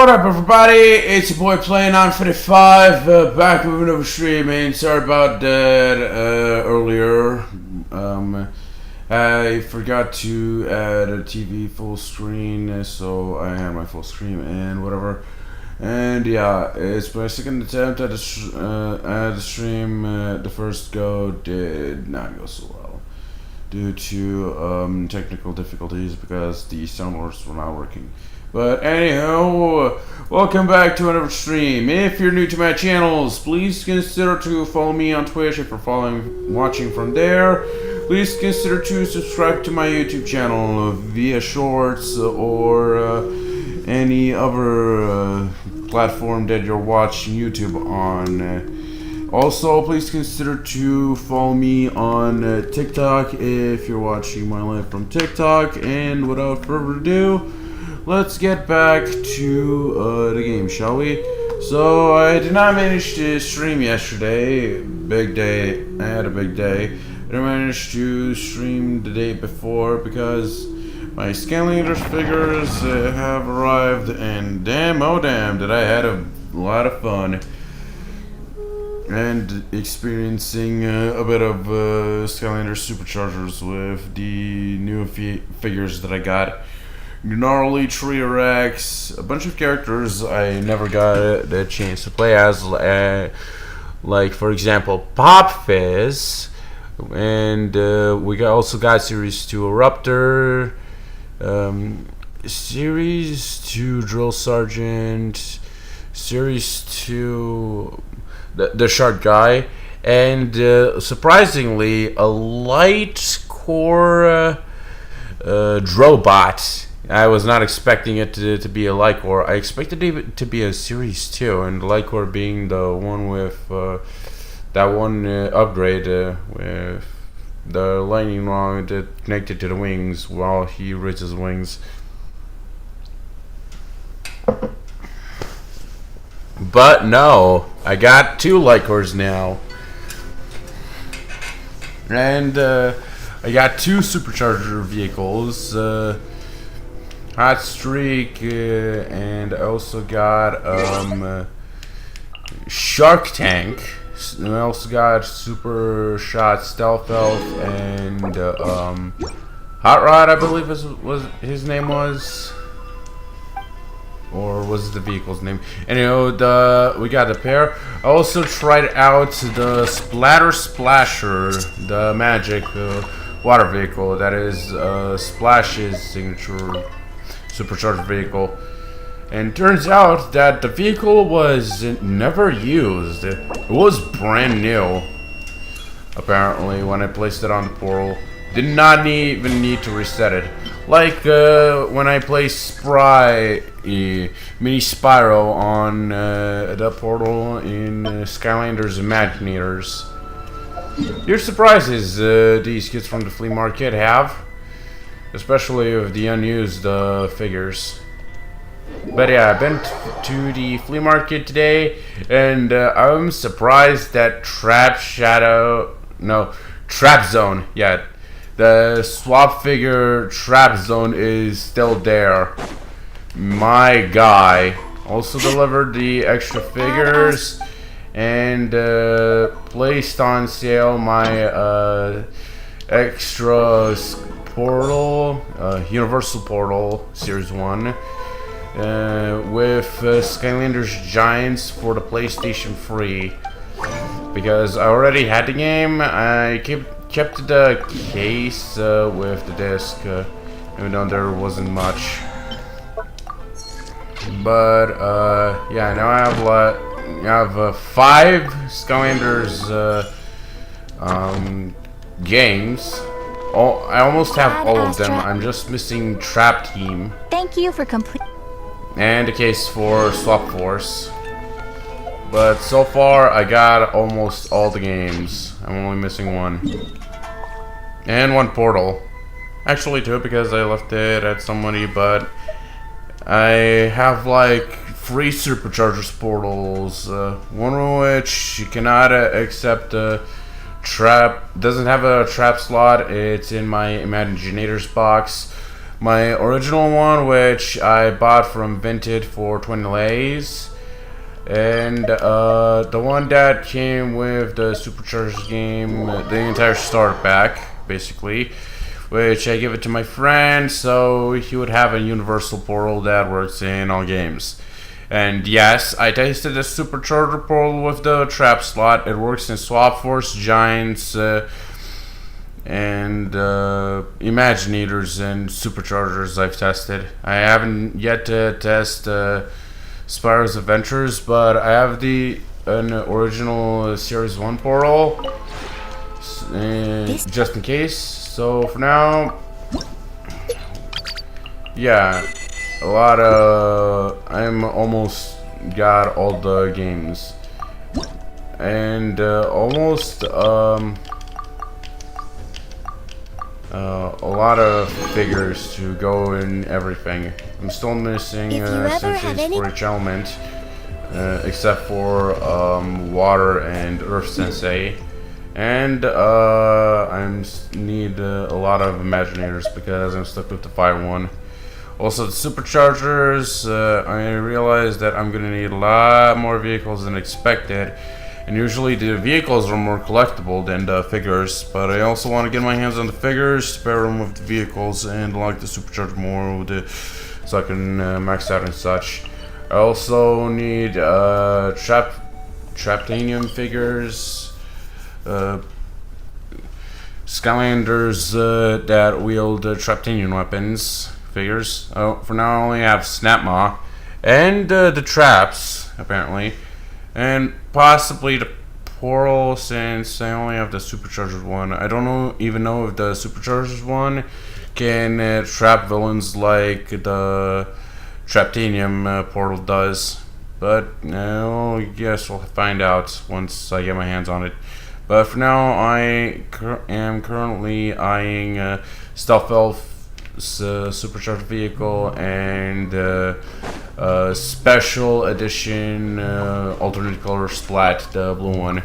What up, everybody? It's your boy playing on 55, back with another stream, and sorry about that earlier. I forgot to add a TV full screen, so I had my full screen and whatever. And yeah, it's my second attempt at the stream. The first go did not go so well due to technical difficulties because the soundboards were not working. But anyhow, welcome back to another stream. If you're new to my channels, please consider to follow me on Twitch if you're watching from there. Please consider to subscribe to my YouTube channel via Shorts or any other platform that you're watching YouTube on. Also, please consider to follow me on TikTok if you're watching my live from TikTok. And without further ado, let's get back to the game, shall we? So, I did not manage to stream yesterday. Big day. I had a big day. I managed to stream the day before because my Scalinger's figures have arrived, and damn, oh damn, did I had a lot of fun. And experiencing a bit of Scalinger's superchargers with the new figures that I got. Gnarly Tree-Rex, a bunch of characters I never got the chance to play as, like for example Pop Fizz, and we also got Series 2 Eruptor, Series 2 Drill Sergeant, Series 2 the Shark Guy, and surprisingly a light core Drobot. I was not expecting it to be a Lycor. I expected it to be a Series 2, and Lycor being the one with that one upgrade with the lightning rod connected to the wings while he rids his wings. But no, I got two Lycors now. And I got two supercharger vehicles. Hot Streak, and I also got Shark Tank. And I also got Super Shot Stealth Elf and Hot Rod, I believe was his name was, or was the vehicle's name? Anyhow, we got the pair. I also tried out the Splatter Splasher, the magic water vehicle that is Splash's signature supercharged vehicle, and turns out that the vehicle was never used. It was brand new apparently when I placed it on the portal. Did not even need to reset it, like when I placed Spry Mini Spyro on the portal in Skylanders Imaginators. Here's surprises these kids from the flea market have, especially with the unused figures. But yeah, I've been to the flea market today, and I'm surprised that Trap Zone, yeah, the swap figure Trap Zone is still there. My guy also delivered the extra figures and placed on sale my extra portal, Universal Portal Series 1 with Skylanders Giants for the PlayStation free, because I already had the game. I kept the case with the disc, even though there wasn't much. But yeah, now I have 5 Skylanders games. I almost have all of them. I'm just missing Trap Team. Thank you for complete. And a case for Swap Force. But so far, I got almost all the games. I'm only missing one. And one portal. Actually, two, because I left it at somebody, but I have like 3 superchargers portals. One of which you cannot accept trap, doesn't have a trap slot. It's in my Imaginators box. my original one, which I bought from Vinted for 20 lays, and the one that came with the supercharged game, the entire starter pack, basically, which I give it to my friend so he would have a universal portal that works in all games. And yes, I tasted the supercharger portal with the trap slot. It works in Swap Force, Giants, and Imaginators and Superchargers I've tested. I haven't yet to test Spyro's Adventures, but I have an original Series 1 portal, just in case. So for now, yeah, I'm almost got all the games, and almost a lot of figures to go in everything. I'm still missing senseis for each element, except for water and earth sensei. And I need a lot of Imaginators because I'm stuck with the fire one. Also, the superchargers, I realized that I'm gonna need a lot more vehicles than expected. And usually the vehicles are more collectible than the figures, but I also want to get my hands on the figures, spare them with the vehicles, and like the supercharger more with it, so I can max out and such. I also need Traptanium figures, Skylanders that wield Traptanium weapons figures. Oh, for now I only have Snapmaw and the traps, apparently. And possibly the portal, since I only have the supercharged one. I don't even know if the supercharged one can trap villains like the Traptanium portal does. But I guess we'll find out once I get my hands on it. But for now, I am currently eyeing Stealth Elf supercharged vehicle and special edition alternate color Splat, the blue one,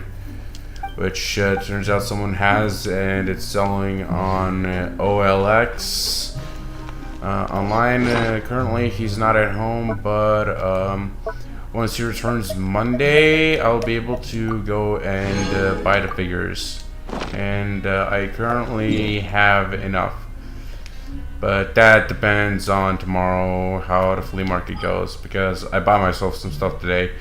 which turns out someone has, and it's selling on OLX online. Currently he's not at home, but once he returns Monday, I'll be able to go and buy the figures, and I currently have enough. But that depends on tomorrow how the flea market goes, because I bought myself some stuff today.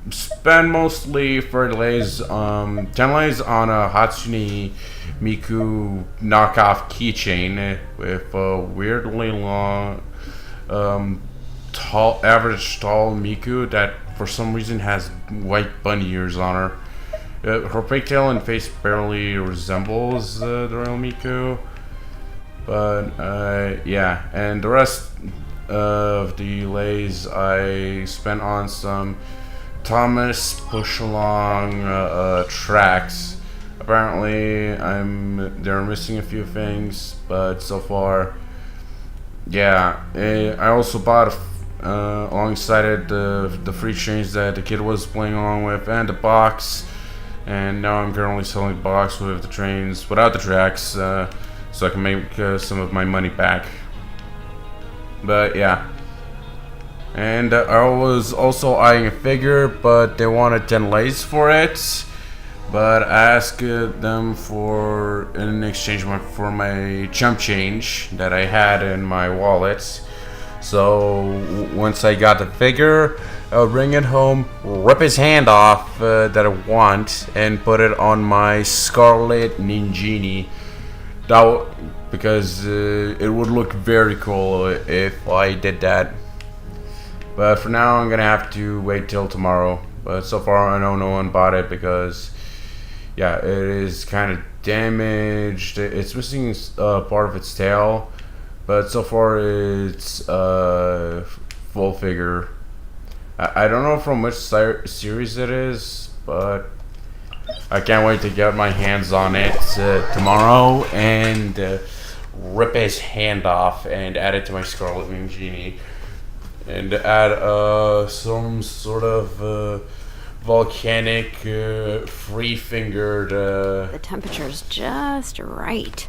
Spend mostly 30 lays, 10 lays on a Hatsune Miku knockoff keychain with a weirdly long, average tall Miku that for some reason has white bunny ears on her. Her pigtail and face barely resembles the real Miku. But yeah, and the rest of the lays I spent on some Thomas push along tracks. Apparently they're missing a few things, but so far, yeah. I also bought alongside it the free change that the kid was playing along with, and the box. And now I'm currently selling the box with the trains without the tracks. So I can make some of my money back. But yeah. And I was also eyeing a figure, but they wanted 10 lays for it. But I asked them for in exchange for my chump change that I had in my wallet. So once I got the figure, I'll bring it home, rip his hand off that I want, and put it on my Scarlet Ninjini. Because it would look very cool if I did that. But for now, I'm gonna have to wait till tomorrow. But so far, I know no one bought it because, yeah, it is kind of damaged. It's missing part of its tail, but so far it's full figure. I don't know from which series it is, but I can't wait to get my hands on it tomorrow and rip his hand off and add it to my Scarlet Moon Genie. And add some sort of volcanic, free-fingered... The temperature's just right.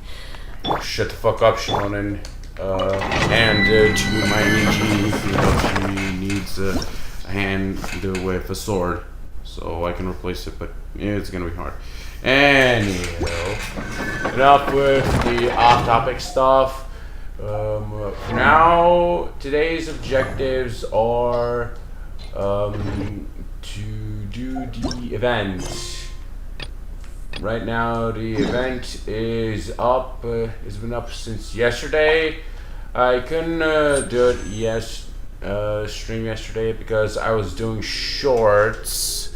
Shut the fuck up, Shonen. hand to my EG if she needs a hand with a sword, so I can replace it, but it's gonna be hard. Anyhow, enough with the off-topic stuff. For now, today's objectives are to do the event. Right now, the event is up. It's been up since yesterday. I couldn't do it stream yesterday because I was doing shorts.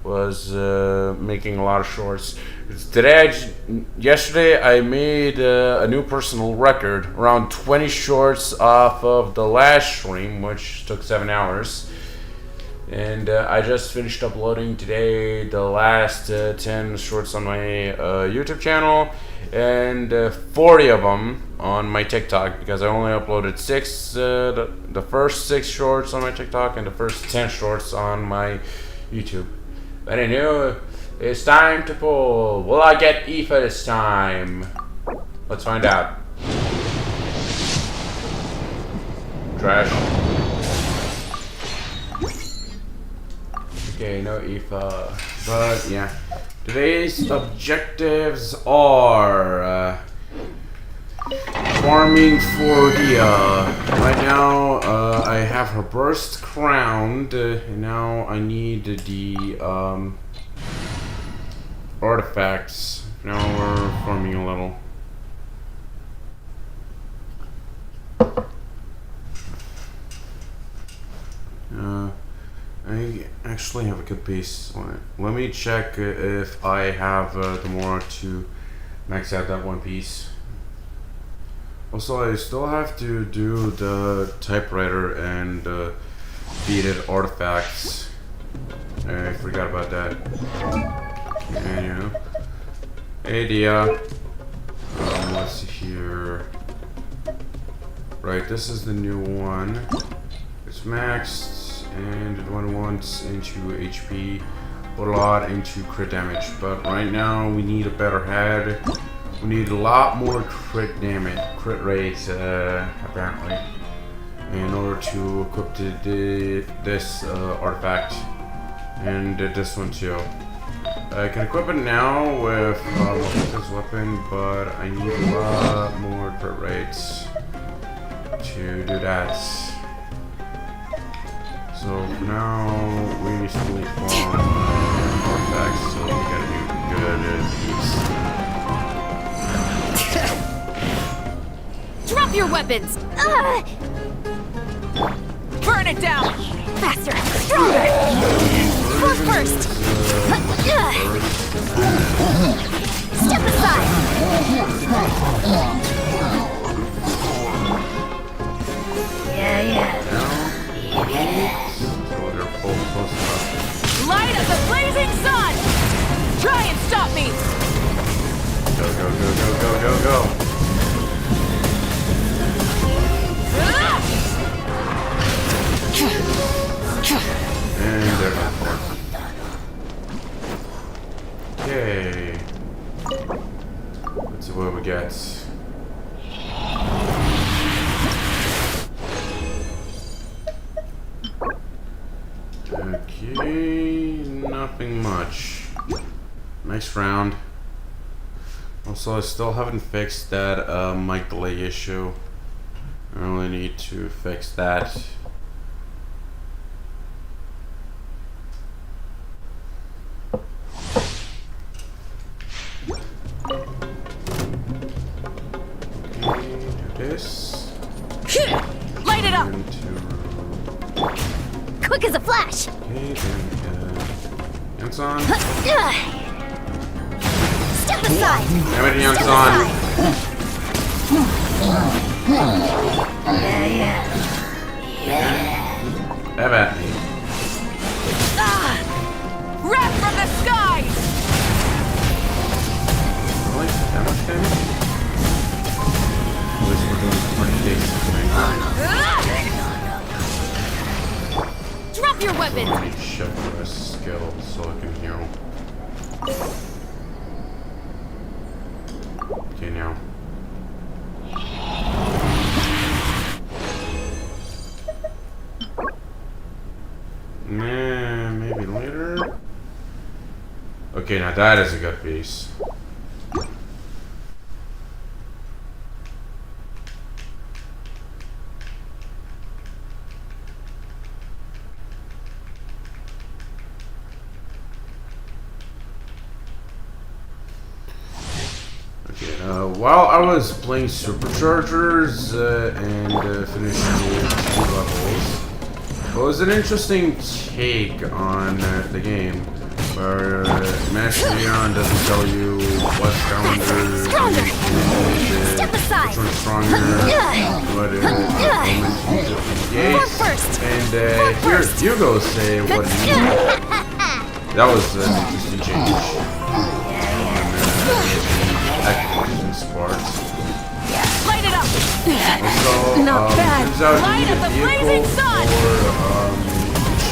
Was making a lot of shorts. Yesterday I made a new personal record, around 20 shorts off of the last stream, which took 7 hours. And I just finished uploading today the last 10 shorts on my YouTube channel, and 40 of them on my TikTok, because I only uploaded the first 6 shorts on my TikTok and the first 10 shorts on my YouTube. But anyway, it's time to pull. Will I get Aoife this time? Let's find out. Trash. Okay, no Aoife. But yeah, today's objectives are farming for Dia. Right now, I have her burst crowned, and now I need the artifacts. Now we're farming a little. I actually have a good base on it. Let me check if I have the more to max out that one piece. Also, I still have to do the typewriter and beaded artifacts. I forgot about that. And you know, hey Dia. Let's see here. Right, this is the new one. It's maxed, and it wants into HP, a lot into crit damage. But right now, we need a better head. We need a lot more crit damage, crit rates, apparently, in order to equip this artifact, and this one too. I can equip it now with this weapon, but I need a lot more crit rates to do that. So for now, we still farm artifacts, so we gotta do good at these. Drop your weapons! Burn it down! Faster! Stronger! Move first! Step aside! Yeah. Light of the blazing sun! Try and stop me! Go. And they're not there. Okay. Let's see what we get. Okay, nothing much. Nice round. Also, I still haven't fixed that mic delay issue. I really need to fix that. Light it up! Quick as a flash! Okay, then Yansan. Step aside! Damn it, Yansan! Have at me. Wrath from the sky! Really? That much damage? At least we're doing 20 days. Drop your weapons! Let me check for a skill so I can heal. Okay, now. Nah, maybe later. Okay, now that is a good piece. While I was playing Superchargers and finishing the 2 levels, it was an interesting take on the game, where Master Leon doesn't tell you what calendar which one's stronger, what elements you engage, and here Hugo say what it means. That was an interesting change. Activation sparks. Light it up! So, Not bad. turns out Light you up need a the vehicle blazing sun! for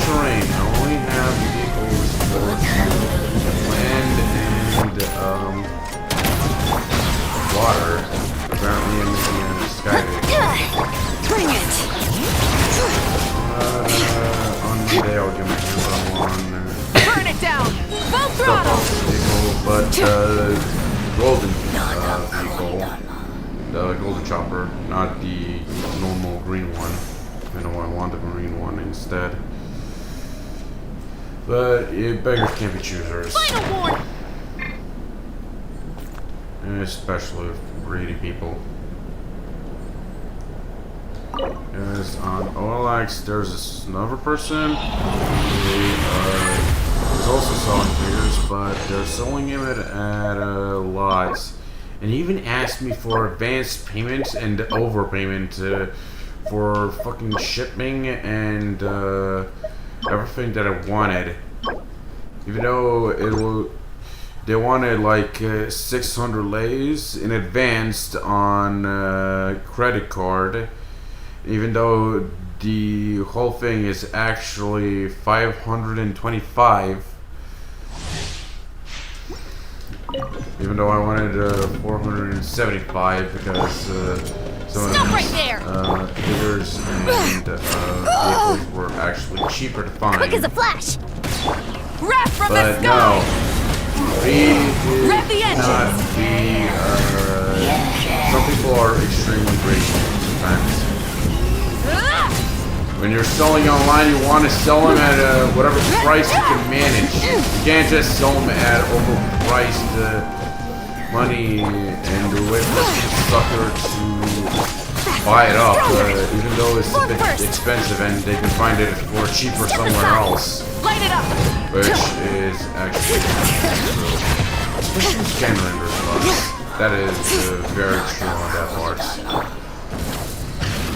terrain. I only have vehicles for land and water. Apparently I'm missing a sky vehicle. Bring it! On Monday I'll get my hands on Burn it down! Full throttle! vehicle, but golden vehicle, the golden chopper, not the normal green one. I know I want the green one instead. But beggars can't be choosers. Final warning! Especially with greedy people. Because on OLX there's another person who is also selling figures, but they're selling him at lots, and he even asked me for advance payments and overpayment for fucking shipping and everything that I wanted. Even though they wanted like 600 lays in advance on credit card, even though the whole thing is actually 525. Even though I wanted 475 because some Stop of right these there! figures and vehicles were actually cheaper to find. Quick as a flash! Wrath from the But sky! no, Rev the not engines! be. Some people are extremely great sometimes. When you're selling online, you want to sell them at whatever price you can manage. You can't just sell them at overpriced money and wait for the sucker to buy it up, even though it's a bit expensive and they can find it for cheaper somewhere else. Light it up! Which is actually true. Especially with scan renders bugs. That is very true on that part.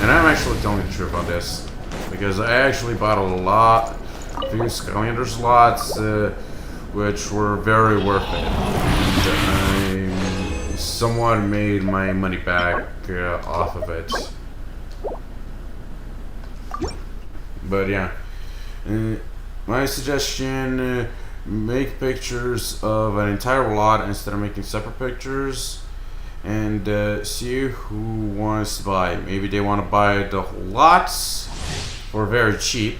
And I'm actually telling the truth on this. Because I actually bought a few Skylander slots, which were very worth it. And I somewhat made my money back off of it. But yeah, my suggestion, make pictures of an entire lot instead of making separate pictures. And see who wants to buy. Maybe they want to buy the whole lots for very cheap,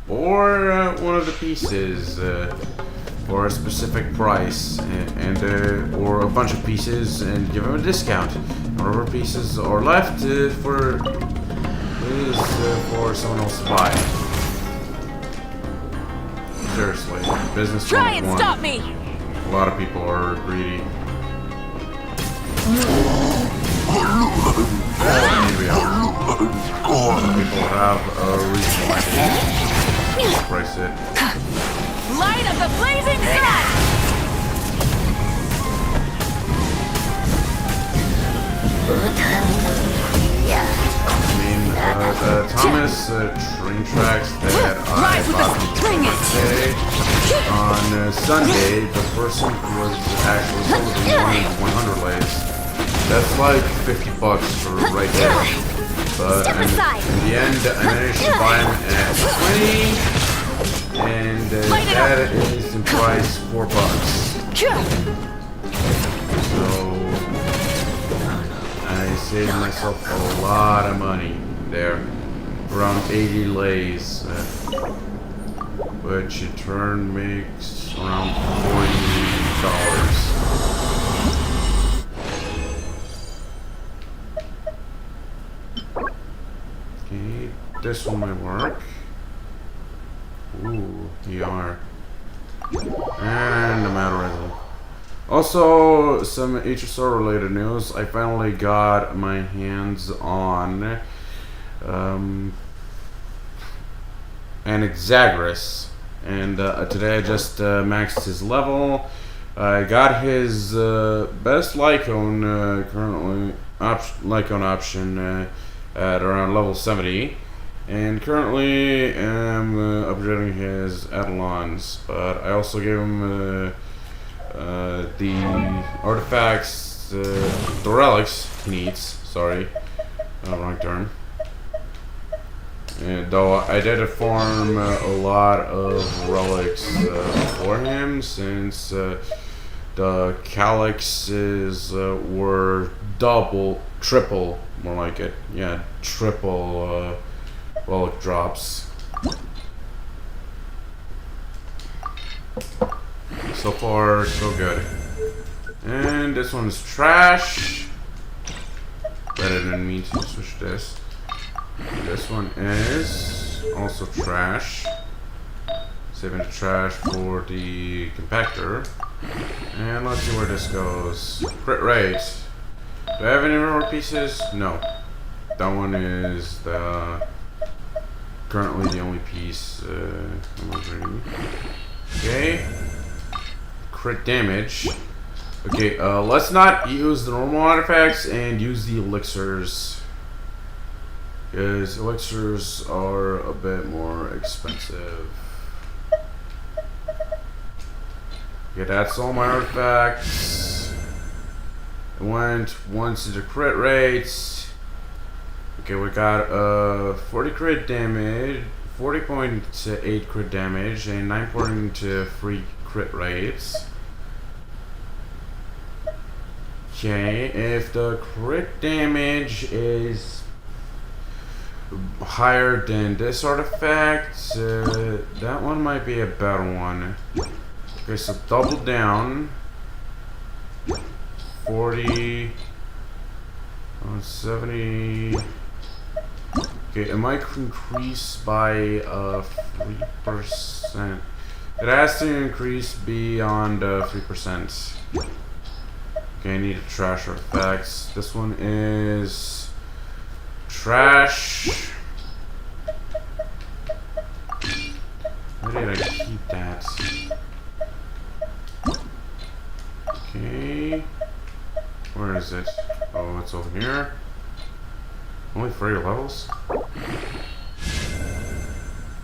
or one of the pieces for a specific price, and or a bunch of pieces and give them a discount. Whatever pieces are left for someone else to buy. Seriously, business. Try and stop me! A lot of people are greedy. People have a reasonable idea. Price it. Light up the blazing sun! I mean, Thomas train tracks that I bought today on Sunday, the person was actually sold 100 lays. That's like $50 for right there. But in the end, I managed to buy them at 20, and that is in price $4. So I saved myself a lot of money there, around 80 lays. which in turn makes around $40. Okay, this one might work. Ooh, ER. And the Matter. Also, some HSR related news. I finally got my hands on an Exagris. And today I just maxed his level. I got his best Lycone currently, Lycone option at around level 70. And currently am upgrading his Eidolons, but I also gave him the artifacts, the relics he needs. Sorry, wrong term. Though I did farm a lot of relics for him, since the calyxes were triple, more like it. Yeah, triple relic drops. So far, so good. And this one's trash. But I didn't mean to switch this. This one is also trash. Saving the trash for the compactor. And let's see where this goes. Crit rate. Do I have any more pieces? No. That one is currently the only piece I'm upgrading. Okay. Crit damage. Okay, let's not use the normal artifacts and use the elixirs. Because elixirs are a bit more expensive. Okay, that's all my artifacts. I went once into crit rates. Okay, we got 40 crit damage, 40.8 crit damage, and 9.3 crit rates. Okay, if the crit damage is higher than this artifact, that one might be a better one. Okay, so double down. 40, 70. Okay, it might increase by 3%. It has to increase beyond 3%. Okay, I need a trash artifacts. This one is trash. Where did I keep that? Okay. Where is it? Oh, it's over here. Only 3 levels.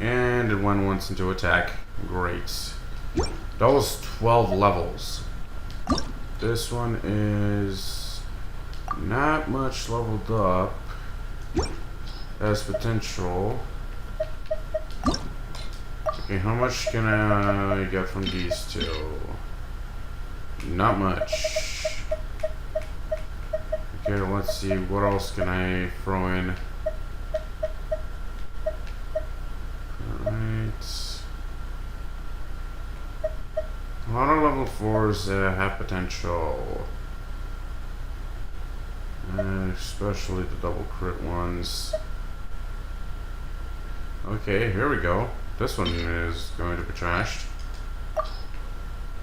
And it went once into attack. Great. That was 12 levels. This one is not much leveled up. Has potential. Okay, how much can I get from these two? Not much. Okay, let's see, what else can I throw in? Alright. A lot of level 4s have potential. Especially the double crit ones. Okay, here we go. This one is going to be trashed.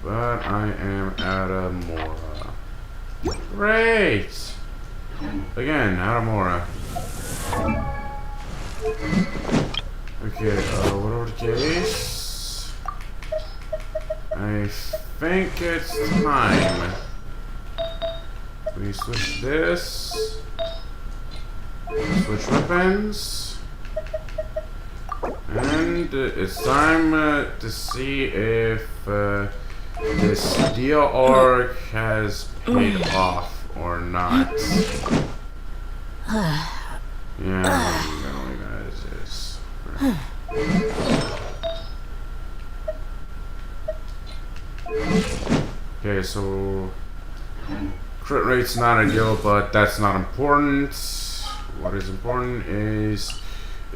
But I am out of Mora. Great! Again, out of Mora. Okay, whatever the case. I think it's time. We switch this. Switch weapons. And it's time to see if this deal arc has paid off or not. Yeah, I'm gonna leave it as is. Okay, so crit rate's not ideal, but that's not important. What is important is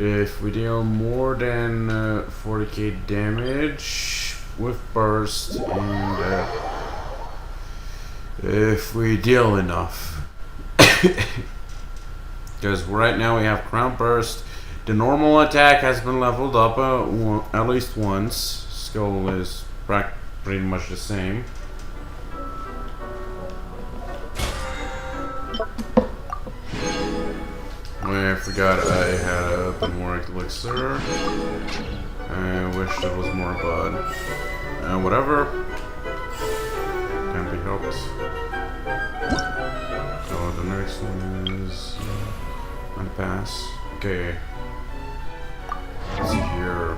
If we deal more than 40k damage with burst, and if we deal enough. Because right now we have Crown Burst. The normal attack has been leveled up at least once. Skill is pretty much the same. I forgot I had a bit more elixir. I wish there was more, but whatever. Can't be helped. So the next one is unpass. Okay. Let's see here.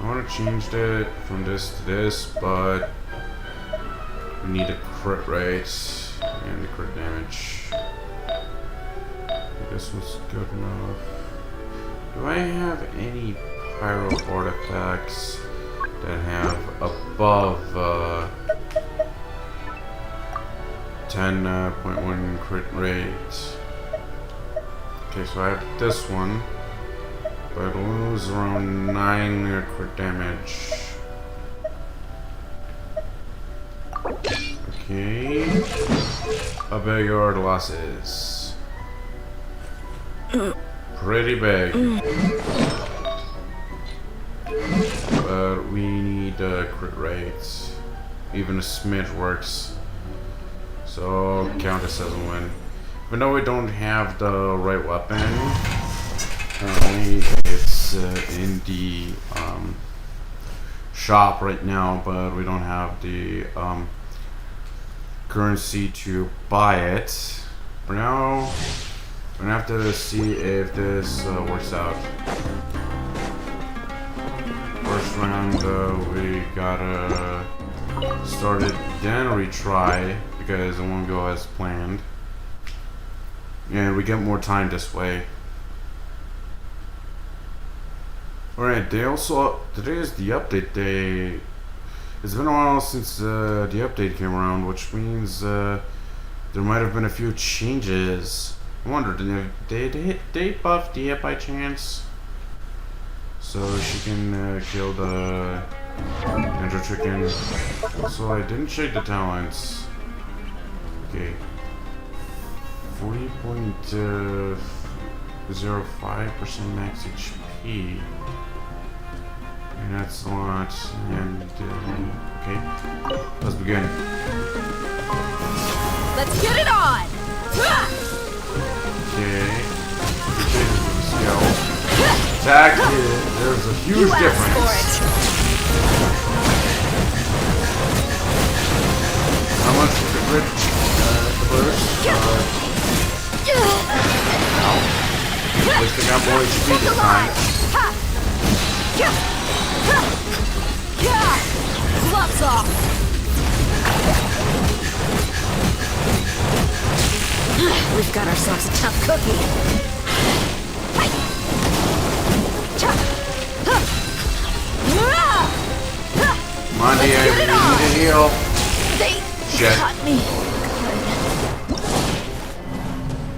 I want to change it from this to this, but we need a crit rate and the crit damage. This one's good enough. Do I have any pyro artifacts that have above 10.1 crit rate? Okay, so I have this one, but it'll lose around 9 crit damage. Okay, how big are the losses? Pretty big. But we need crit rates. Even a smidge works. So Countess doesn't win. Even though we don't have the right weapon, currently it's in the shop right now, but we don't have the currency to buy it. For now, we're gonna have to see if this works out. First round, we gotta start it, then retry, because it won't go as planned. And we get more time this way. Alright, today is the update day. It's been a while since the update came around, which means there might have been a few changes. I wonder, did they buff Dia by chance? So she can kill the Ender Chicken. So I didn't check the talents. Okay. 40.05% max HP. And that's a lot. And okay, let's begin. Let's get it on! Okay. Attack. There's a huge difference. How much the crit burst? Ow. At least I got more HP this time. Gloves off! We've got ourselves a tough cookie. Come on, Dia, you need to heal. They Shit. cut me.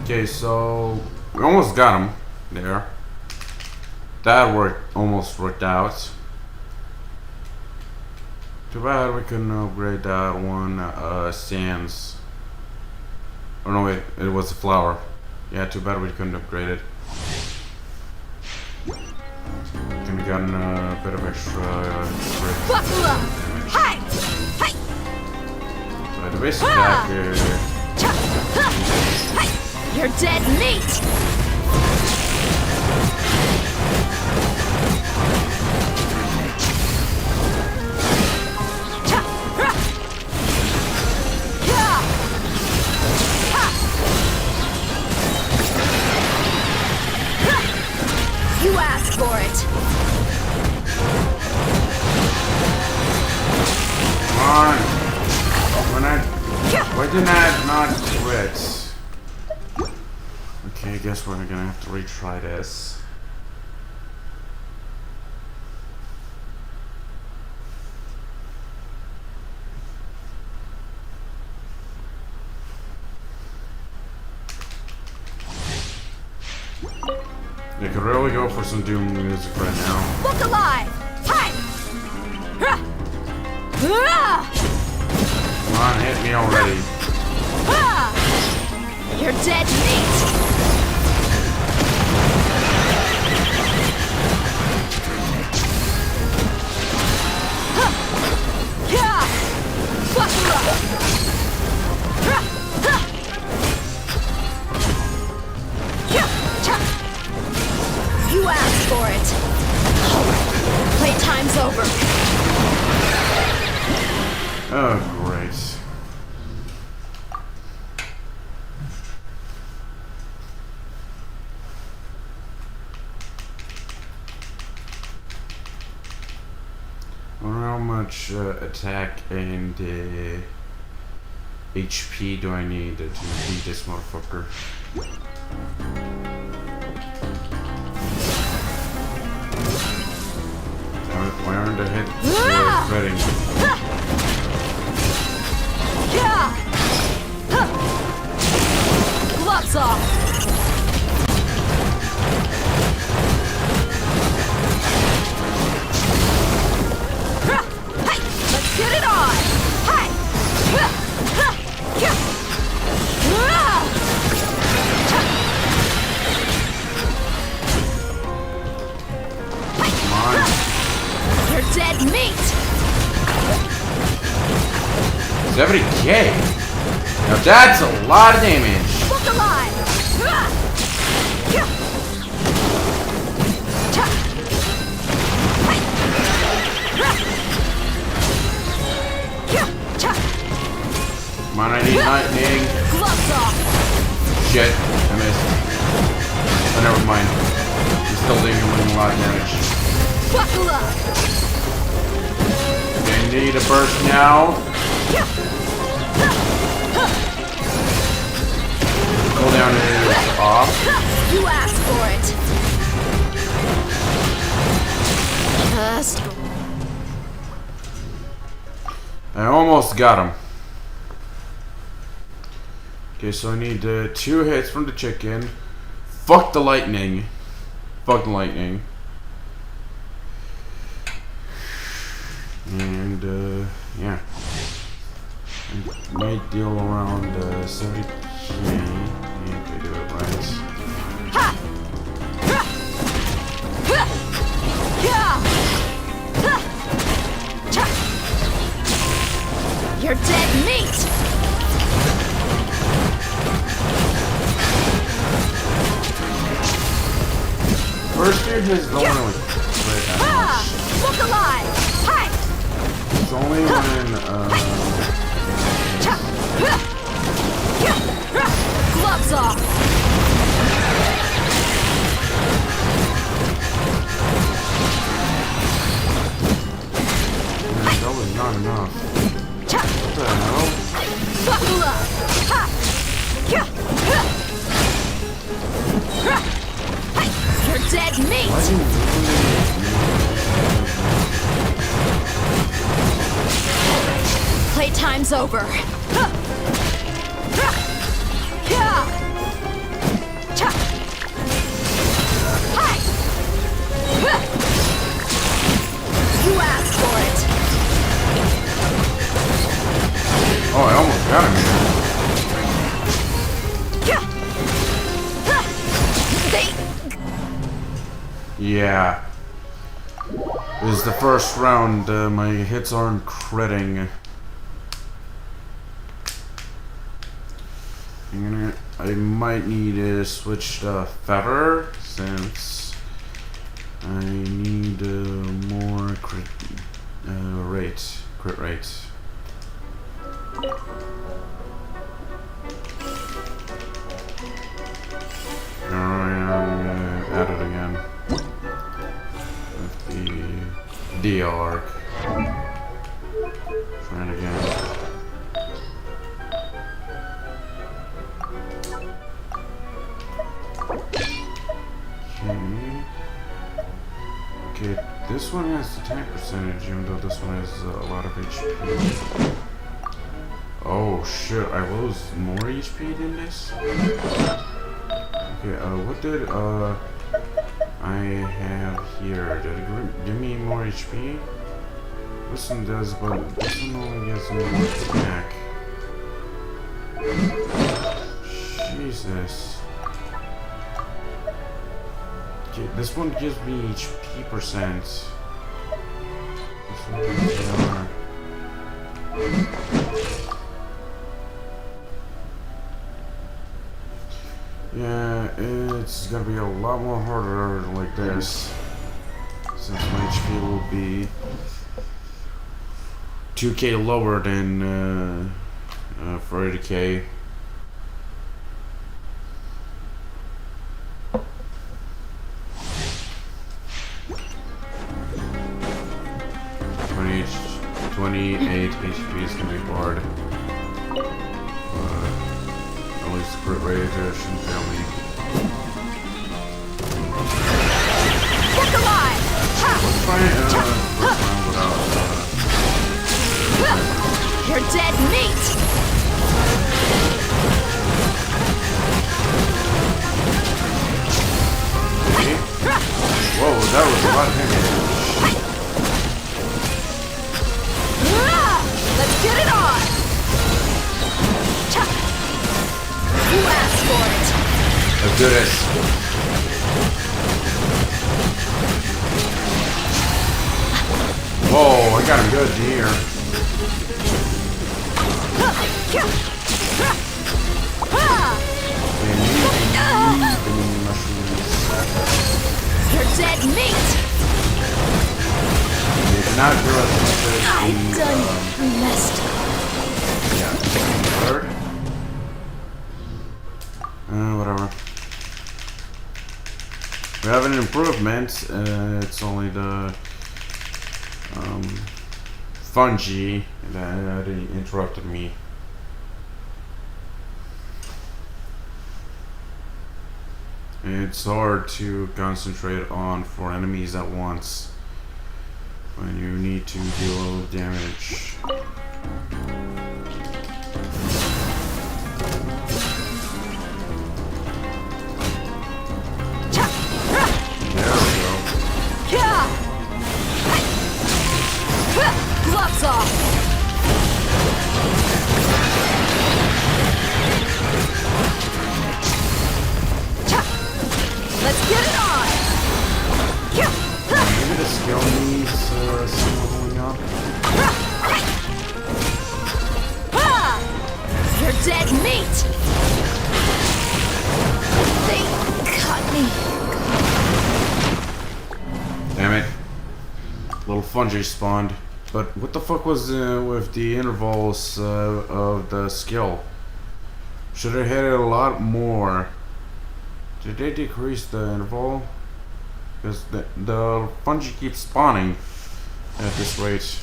Okay, so we almost got him there. That almost worked out. Too bad we couldn't upgrade that one sands. Oh no, wait, it was a flower. Yeah, too bad we couldn't upgrade it. Could have gotten a bit of extra damage. Hey! Hey! So the base attack You're dead meat! You asked for it. Come on! Why didn't I not quit? Okay, I guess we're gonna have to retry this. They could really go for some Doom music right now. Look alive! Hi! Come on, hit me already. You're dead meat! You asked for it. Playtime's over. Oh, great. I wonder how much attack and HP do I need to beat this motherfucker? Why aren't the hits ready? Gloves off! Let's get it on! Hi! Come on. You're dead meat! 70k? Now that's a lot of damage. Look alive! Come on, I need lightning. Gloves off! Shit, I missed. But never mind. I'm still dealing a lot of damage. Buckle up! They need a burst now. Cooldown is off. You asked for it. I almost got him. Okay, so I need 2 hits from the chicken. Fuck the lightning. Fuck the lightning. And, yeah. I might deal around 70k. If I do it right. You're dead meat! First year his don't really play that much. Look alive! Hi! It's only when Gloves off! that was not enough. What the hell? Buckle up! You're dead meat! Why didn't Playtime's over. You asked for it. Oh, I almost got him here. Yeah. This is the first round. My hits aren't critting. I might need to switch to feather since I need more crit rate. Alright, I'm at it again. With the DL arc. Try it again. Okay, this one has attack percentage, even though this one has a lot of HP. Oh shit, I lose more HP than this? Okay, what did, I have here? Did it give me more HP? This one does, but this one only gives me one attack. Jesus. Okay, this one gives me HP percent. This one gives me more. Yeah, it's gonna be a lot more harder like this, since my HP will be 2k lower than 40k. $28 HP is gonna be hard. At least crit rate shouldn't fail me. Look alive! Let's try without. You're dead meat! Whoa, that was a lot of damage. Let's get it on! You asked for it! Let's do this. Whoa, I got him good here. You're dead meat! It's not good as much as I done messed up. yeah, third. Whatever. We have an improvement. It's only the fungi that interrupted me. It's hard to concentrate on 4 enemies at once when you need to deal damage. There we go. Gloves off! Let's get it on! Maybe the skill needs some leveling up. You're dead meat! They cut me. Damn it. Little fungi spawned. But what the fuck was with the intervals of the skill? Should have hit it a lot more. Did they decrease the interval? Because the fungi keeps spawning at this rate.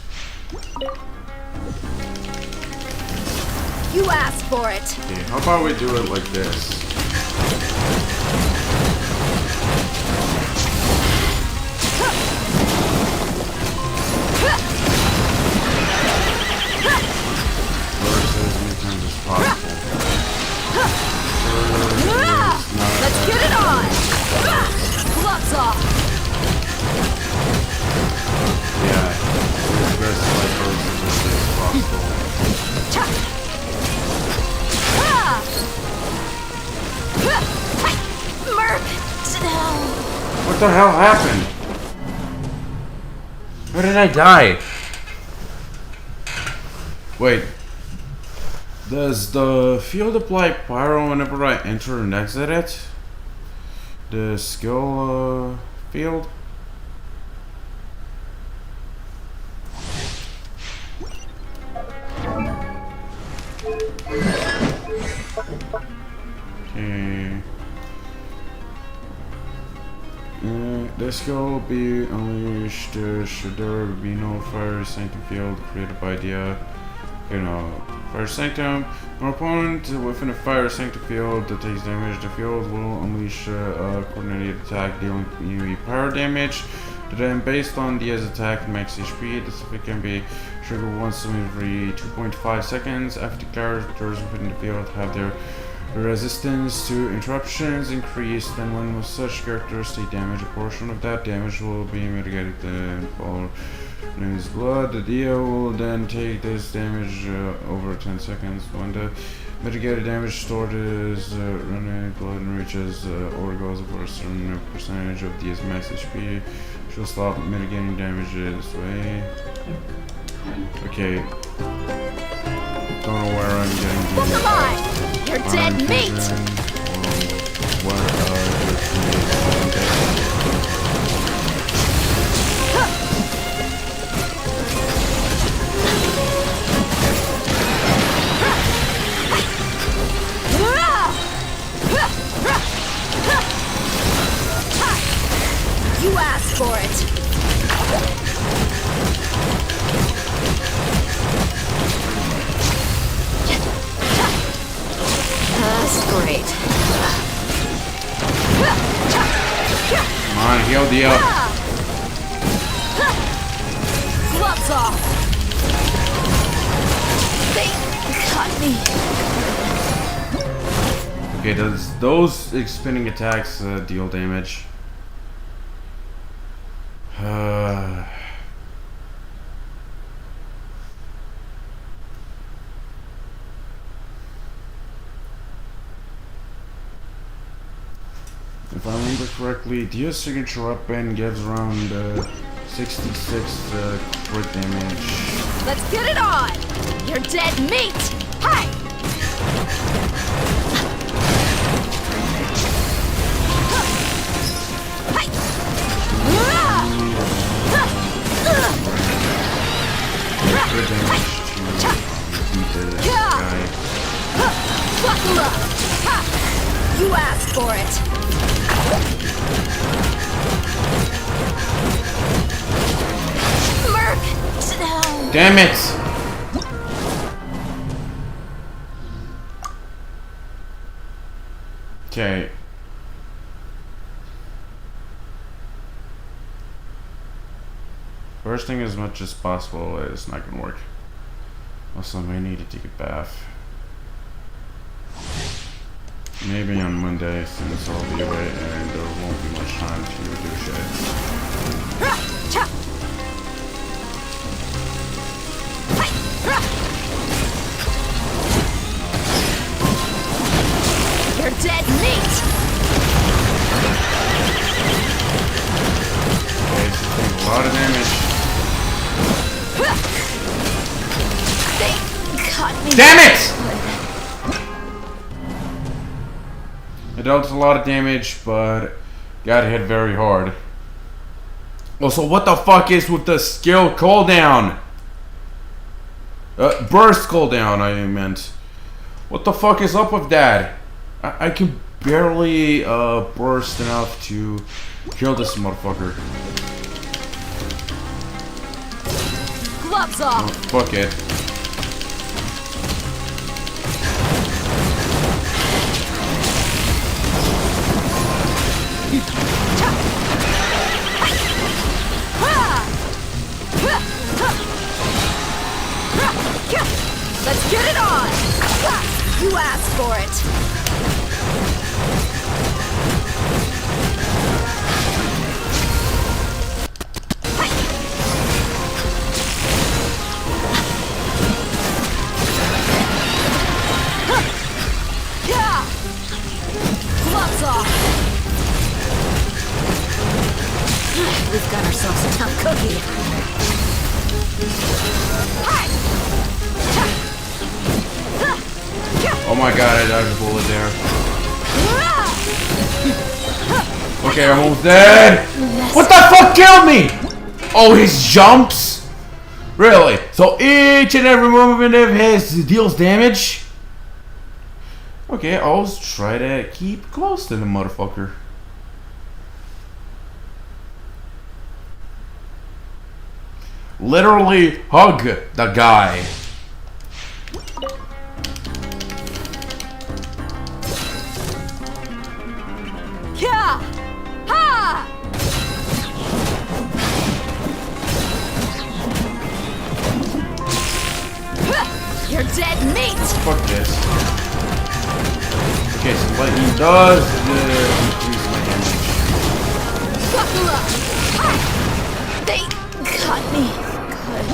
You asked for it. Okay, how about we do it like this? Versus as many times as possible. Let's get it on! Gloves off! Yeah, as quickly as possible. Merc down! What the hell happened? Where did I die? Wait. Does the field apply pyro whenever I enter and exit it? The skill field? Okay. This skill will be unleashed should there be no fire sanctum field created by the fire sanctum. An opponent within a fire sanctum field that takes damage. The field will unleash a coordinated attack dealing enemy power damage. Then, based on the attack max HP, this effect can be triggered once every 2.5 seconds after characters within the field have their The resistance to interruptions increased, and when such characters take damage, a portion of that damage will be mitigated and fall in his blood. The DO will then take this damage over 10 seconds. When the mitigated damage stored is running blood and reaches or goes over a certain percentage of DS's max HP, she'll stop mitigating damage this way. Okay. Don't know where I'm getting the Come on! You're dead meat! What You asked for it! That's great. Come on, heal the up. Gloves off! They cut me. Okay, does those spinning attacks deal damage? If I remember correctly, Dio's signature weapon gives around 66 crit damage. Let's get it on! You're dead meat! Hi! Crit damage to beat this guy. Buckle up! Ha! You asked for it! Merc! Damn it! Okay. Bursting as much as possible is not gonna work. Also, I may need to take a bath. Maybe on Monday, since I'll be away and there won't be much time to do shit. You're dead meat! Okay, this is doing a lot of damage. They cut me. Damn it! It dealt a lot of damage, but got hit very hard. Also, what the fuck is with the skill cooldown? Burst cooldown, I meant. What the fuck is up with that? I can barely burst enough to kill this motherfucker. Gloves Oh, off! fuck it. Let's get it on! You asked for it! Gloves off! We've got ourselves a tough cookie. Oh my god, I dodged a bullet there. Okay, I'm almost dead. What the fuck killed me? Oh, his jumps? Really? So each and every movement of his deals damage? Okay, I'll try to keep close to the motherfucker. Literally hug the guy. Yeah! Ha! You're dead meat! Fuck this. does increase my damage. Buckle up! They cut me. Good.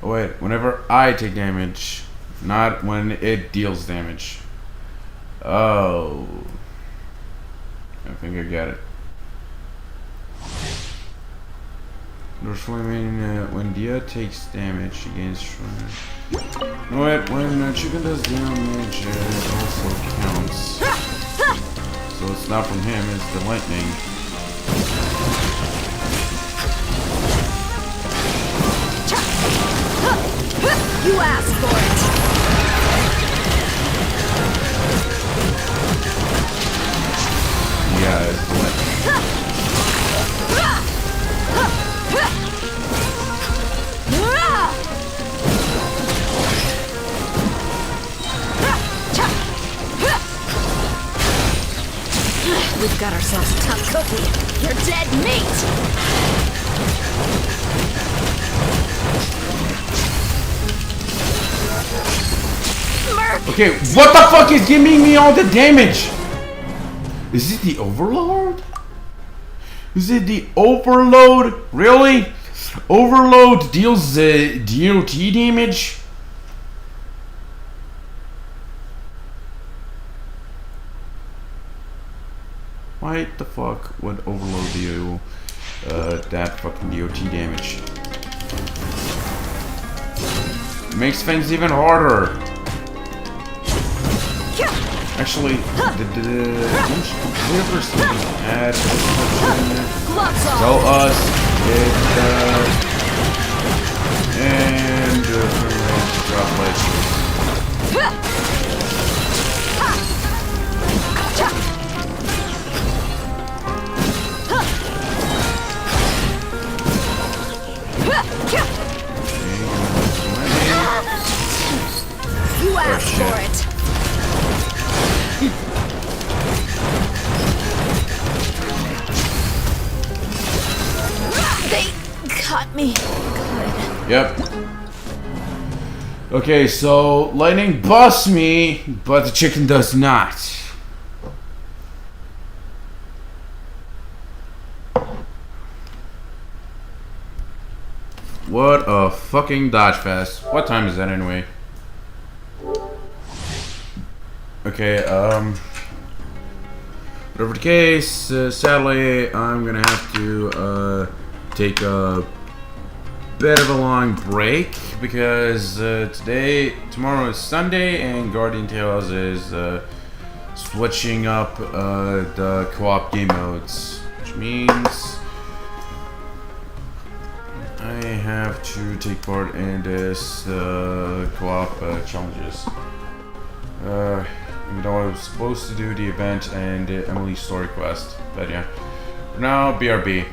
Oh wait, whenever I take damage, not when it deals damage. Oh. I think I get it. When Dia takes damage, she gains strength. No wait, when Chicken does damage, it also counts. So it's not from him, it's the lightning. You asked for it. Yeah, it's the lightning. We've got ourselves a tough cookie. You're dead meat! Okay, what the fuck is giving me all the damage? Is it the overload? Is it the overload? Really? Overload deals DOT damage? Why the fuck would overload do that fucking DOT damage? It makes things even harder. Actually, the computers add tell us it and drop lights. You asked for it. They cut me. Good. Yep. Okay, so lightning busts me, but the chicken does not. What a fucking dodge fest. What time is that anyway? Okay, whatever the case, sadly, I'm gonna have to, take a bit of a long break because, tomorrow is Sunday and Guardian Tales is, switching up, the co-op game modes, which means I have to take part in this, co-op, challenges. Even though I was supposed to do the event and the Emily story quest. But yeah. For now, BRB.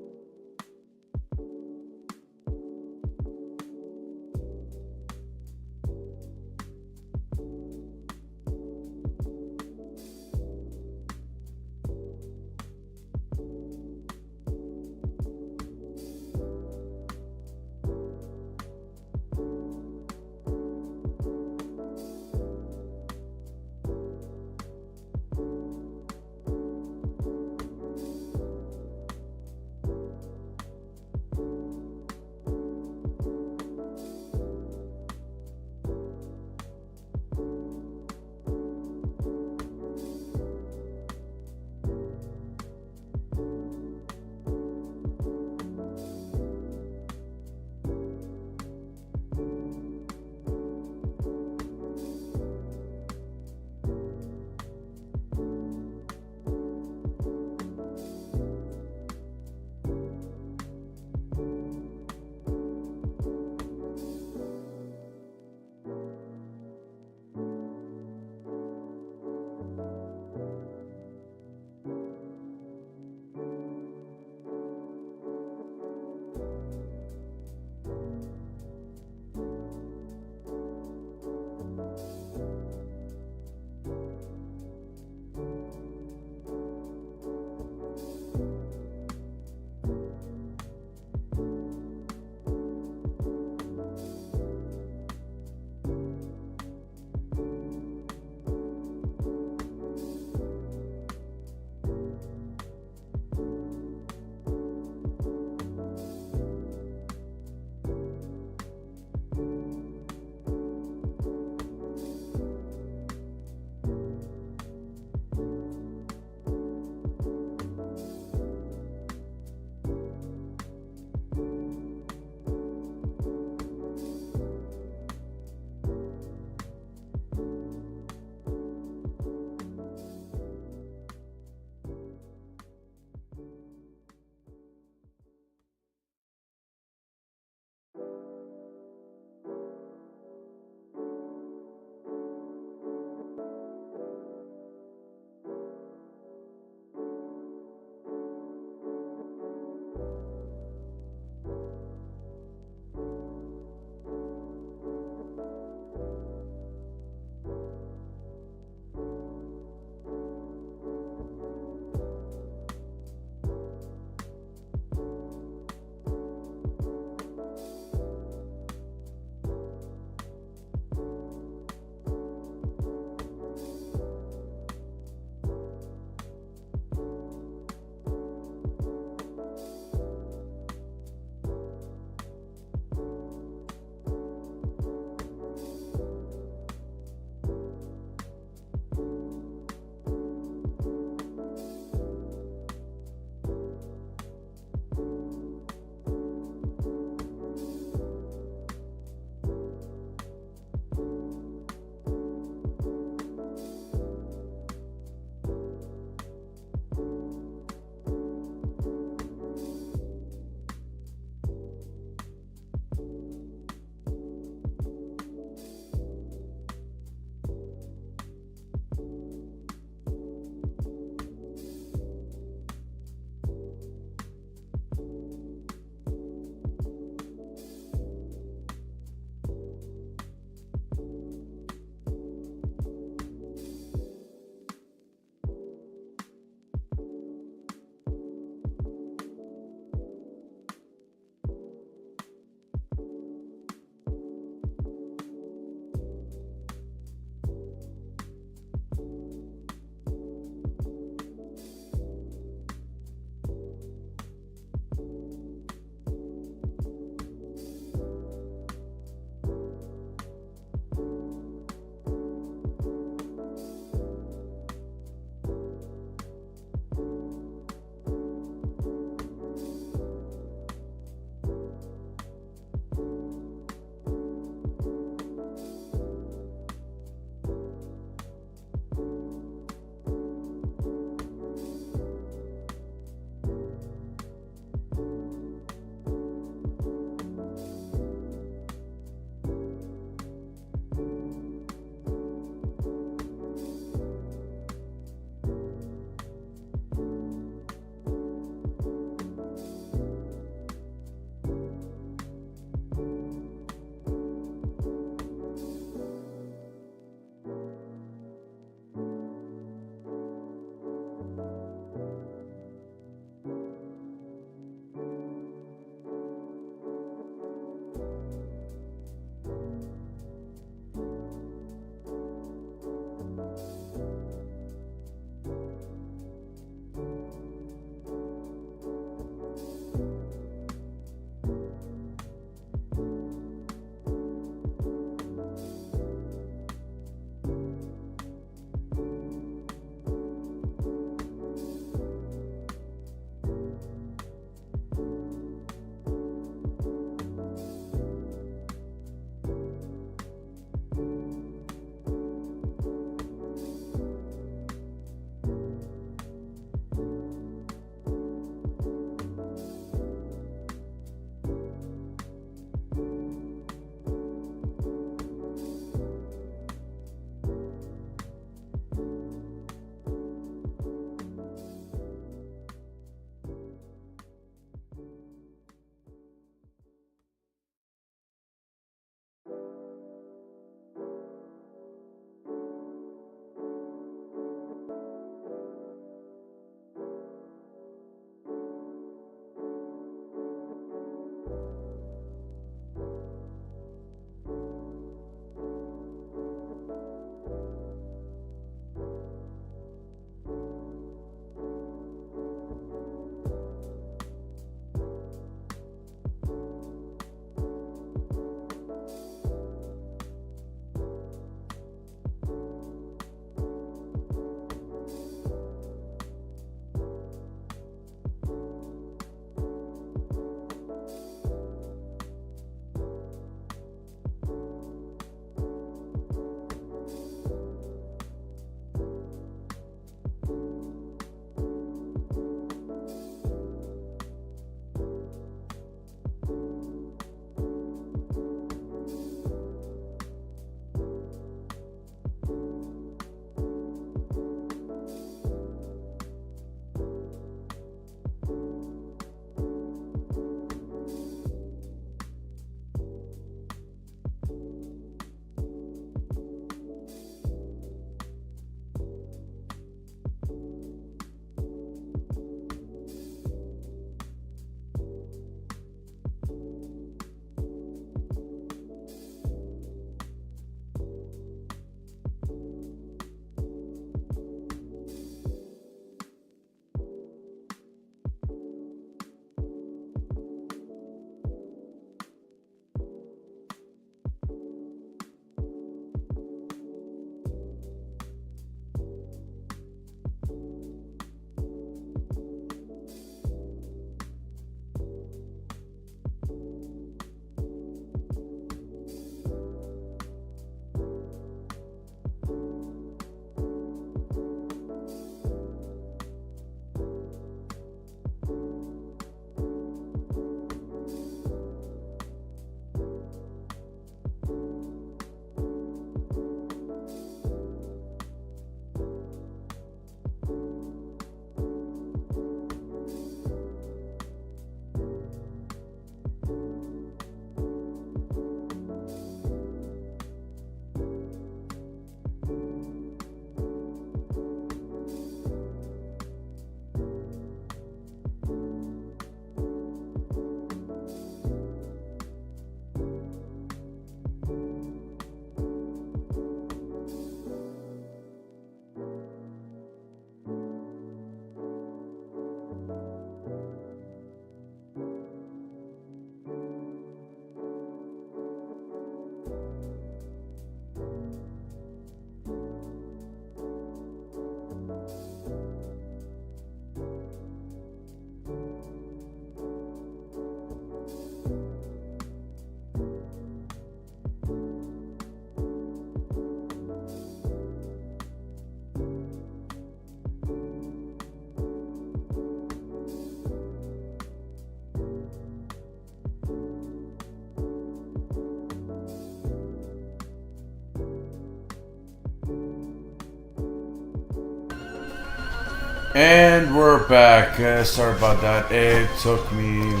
And we're back. Sorry about that. It took me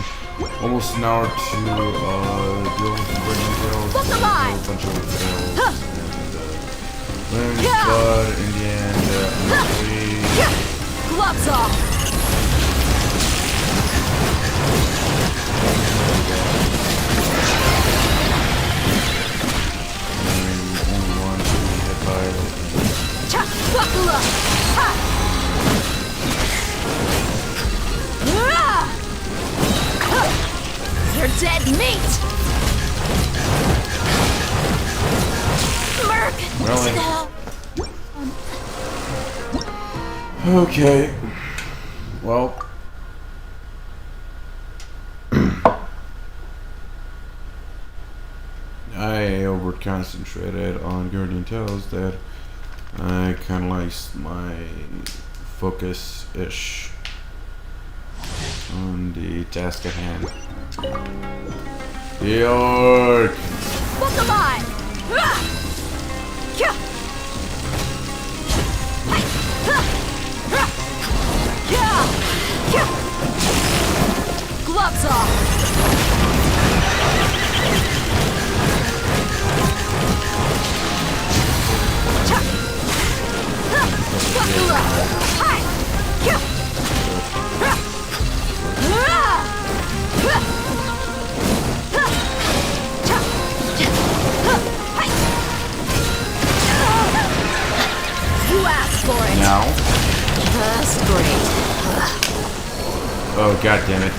almost an hour to deal with the breaking tails, Look alive! a bunch of tails, and but in the end, honestly, Gloves off! only one to be hit by it. Buckle up! Ha! You're dead meat! Merc! Really? Okay. Well. I over concentrated on Guardian Tales that I kinda lost my focus-ish on the task at hand. The orc! Look alive! Gloves off! Buckle up! You asked for it. Now? That's great. Oh, god damn it.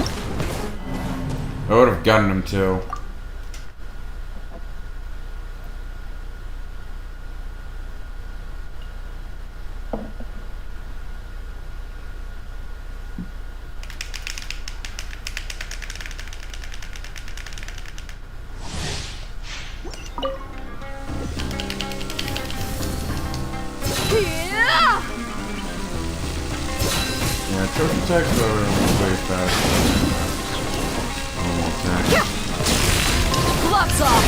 I would have gotten him too. Yeah, charge attacks are way faster. Normal attack. Gloves off!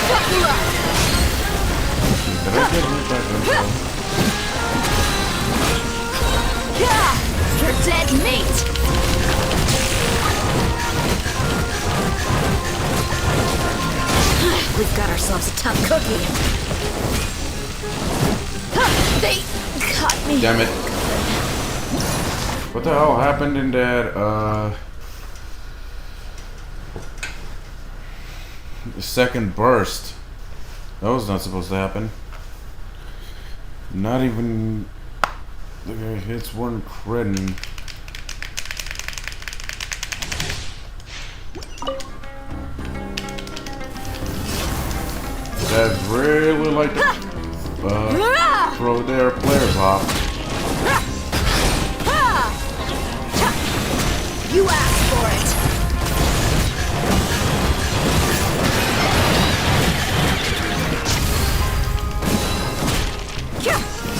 Buckle up! Did I get hit by them? You're dead meat! We've got ourselves a tough cookie. They caught me. Damn it. What the hell happened in that, second burst? That was not supposed to happen. Not even the guy hits one critting. That's really like to throw their players off. You asked for it.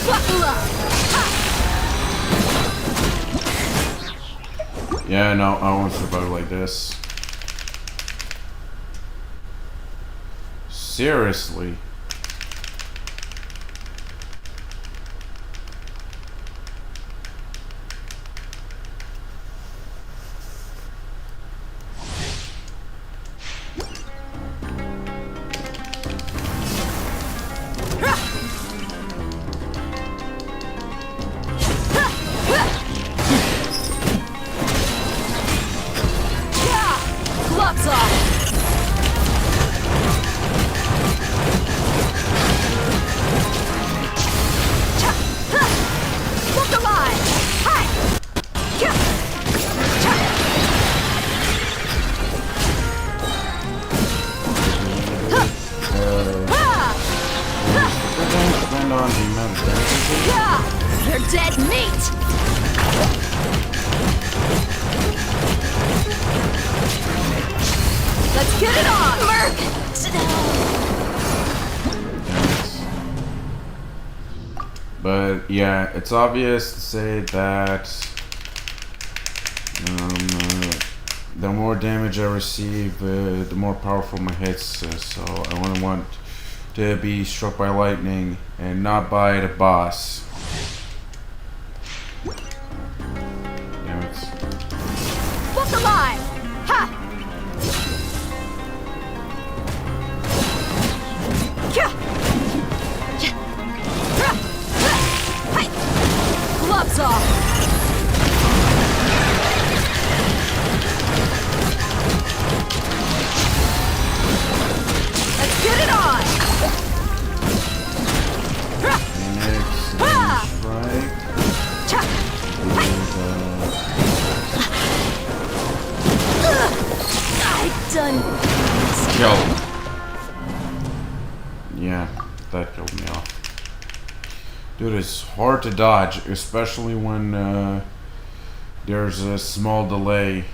Buckle up. Yeah, no, I won't survive like this. Seriously. Gloves off. Look alive! Hi! Depend on the amount of damage. You're dead meat! Let's get it on! Merc! But yeah, it's obvious to say that the more damage I receive, the more powerful my hits. So I want to be struck by lightning and not by the boss. Damn it. Look alive! Ha! Gloves off! Let's get it on! Phoenix, strike. I've done. Kill. Yeah, that killed me off. Dude, it's hard to dodge, especially when there's a small delay.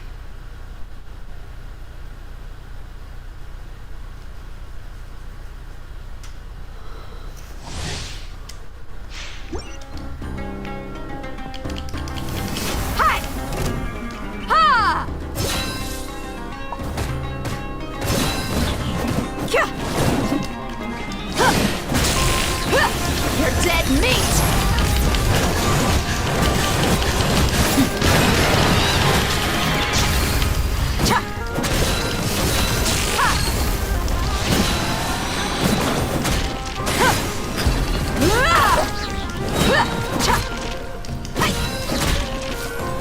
Hi! Ha! You're dead meat!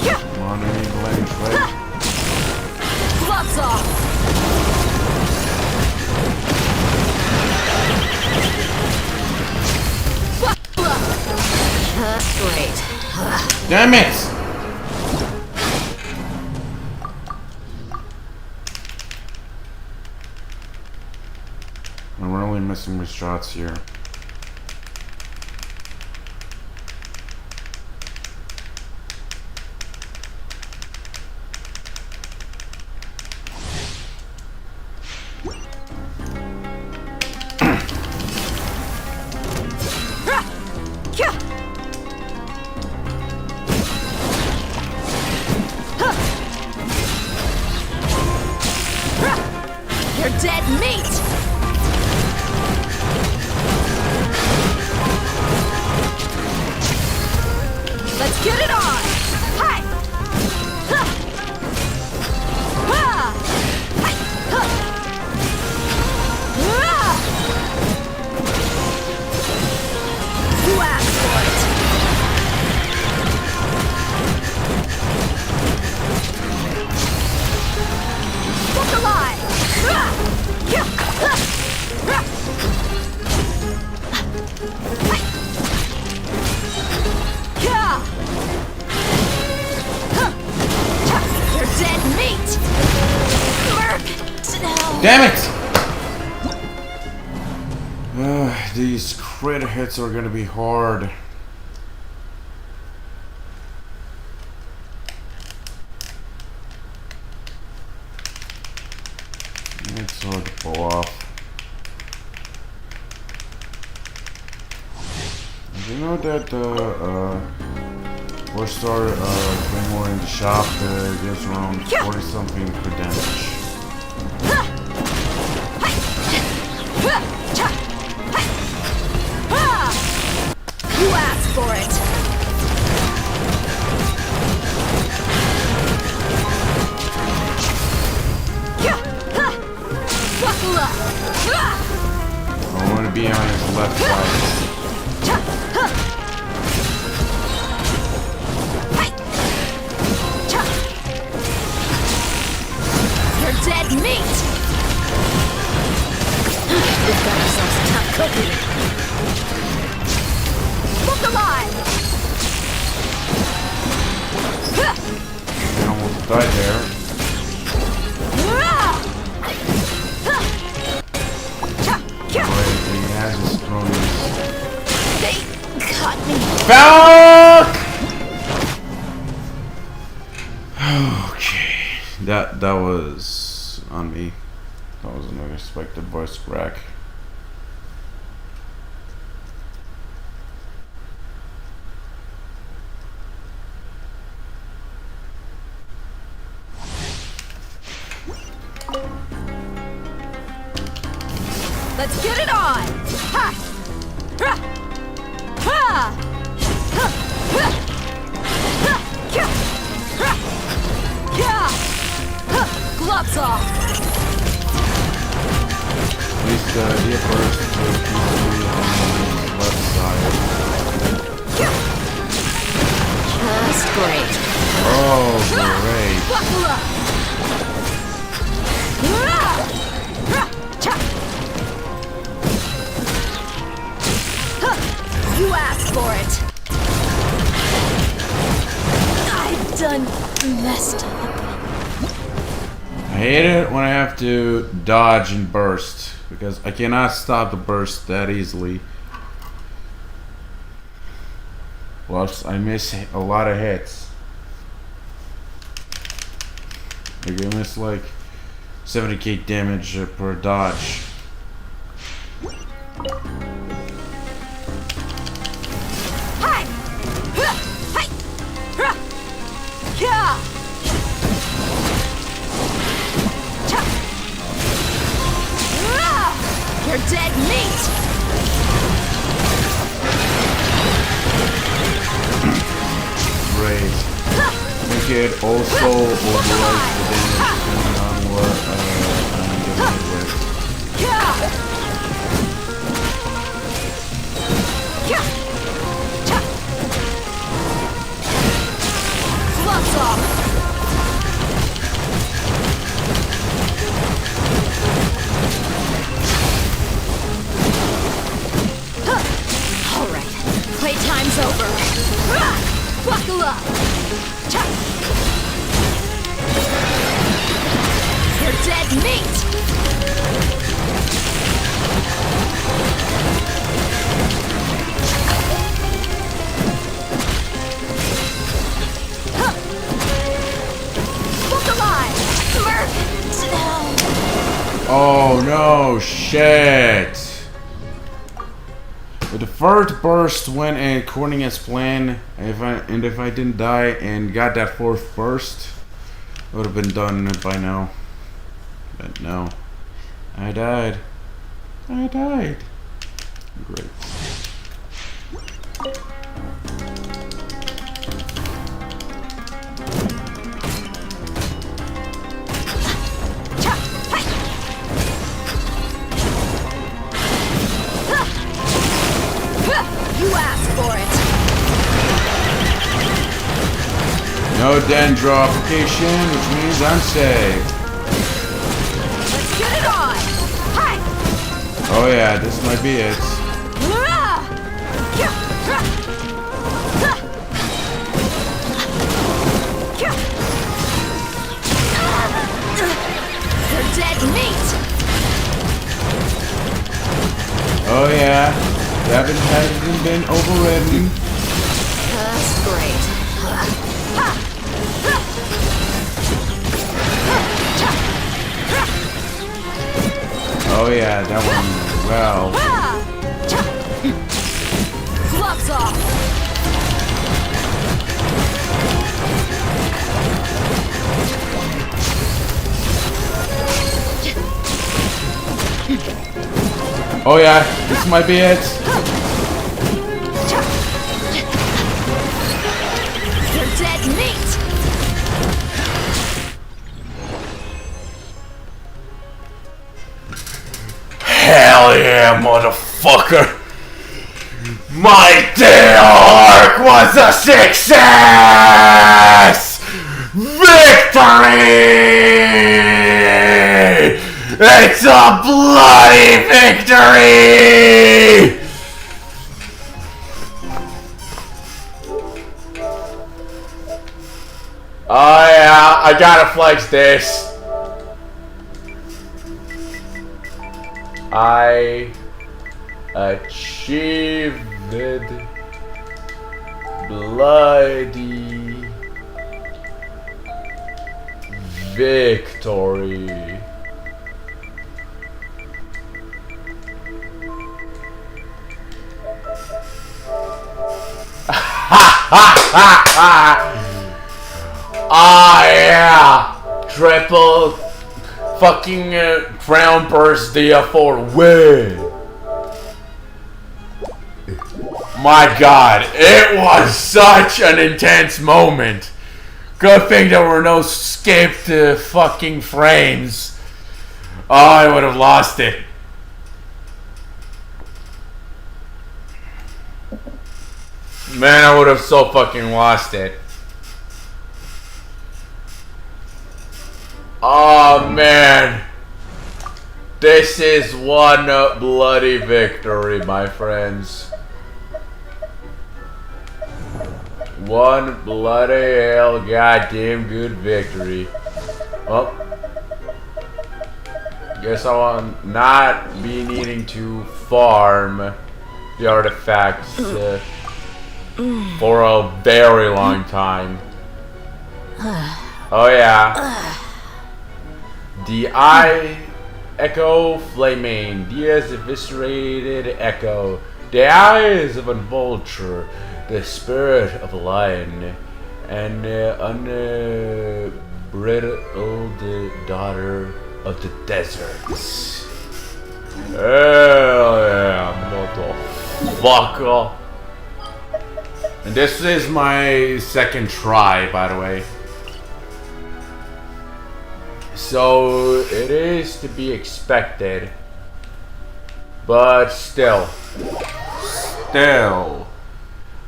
Come on, I need to let him fight. Gloves off! Great. Damn it! I'm really missing my shots here. You're dead meat! Let's get it on! Hi! Ha! Ha! Hi! Ha! Ah! You asked for it! Look alive! Ah! Yeah! Ah! Ah! Hi! Yeah! Huh! Cha! You're dead meat! Merc! No! Damn it! These crit hits are gonna be hard. It's hard to pull off. Did you know that 4-star Claymore in the shop gives around 40 something per damage? You asked for it! Buckle up! I want to be on his left side. You're dead meat! We've got ourselves a tough cookie. Look alive! I almost died there. But he has his throwing. They caught me. Fuck! Okay, that was on me. That was an unexpected voice crack. Let's get it on! Ha! Ha! Ha! Ha! Ha! Ha! Ha! Ha! Ha! Gloves off! Please idea first to keep me on the left side. Just great. Oh, great. Buckle up! You asked for it. I've done messed up. I hate it when I have to dodge and burst because I cannot stop the burst that easily. Plus, I miss a lot of hits. Like, I miss like 70k damage per dodge. Hi! Hi! Yeah! You're dead meat! Great. Make it also override the damage depending on what I'm getting hit with. Gloves off! Alright, playtime's over. Buckle up! You're dead meat! Look alive! Merc! Oh no, shit! But the first burst went according as planned, if I didn't die and got that fourth burst, I would have been done by now. But no, I died. I died. Great. You asked for it! No dendrification, which means I'm safe. Let's get it on! Hi! Oh yeah, this might be it. You're dead meat! Oh yeah, that hasn't been overridden. That's great. Oh yeah, that one, well. Gloves off! Oh yeah, this might be it. You're dead meat! Hell yeah, motherfucker! My day arc was a success! Victory! It's a bloody victory! Oh yeah, I gotta flex this. I achieved bloody victory. Ah yeah, triple fucking crown burst for win. My god, it was such an intense moment. Good thing there were no skipped fucking frames. Oh, I would have lost it. Man, I would have so fucking lost it. Oh man. This is one bloody victory, my friends. One bloody hell goddamn good victory. Well, guess I'll not be needing to farm the artifacts for a very long time. Oh yeah. The eye echo flaming. Diaz eviscerated echo. The eyes of a vulture. The spirit of a lion, and unbridled daughter of the deserts. Hell yeah, motherfucker. And this is my second try, by the way. So it is to be expected, but still.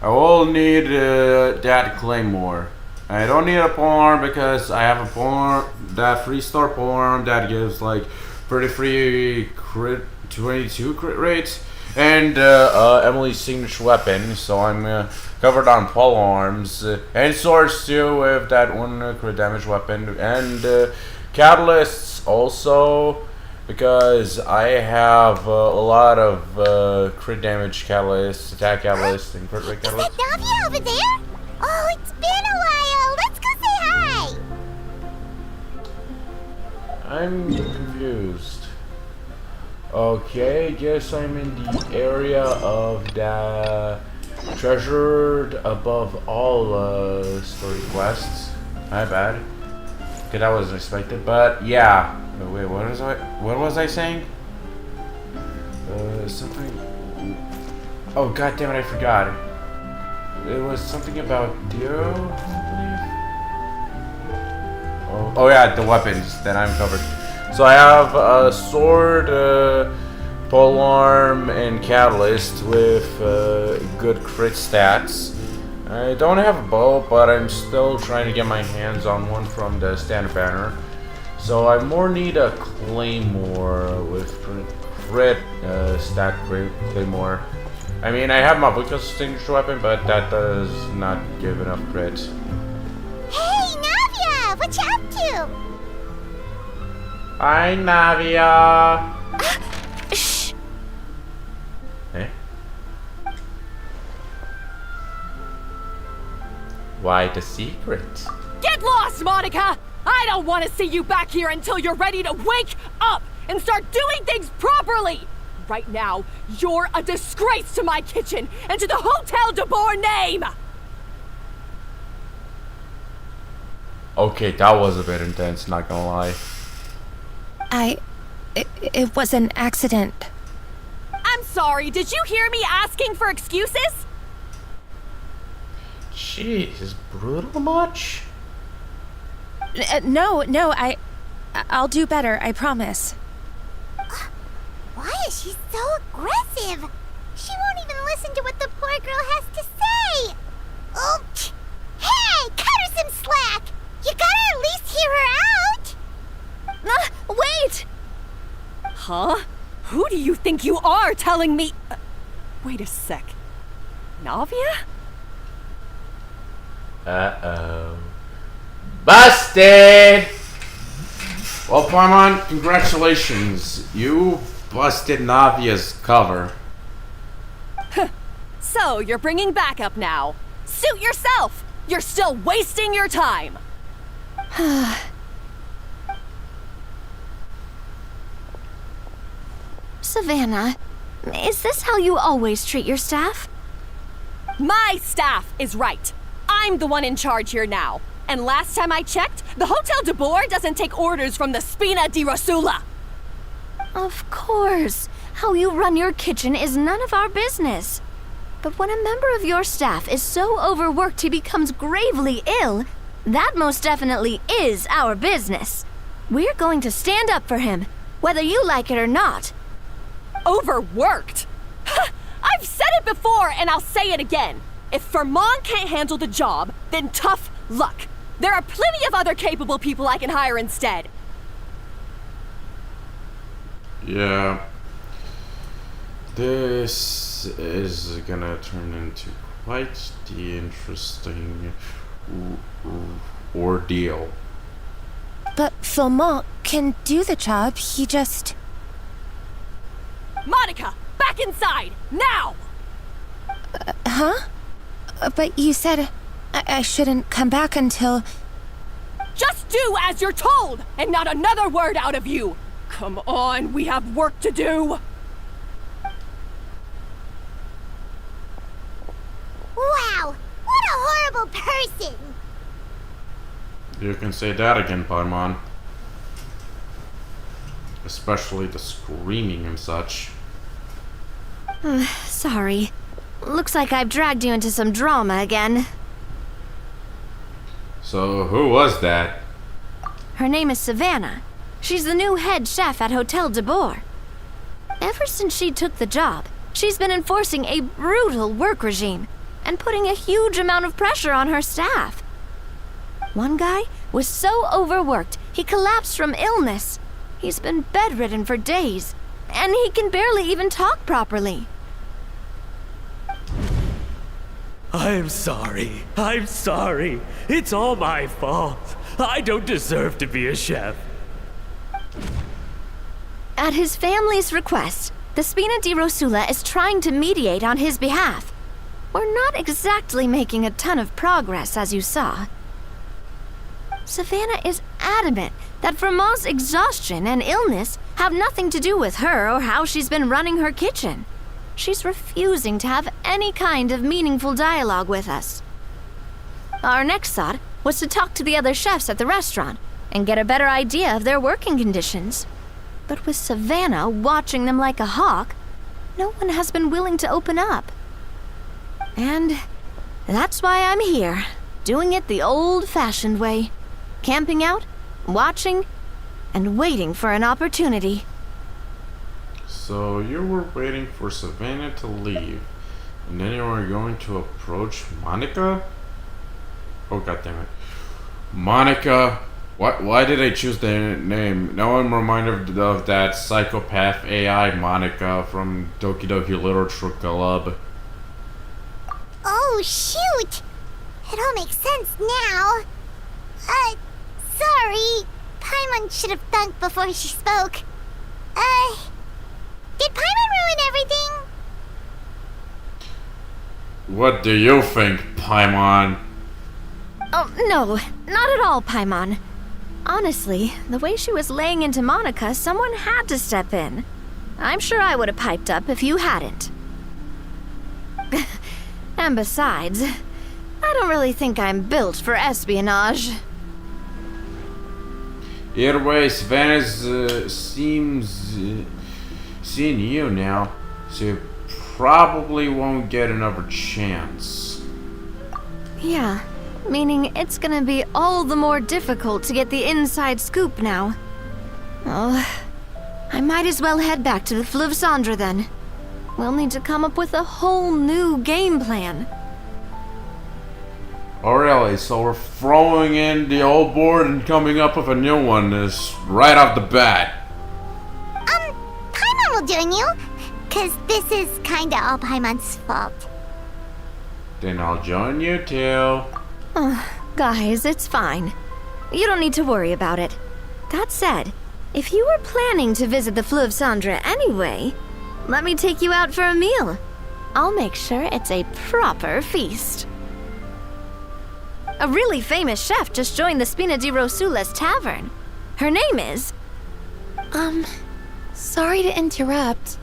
I will need that claymore. I don't need a polearm because I have a polearm, that 3-star polearm that gives like 33 crit, 22 crit rates, and Emily's signature weapon. So I'm covered on polearms and swords too with that 1 crit damage weapon, and catalysts also. Because I have a lot of crit damage catalysts, attack catalysts, and crit rate catalysts. Is that Navia over there? Oh, it's been a while. Let's go say hi. I'm confused. Okay, guess I'm in the area of the treasured above all story quests. My bad. Okay, that wasn't expected, but yeah. Wait, what was I saying? Something. Oh god damn it! I forgot. It was something about Dio, I believe. Oh yeah, the weapons that I'm covered. So I have a sword, polearm, and catalyst with good crit stats. I don't have a bow, but I'm still trying to get my hands on one from the standard banner. So I more need a claymore with crit stack claymore. I mean, I have my Buka's signature weapon, but that does not give enough crit. Hey, Navia! What you up to? Hi, Navia! Shh! Eh? Why the secret? Get lost, Monica! I don't want to see you back here until you're ready to wake up and start doing things properly! Right now, you're a disgrace to my kitchen and to the Hotel de Boer name! Okay, that was a bit intense, not gonna lie. It was an accident. I'm sorry, did you hear me asking for excuses? Jeez, brutal much? No, I'll do better, I promise. Why is she so aggressive? She won't even listen to what the poor girl has to say. Oh, hey, cut her some slack. You gotta at least hear her out. Wait! Huh? Who do you think you are telling me? Wait a sec. Navia? Uh-oh. Busted! Well, Paimon, congratulations. You busted Navia's cover. So, you're bringing backup now. Suit yourself! You're still wasting your time! Savannah, is this how you always treat your staff? My staff is right. I'm the one in charge here now. And last time I checked, The Hotel de Boer doesn't take orders from the Spina di Rosula. Of course. How you run your kitchen is none of our business. But when a member of your staff is so overworked he becomes gravely ill, that most definitely is our business. We're going to stand up for him, whether you like it or not. Overworked? I've said it before and I'll say it again. If Vermont can't handle the job, then tough luck. There are plenty of other capable people I can hire instead. Yeah. This is gonna turn into quite the interesting ordeal. But Vermont can do the job, he just... Monica, back inside, now! Huh? But you said I shouldn't come back until... Just do as you're told, and not another word out of you! Come on, we have work to do! Wow! What a horrible person! You can say that again, Paimon. Especially the screaming and such. Sorry. Looks like I've dragged you into some drama again. So, who was that? Her name is Savannah. She's the new head chef at Hotel de Boer. Ever since she took the job, she's been enforcing a brutal work regime and putting a huge amount of pressure on her staff. One guy was so overworked, he collapsed from illness. He's been bedridden for days, and he can barely even talk properly. I'm sorry. I'm sorry. It's all my fault. I don't deserve to be a chef. At his family's request, the Spina di Rosula is trying to mediate on his behalf. We're not exactly making a ton of progress, as you saw. Savannah is adamant that Vermont's exhaustion and illness have nothing to do with her or how she's been running her kitchen. She's refusing to have any kind of meaningful dialogue with us. Our next thought was to talk to the other chefs at the restaurant and get a better idea of their working conditions. But with Savannah watching them like a hawk, no one has been willing to open up. And that's why I'm here, doing it the old-fashioned way. Camping out, watching, and waiting for an opportunity. So, you were waiting for Savannah to leave, and then you were going to approach Monica? Oh, goddammit. Monica. Why did I choose the name? Now I'm reminded of that psychopath AI Monica from Doki Doki Literature Club. Oh, shoot! It all makes sense now. Sorry. Paimon should have thunk before she spoke. Did Paimon ruin everything? What do you think, Paimon? Oh, no, not at all, Paimon. Honestly, the way she was laying into Monica, someone had to step in. I'm sure I would have piped up if you hadn't. And besides, I don't really think I'm built for espionage. Either way, Savannah's seems seeing you now, so you probably won't get another chance. Yeah, meaning it's gonna be all the more difficult to get the inside scoop now. Oh, I might as well head back to the Fleuve Cendre then. We'll need to come up with a whole new game plan. Oh really, so we're throwing in the old board and coming up with a new one is right off the bat. Paimon will join you, 'cause this is kinda all Paimon's fault. Then I'll join you too. Oh, guys, it's fine. You don't need to worry about it. That said, if you were planning to visit the Fleuve Cendre anyway, let me take you out for a meal. I'll make sure it's a proper feast. A really famous chef just joined the Spina di Rosula's tavern. Her name is... Sorry to interrupt.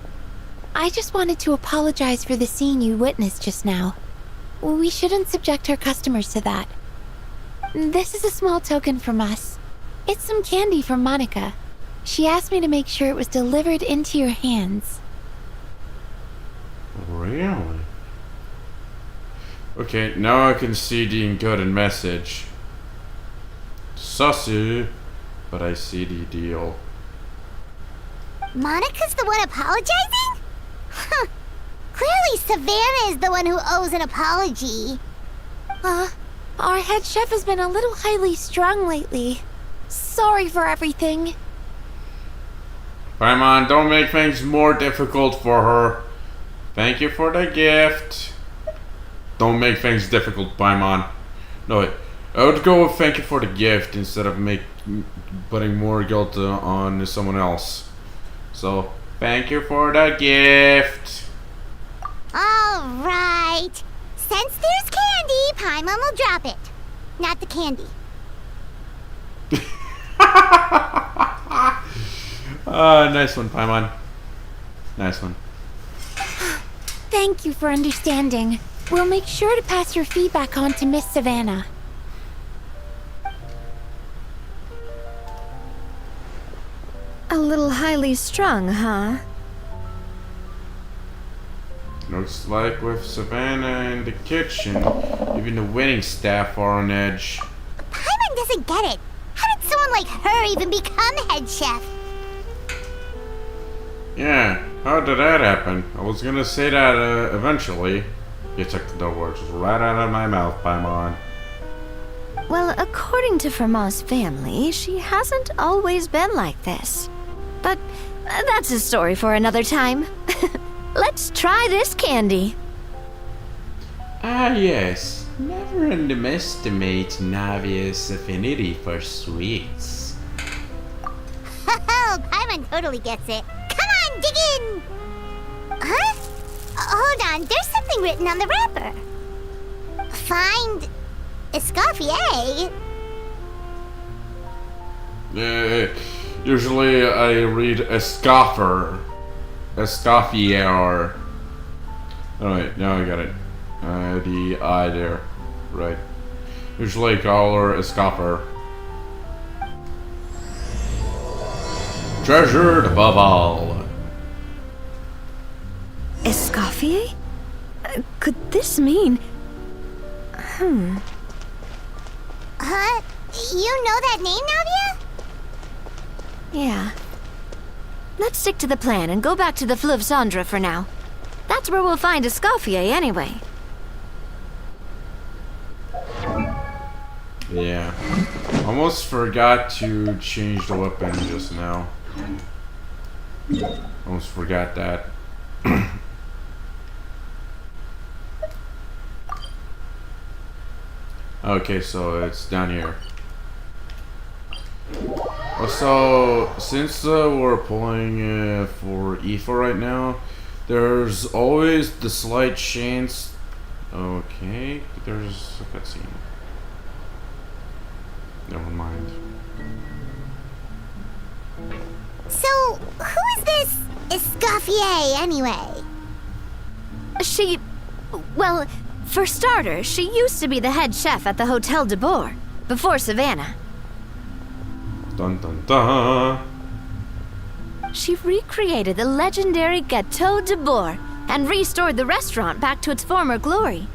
I just wanted to apologize for the scene you witnessed just now. We shouldn't subject our customers to that. This is a small token from us. It's some candy from Monica. She asked me to make sure it was delivered into your hands. Really? Okay, now I can see the encoded message. Sussy, but I see the deal. Monica's the one apologizing? Huh. Clearly Savannah is the one who owes an apology. Our head chef has been a little highly strung lately. Sorry for everything. Paimon, don't make things more difficult for her. Thank you for the gift. Don't make things difficult, Paimon. No, wait. I would go with thank you for the gift instead of putting more guilt on someone else. So, thank you for the gift. Alright. Since there's candy, Paimon will drop it. Not the candy. Nice one, Paimon. Nice one. Thank you for understanding. We'll make sure to pass your feedback on to Miss Savannah. A little highly strung, huh? Looks like with Savannah in the kitchen, even the waiting staff are on edge. Paimon doesn't get it. How did someone like her even become head chef? Yeah, how did that happen? I was gonna say that eventually. You took the words right out of my mouth, Paimon. Well, according to Fermat's family, she hasn't always been like this. But that's a story for another time. Let's try this candy. Ah, yes. Never underestimate Navia's affinity for sweets. Oh, Paimon totally gets it. Come on, dig in! Huh? Hold on, there's something written on the wrapper. Find Escoffier? Usually I read Escoffer. Escoffier. Oh wait, now I got it. The I there. Right. Usually I call her Escoffer. Treasured above all. Escoffier? Could this mean... Huh? You know that name, Navia? Yeah. Let's stick to the plan and go back to the Fleuve Cendre for now. That's where we'll find Escoffier anyway. Yeah. Almost forgot to change the weapon just now. Almost forgot that. Okay, so it's down here. So, since we're pulling for Aoife right now, there's always the slight chance... Okay, there's a cutscene. Never mind. So, who is this Escoffier, anyway? She... Well, for starters, she used to be the head chef at the Hotel de Boer, before Savannah. Dun dun dun! She recreated the legendary Gâteau de Boer and restored the restaurant back to its former glory.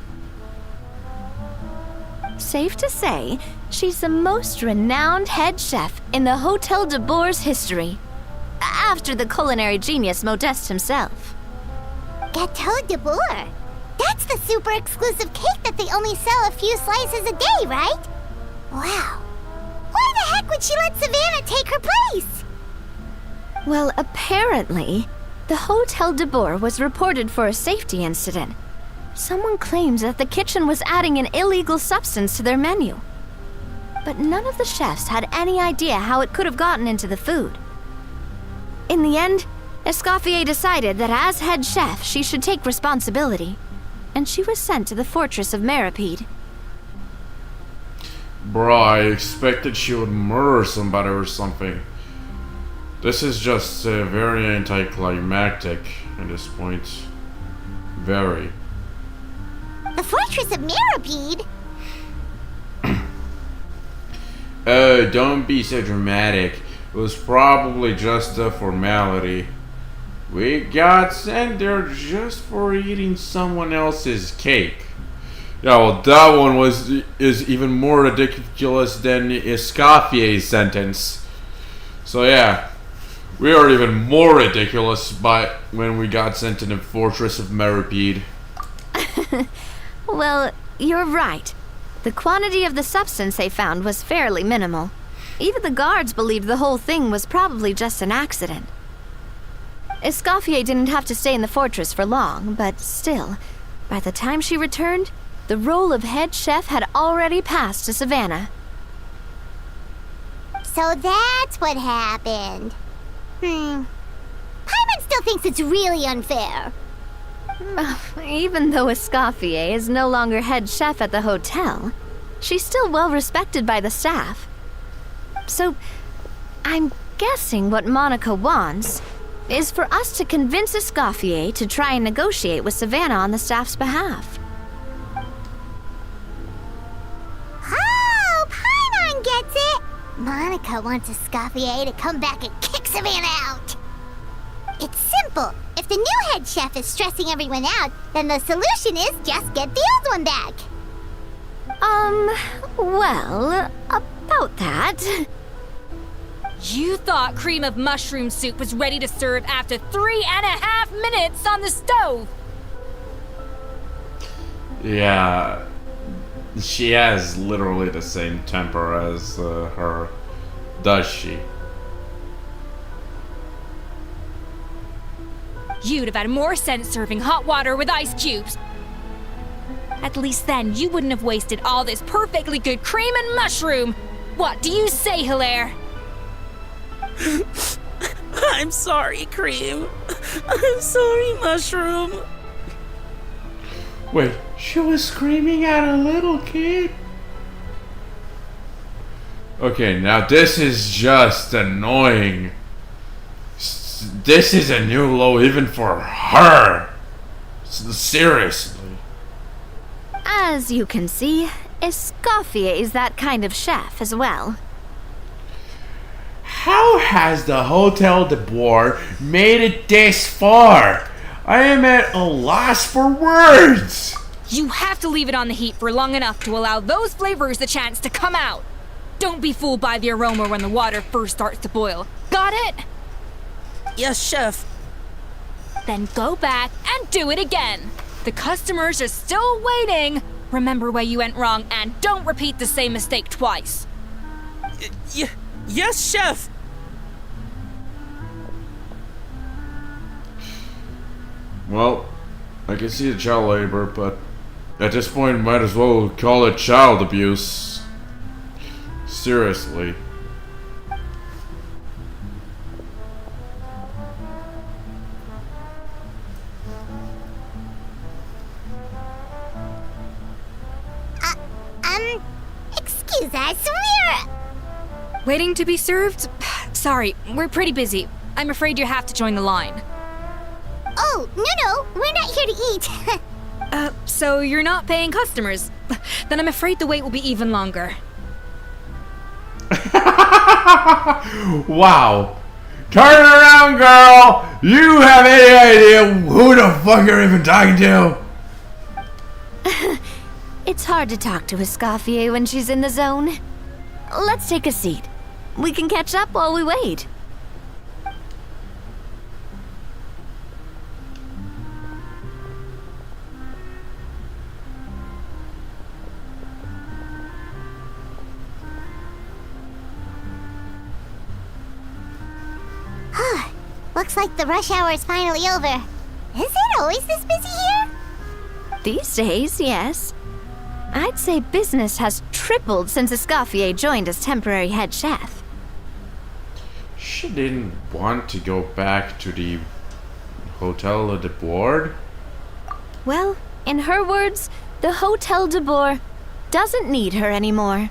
Safe to say, she's the most renowned head chef in the Hotel de Boer's history, after the culinary genius Modeste himself. Gâteau de Boer? That's the super exclusive cake that they only sell a few slices a day, right? Wow. Why the heck would she let Savannah take her place? Well, apparently, the Hotel de Boer was reported for a safety incident. Someone claims that the kitchen was adding an illegal substance to their menu. But none of the chefs had any idea how it could have gotten into the food. In the end, Escoffier decided that as head chef, she should take responsibility, and she was sent to the fortress of Meripede. Bro, I expected she would murder somebody or something. This is just very anticlimactic at this point. Very. The fortress of Meripede? Oh, don't be so dramatic. It was probably just a formality. We got sent there just for eating someone else's cake. Yeah, well, that one is even more ridiculous than Escaffier's sentence. So yeah, we are even more ridiculous by when we got sent to the Fortress of Meripede. Well, you're right. The quantity of the substance they found was fairly minimal. Even the guards believed the whole thing was probably just an accident. Escoffier didn't have to stay in the fortress for long, but still, by the time she returned, the role of head chef had already passed to Savannah. So that's what happened. Paimon still thinks it's really unfair. Even though Escoffier is no longer head chef at the hotel, she's still well respected by the staff. So, I'm guessing what Monica wants is for us to convince Escoffier to try and negotiate with Savannah on the staff's behalf. Oh, Paimon gets it! Monica wants Escoffier to come back and kick Savannah out. It's simple. If the new head chef is stressing everyone out, then the solution is just get the old one back. Well, about that. You thought cream of mushroom soup was ready to serve after 3.5 minutes on the stove. Yeah, she has literally the same temper as her, does she? You'd have had more sense serving hot water with ice cubes. At least then you wouldn't have wasted all this perfectly good cream and mushroom. What do you say, Hilaire? I'm sorry, Cream. I'm sorry, Mushroom. Wait, she was screaming at a little kid? Okay, now this is just annoying. This is a new low even for her. Seriously. As you can see, Escoffier is that kind of chef as well. How has the Hotel de Bois made it this far? I am at a loss for words. You have to leave it on the heat for long enough to allow those flavors the chance to come out. Don't be fooled by the aroma when the water first starts to boil. Got it? Yes, Chef. Then go back and do it again. The customers are still waiting. Remember where you went wrong and don't repeat the same mistake twice. Yes, Chef. Well, I can see the child labor, but at this point, might as well call it child abuse. Seriously. Excuse us, Waiting to be served? Sorry, we're pretty busy. I'm afraid you have to join the line. Oh, no, we're not here to eat. So you're not paying customers? Then I'm afraid the wait will be even longer. Wow. Turn around, girl! You have any idea who the fuck you're even talking to? It's hard to talk to Escoffier when she's in the zone. Let's take a seat. We can catch up while we wait. Looks like the rush hour is finally over. Is it always this busy here? These days, yes. I'd say business has tripled since Escoffier joined as temporary head chef. She didn't want to go back to the Hotel de Bois? Well, in her words, the Hotel de Bois doesn't need her anymore.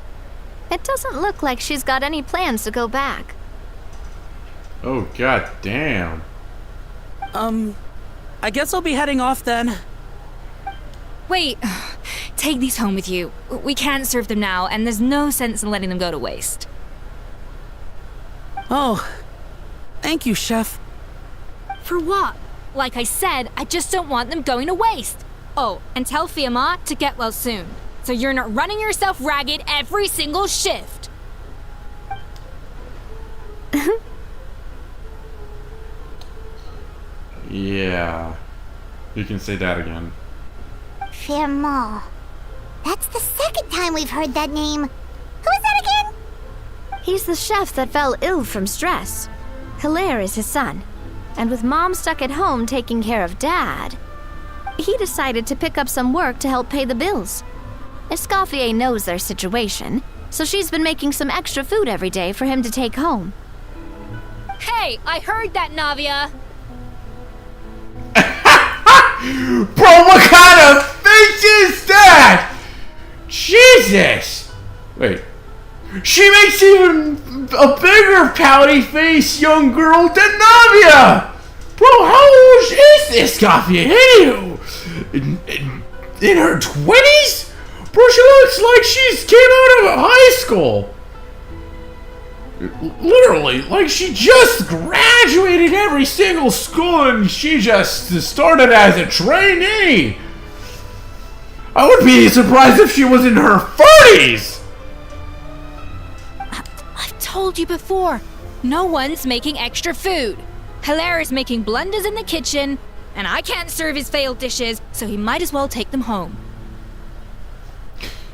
It doesn't look like she's got any plans to go back. Oh, god damn. I guess I'll be heading off then. Wait, take these home with you. We can't serve them now, and there's no sense in letting them go to waste. Oh, thank you, Chef. For what? Like I said, I just don't want them going to waste. Oh, and tell Fiamma to get well soon, so you're not running yourself ragged every single shift. Yeah. You can say that again. Fiamma. That's the second time we've heard that name. Who is that again? He's the chef that fell ill from stress. Hilaire is his son. And with Mom stuck at home taking care of Dad, he decided to pick up some work to help pay the bills. Escoffier knows their situation, so she's been making some extra food every day for him to take home. Hey, I heard that, Navia. Bro, what kind of face is that? Jesus! Wait. She makes even a bigger pouty face young girl than Navia! Bro, how old is this Escoffier? In her 20s? Bro, she looks like she's came out of high school. Literally, like she just graduated every single school and she just started as a trainee. I would be surprised if she was in her 40s. I've told you before, no one's making extra food. Hilaire is making blunders in the kitchen, and I can't serve his failed dishes, so he might as well take them home.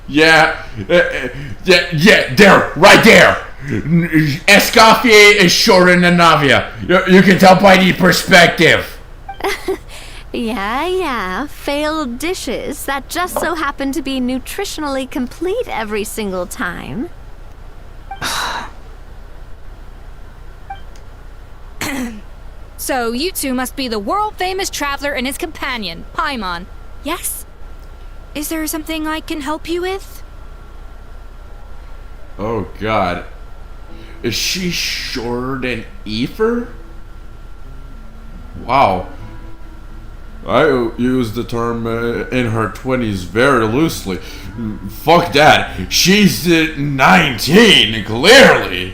Yeah, there, right there. Escoffier is shorter than Navia. You can tell by the perspective. Yeah, failed dishes that just so happen to be nutritionally complete every single time. So you two must be the world-famous traveler and his companion, Paimon. Yes? Is there something I can help you with? Oh God. Is she shorter than Aether? Wow. I use the term in her 20s very loosely. Fuck that. She's 19, clearly.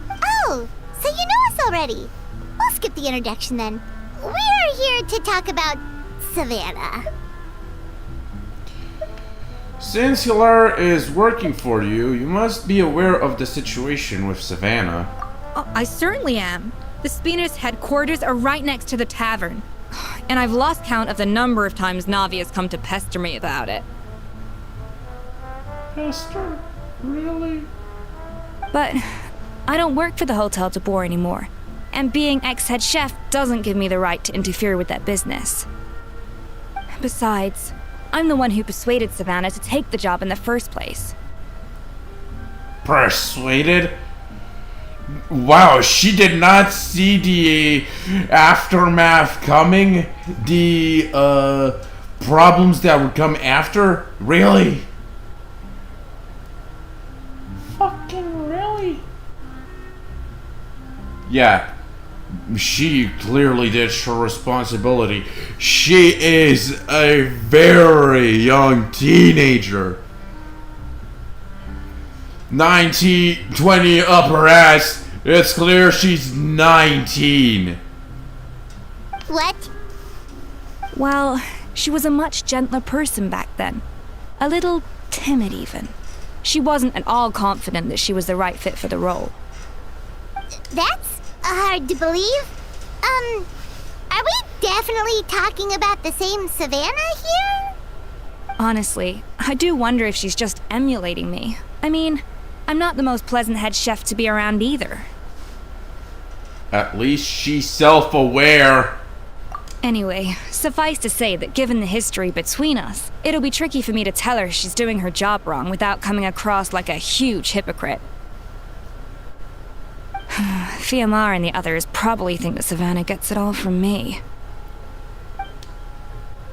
Oh, so you know us already. We'll skip the introduction then. We're here to talk about Savannah. Since Hilaire is working for you, you must be aware of the situation with Savannah. Oh, I certainly am. The Spina's headquarters are right next to the tavern. And I've lost count of the number of times Navi has come to pester me about it. Pester? Really? But I don't work for the Hotel de Boer anymore. And being ex-head chef doesn't give me the right to interfere with that business. Besides, I'm the one who persuaded Savannah to take the job in the first place. Persuaded? Wow, she did not see the aftermath coming? The problems that would come after? Really? Fucking really? Yeah. She clearly did her responsibility. She is a very young teenager. 19, 20 up her ass. It's clear she's 19. What? Well, she was a much gentler person back then. A little timid even. She wasn't at all confident that she was the right fit for the role. That's hard to believe. Are we definitely talking about the same Savannah here? Honestly, I do wonder if she's just emulating me. I mean, I'm not the most pleasant head chef to be around either. At least she's self-aware. Anyway, suffice to say that given the history between us, it'll be tricky for me to tell her she's doing her job wrong without coming across like a huge hypocrite. Fiamma and the others probably think that Savannah gets it all from me.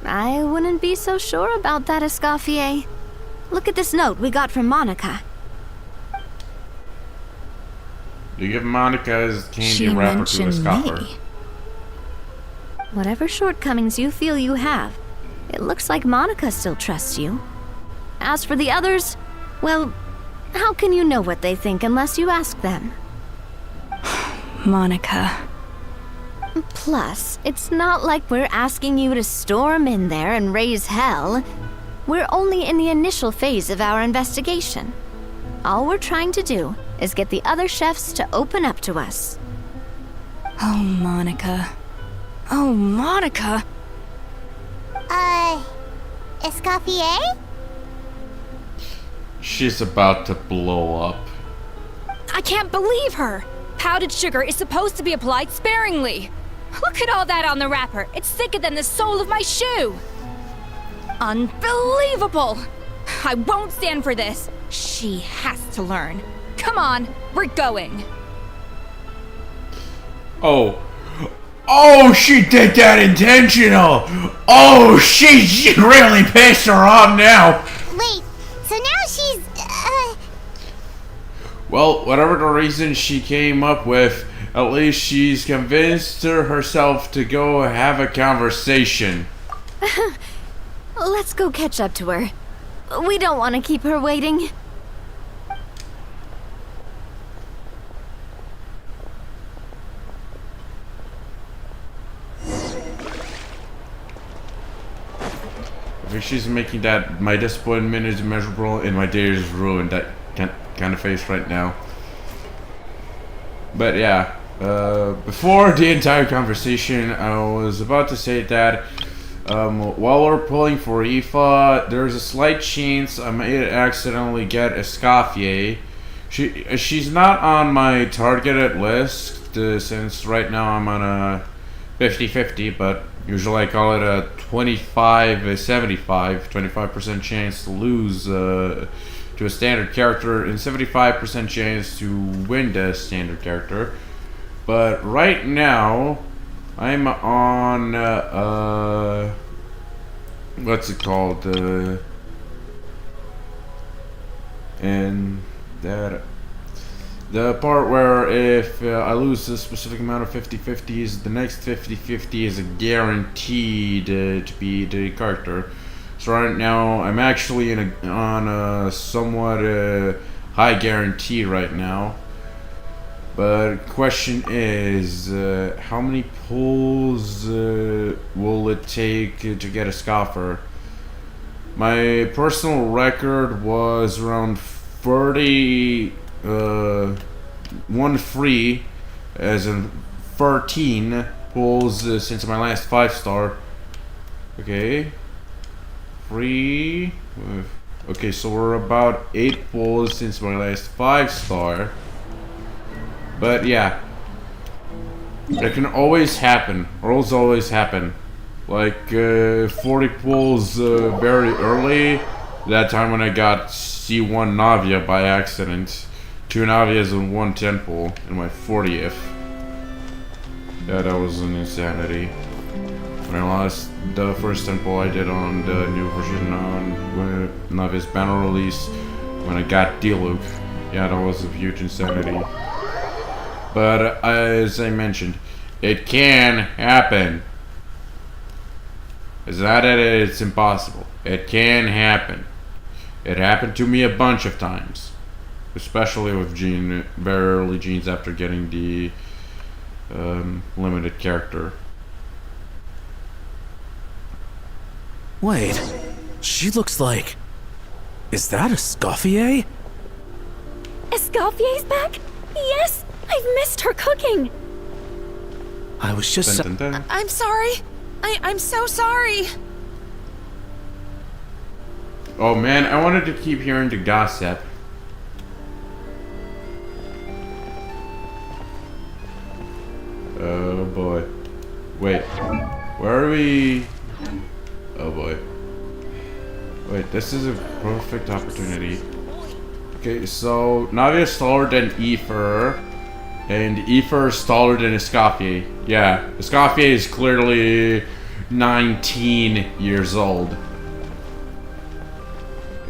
I wouldn't be so sure about that, Escoffier. Look at this note we got from Monica. You give Monica's candy She wrapper to a mentioned scoffer. me. Whatever shortcomings you feel you have, It looks like Monica still trusts you. As for the others, well, how can you know what they think unless you ask them? Monica. Plus, it's not like we're asking you to storm in there and raise hell. We're only in the initial phase of our investigation. All we're trying to do is get the other chefs to open up to us. Oh, Monica. Oh, Monica! Escoffier? She's about to blow up. I can't believe her! Powdered sugar is supposed to be applied sparingly. Look at all that on the wrapper. It's thicker than the sole of my shoe. Unbelievable! I won't stand for this. She has to learn. Come on, we're going. Oh. Oh, she did that intentional! Oh, she really pissed her off now! Wait, so now she's, Well, whatever the reason she came up with, at least she's convinced herself to go have a conversation. Let's go catch up to her. We don't want to keep her waiting. I think she's making that my disappointment is immeasurable and my day is ruined, that kind of face right now. But yeah, before the entire conversation, I was about to say that while we're pulling for Aoife, there's a slight chance I may accidentally get Escoffier. She's not on my targeted list since right now I'm on a 50-50, but usually I call it a 25% chance to lose to a standard character and 75% chance to win the standard character. But right now, I'm on what's it called? And that the part where if I lose a specific amount of 50-50s, the next 50-50 is guaranteed to be the character. So right now I'm actually on a somewhat high guarantee right now. But question is, how many pulls will it take to get a scoffer? My personal record was around 30, 1 free, as in 13 pulls since my last 5-star. Okay. Free. Okay, so we're about 8 pulls since my last 5-star. But yeah, it can always happen. Rolls always happen. Like 40 pulls very early. That time when I got C1 Navia by accident. 2 Navias and 1 10 pull in my 40th. Yeah, that was an insanity. When I lost the first 10 pull I did on the new version on Navia's banner release. When I got D-Loop. Yeah, that was a huge insanity. But as I mentioned, it can happen. It's not that it's impossible. It can happen. It happened to me a bunch of times. Especially with very early Genes after getting the limited character. Wait, she looks like... Is that a Escoffier? Escoffier's back? Yes! I've missed her cooking! I was just... Dun, dun, dun. I'm sorry. I'm so sorry. Oh man, I wanted to keep hearing the gossip. Oh boy. Wait. Where are we? Oh boy. Wait, this is a perfect opportunity. Okay, so Navia is taller than Aoife, and Aoife is taller than Escoffier. Yeah, Escoffier is clearly 19 years old.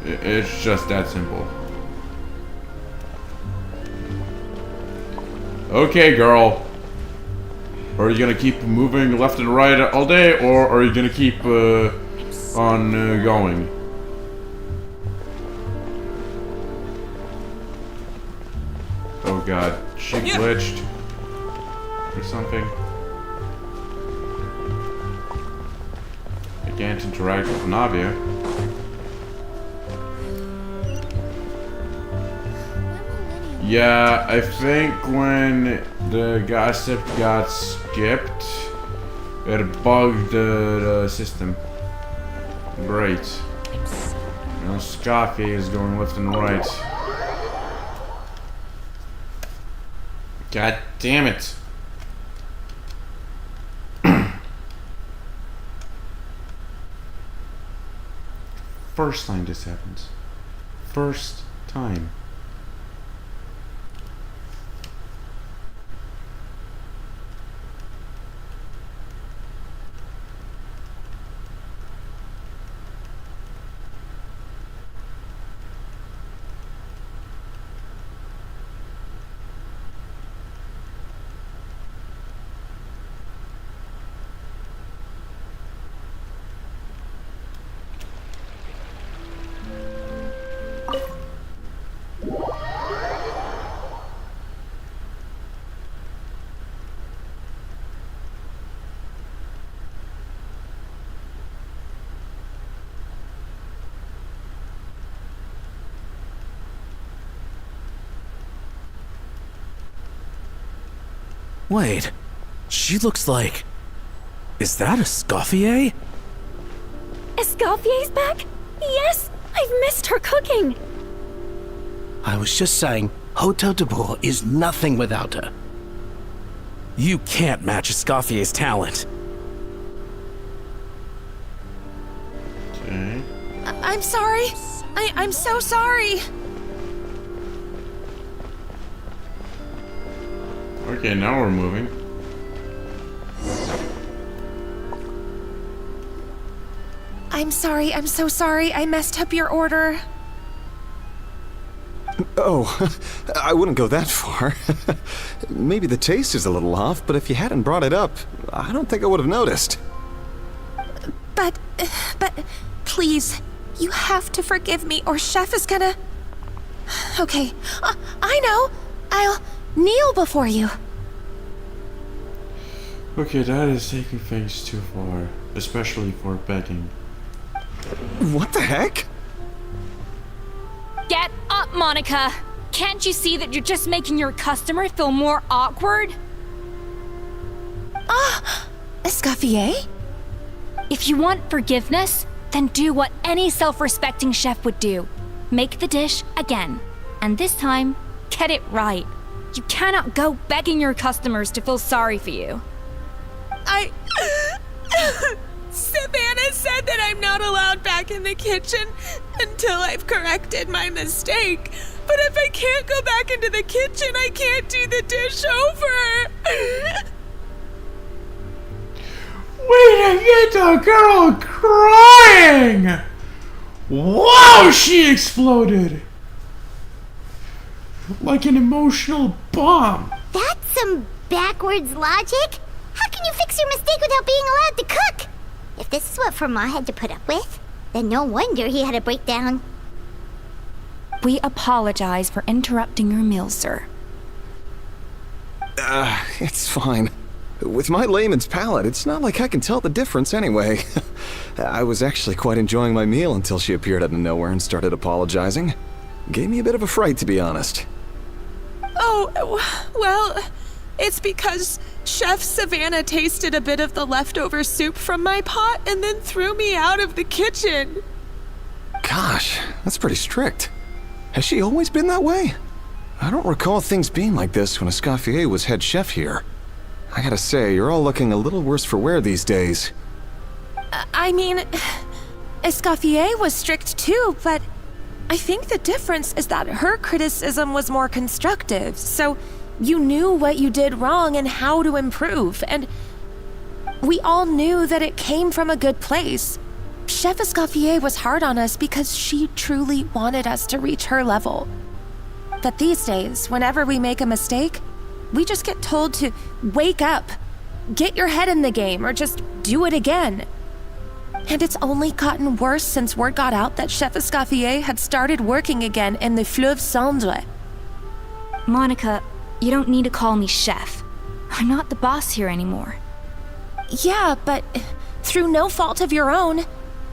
It's just that simple. Okay, girl. Are you gonna keep moving left and right all day, or are you gonna keep on going. Oh god, she glitched or something. I can't interact with Navia. Yeah, I think when the gossip got skipped, it bugged the system. Great. Now Scoffy is going left and right. God damn it. First time this happens. First time. Wait, she looks like... Is that a Scoffier? Escoffier's back? Yes! I've missed her cooking! I was just saying, Hotel de Boer is nothing without her. You can't match Escoffier's talent. Okay. I'm sorry. I'm so sorry. Okay, now we're moving. I'm sorry. I'm so sorry. I messed up your order. Oh, I wouldn't go that far. Maybe the taste is a little off, but if you hadn't brought it up, I don't think I would have noticed. But, please, you have to forgive me or Chef is gonna... Okay, I know. I'll kneel before you. Okay, that is taking things too far. Especially for begging. What the heck? Get up, Monica! Can't you see that you're just making your customer feel more awkward? Escoffier? If you want forgiveness, then do what any self-respecting chef would do. Make the dish again. And this time, get it right. You cannot go begging your customers to feel sorry for you. Savannah said that I'm not allowed back in the kitchen until I've corrected my mistake. But if I can't go back into the kitchen, I can't do the dish over. Wait, I get the girl crying! Wow, she exploded! Like an emotional bomb. That's some backwards logic. How can you fix your mistake without being allowed to cook? If this is what Fermat had to put up with, then no wonder he had a breakdown. We apologize for interrupting your meal, sir. It's fine. With my layman's palate, it's not like I can tell the difference anyway. I was actually quite enjoying my meal until she appeared out of nowhere and started apologizing. Gave me a bit of a fright, to be honest. Oh, well, it's because Chef Savannah tasted a bit of the leftover soup from my pot and then threw me out of the kitchen. Gosh, that's pretty strict. Has she always been that way? I don't recall things being like this when Escoffier was head chef here. I gotta say, you're all looking a little worse for wear these days. I mean, Escoffier was strict too, but I think the difference is that her criticism was more constructive, so you knew what you did wrong and how to improve, and we all knew that it came from a good place. Chef Escoffier was hard on us because she truly wanted us to reach her level. But these days, whenever we make a mistake, we just get told to wake up, get your head in the game, or just do it again. And it's only gotten worse since word got out that Chef Escoffier had started working again in the Fleuve Cendre. Monica, you don't need to call me chef. I'm not the boss here anymore. Yeah, but through no fault of your own.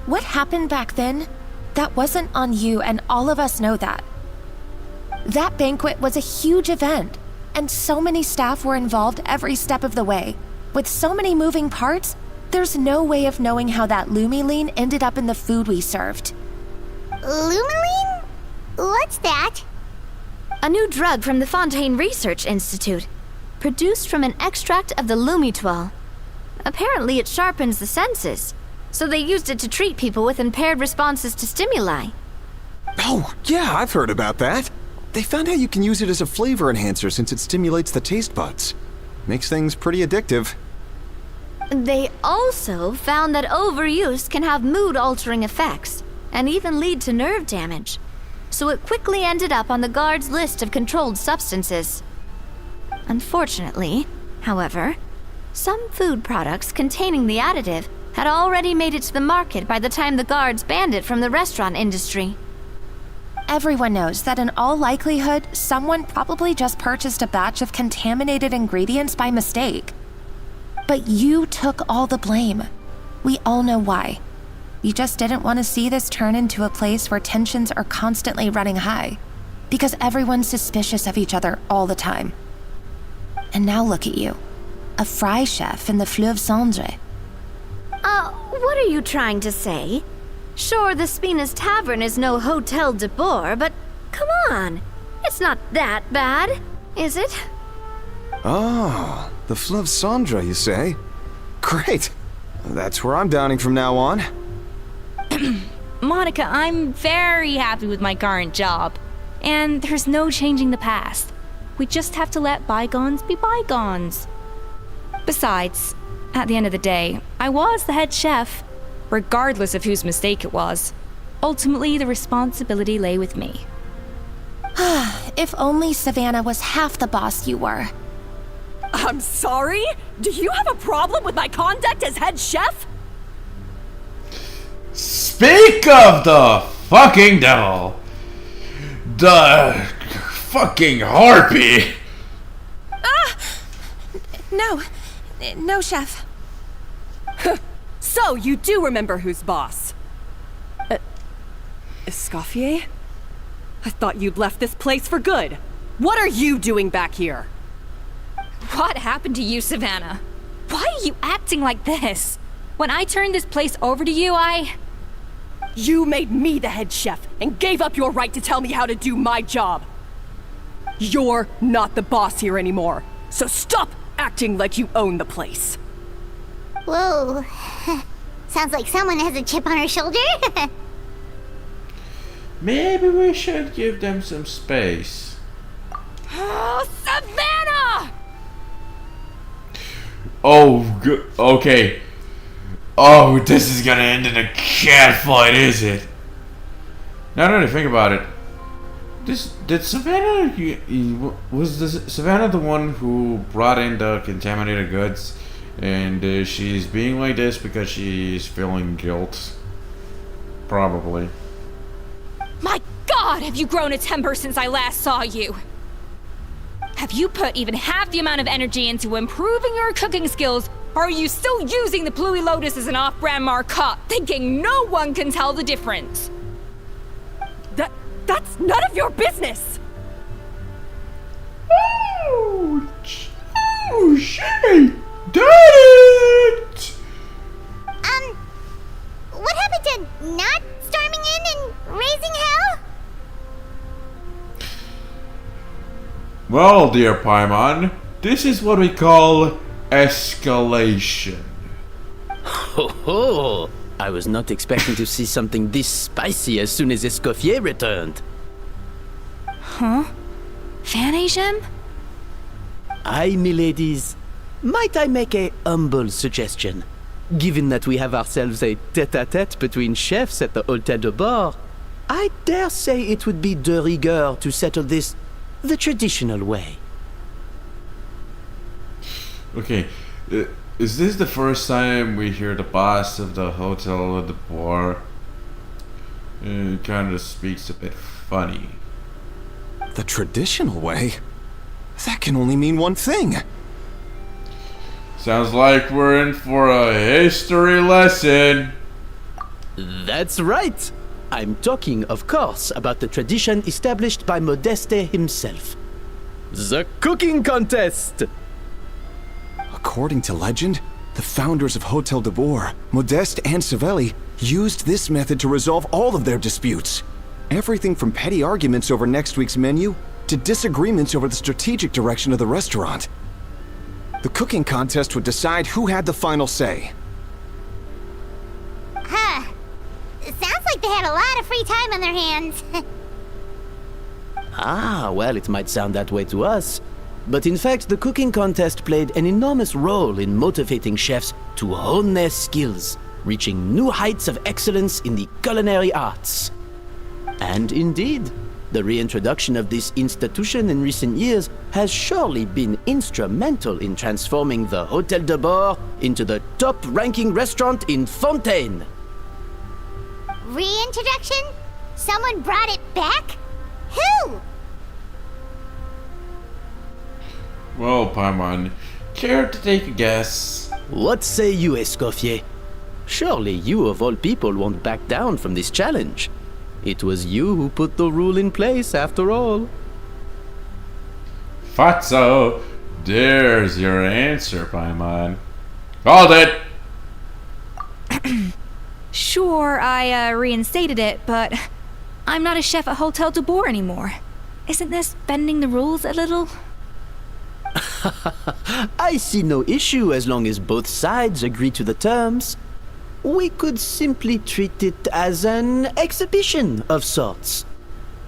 What happened back then? That wasn't on you, and all of us know that. That banquet was a huge event, and so many staff were involved every step of the way. With so many moving parts, there's no way of knowing how that lumiline ended up in the food we served. Lumiline? What's that? A new drug from the Fontaine Research Institute, produced from an extract of the lumitoile. Apparently it sharpens the senses, so they used it to treat people with impaired responses to stimuli. Oh, yeah, I've heard about that. They found out you can use it as a flavor enhancer since it stimulates the taste buds. Makes things pretty addictive. They also found that overuse can have mood-altering effects, and even lead to nerve damage. So it quickly ended up on the guard's list of controlled substances. Unfortunately, however, some food products containing the additive had already made it to the market by the time the guards banned it from the restaurant industry. Everyone knows that in all likelihood, someone probably just purchased a batch of contaminated ingredients by mistake. But you took all the blame. We all know why. You just didn't want to see this turn into a place where tensions are constantly running high, because everyone's suspicious of each other all the time. And now look at you, a fry chef in the Fleuve Cendre. What are you trying to say? Sure, the Spina's Tavern is no Hotel de Boer, but come on. It's not that bad, is it? Oh, the Fleuve Cendre, you say? Great. That's where I'm downing from now on. Monica, I'm very happy with my current job. And there's no changing the past. We just have to let bygones be bygones. Besides, at the end of the day, I was the head chef, regardless of whose mistake it was. Ultimately, the responsibility lay with me. If only Savannah was half the boss you were. I'm sorry? Do you have a problem with my conduct as head chef? Speak of the fucking devil. The fucking harpy. No, chef. So, you do remember who's boss? Escoffier? I thought you'd left this place for good. What are you doing back here? What happened to you, Savannah? Why are you acting like this? When I turned this place over to you, You made me the head chef and gave up your right to tell me how to do my job. You're not the boss here anymore, so stop acting like you own the place. Whoa. Sounds like someone has a chip on her shoulder. Maybe we should give them some space. Oh, Savannah! Oh, okay. Oh, this is gonna end in a catfight, is it? Now that I think about it, did Savannah, Savannah the one who brought in the contaminated goods, and she's being like this because she's feeling guilt? Probably. My God, have you grown a temper since I last saw you? Have you put even half the amount of energy into improving your cooking skills, or are you still using the Pluie Lotus as an off-brand marcotte, thinking no one can tell the difference? That's none of your business! Oh, she did it! What happened to not storming in and raising hell? Well, dear Paimon, this is what we call escalation. Ho ho! I was not expecting to see something this spicy as soon as Escoffier returned. Huh? Van Agem? Aye, miladies. Might I make a humble suggestion? Given that we have ourselves a tete-a-tete between chefs at the Hotel de Boer, I dare say it would be de rigueur to settle this the traditional way. Okay, Is this the first time we hear the boss of the Hotel of the Boar? It kind of speaks a bit funny. The traditional way? That can only mean one thing. Sounds like we're in for a history lesson. That's right. I'm talking, of course, about the tradition established by Modeste himself. The cooking contest! According to legend, the founders of Hotel de Boer, Modeste and Savelli, used this method to resolve all of their disputes. Everything from petty arguments over next week's menu to disagreements over the strategic direction of the restaurant. The cooking contest would decide who had the final say. Huh. Sounds like they had a lot of free time on their hands. Well, it might sound that way to us. But in fact, the cooking contest played an enormous role in motivating chefs to hone their skills, reaching new heights of excellence in the culinary arts. And indeed, the reintroduction of this institution in recent years has surely been instrumental in transforming the Hotel de Boer into the top-ranking restaurant in Fontaine. Reintroduction? Someone brought it back? Who? Well, Paimon, care to take a guess? What say you, Escoffier? Surely you of all people won't back down from this challenge. It was you who put the rule in place, after all. Fatso, there's your answer, Paimon. Called it! Sure, I reinstated it, but I'm not a chef at Hotel de Boer anymore. Isn't this bending the rules a little? I see no issue as long as both sides agree to the terms. We could simply treat it as an exhibition of sorts.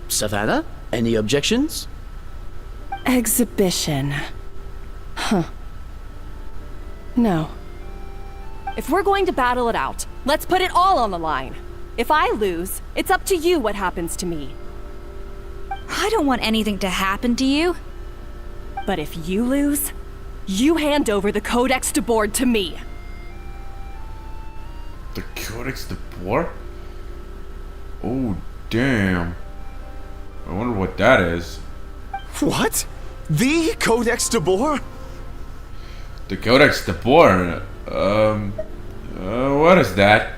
Savannah, any objections? Exhibition. Huh. No. If we're going to battle it out, let's put it all on the line. If I lose, it's up to you what happens to me. I don't want anything to happen to you. But if you lose, you hand over the Codex de Boer to me. The Codex de Boer? Oh, damn. I wonder what that is. What? The Codex de Boer? The Codex de Boer? What is that?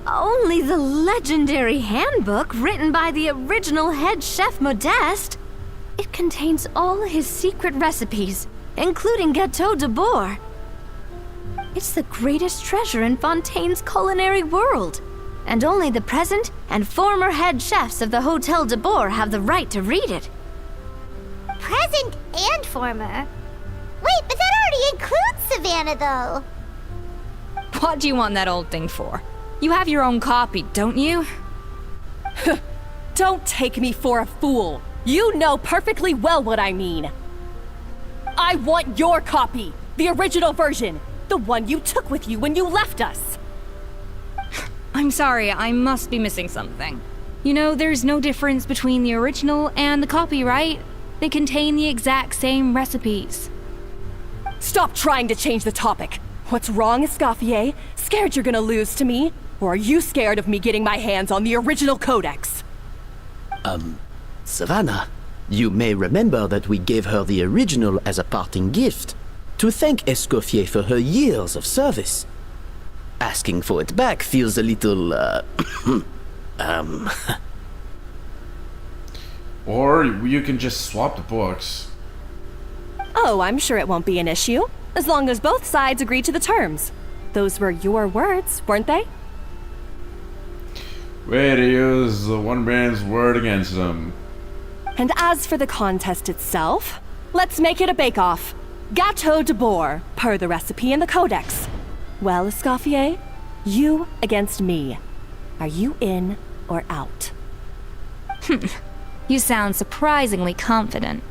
Only the legendary handbook written by the original head chef Modeste. It contains all his secret recipes, including Gâteau de Boer. It's the greatest treasure in Fontaine's culinary world, and only the present and former head chefs of the Hotel de Boer have the right to read it. Present and former? Wait, but that already includes Savannah, though. What do you want that old thing for? You have your own copy, don't you? Don't take me for a fool. You know perfectly well what I mean. I want your copy, the original version, the one you took with you when you left us. I'm sorry, I must be missing something. You know, there's no difference between the original and the copy, right? They contain the exact same recipes. Stop trying to change the topic. What's wrong, Escoffier? Scared you're gonna lose to me? Or are you scared of me getting my hands on the original Codex? Savannah, you may remember that we gave her the original as a parting gift, to thank Escoffier for her years of service. Asking for it back feels a little, Or you can just swap the books. Oh, I'm sure it won't be an issue, as long as both sides agree to the terms. Those were your words, weren't they? Way to use one man's word against them. And as for the contest itself, let's make it a bake-off. Gâteau de Boer, per the recipe in the Codex. Well, Escoffier, you against me. Are you in or out? You sound surprisingly confident.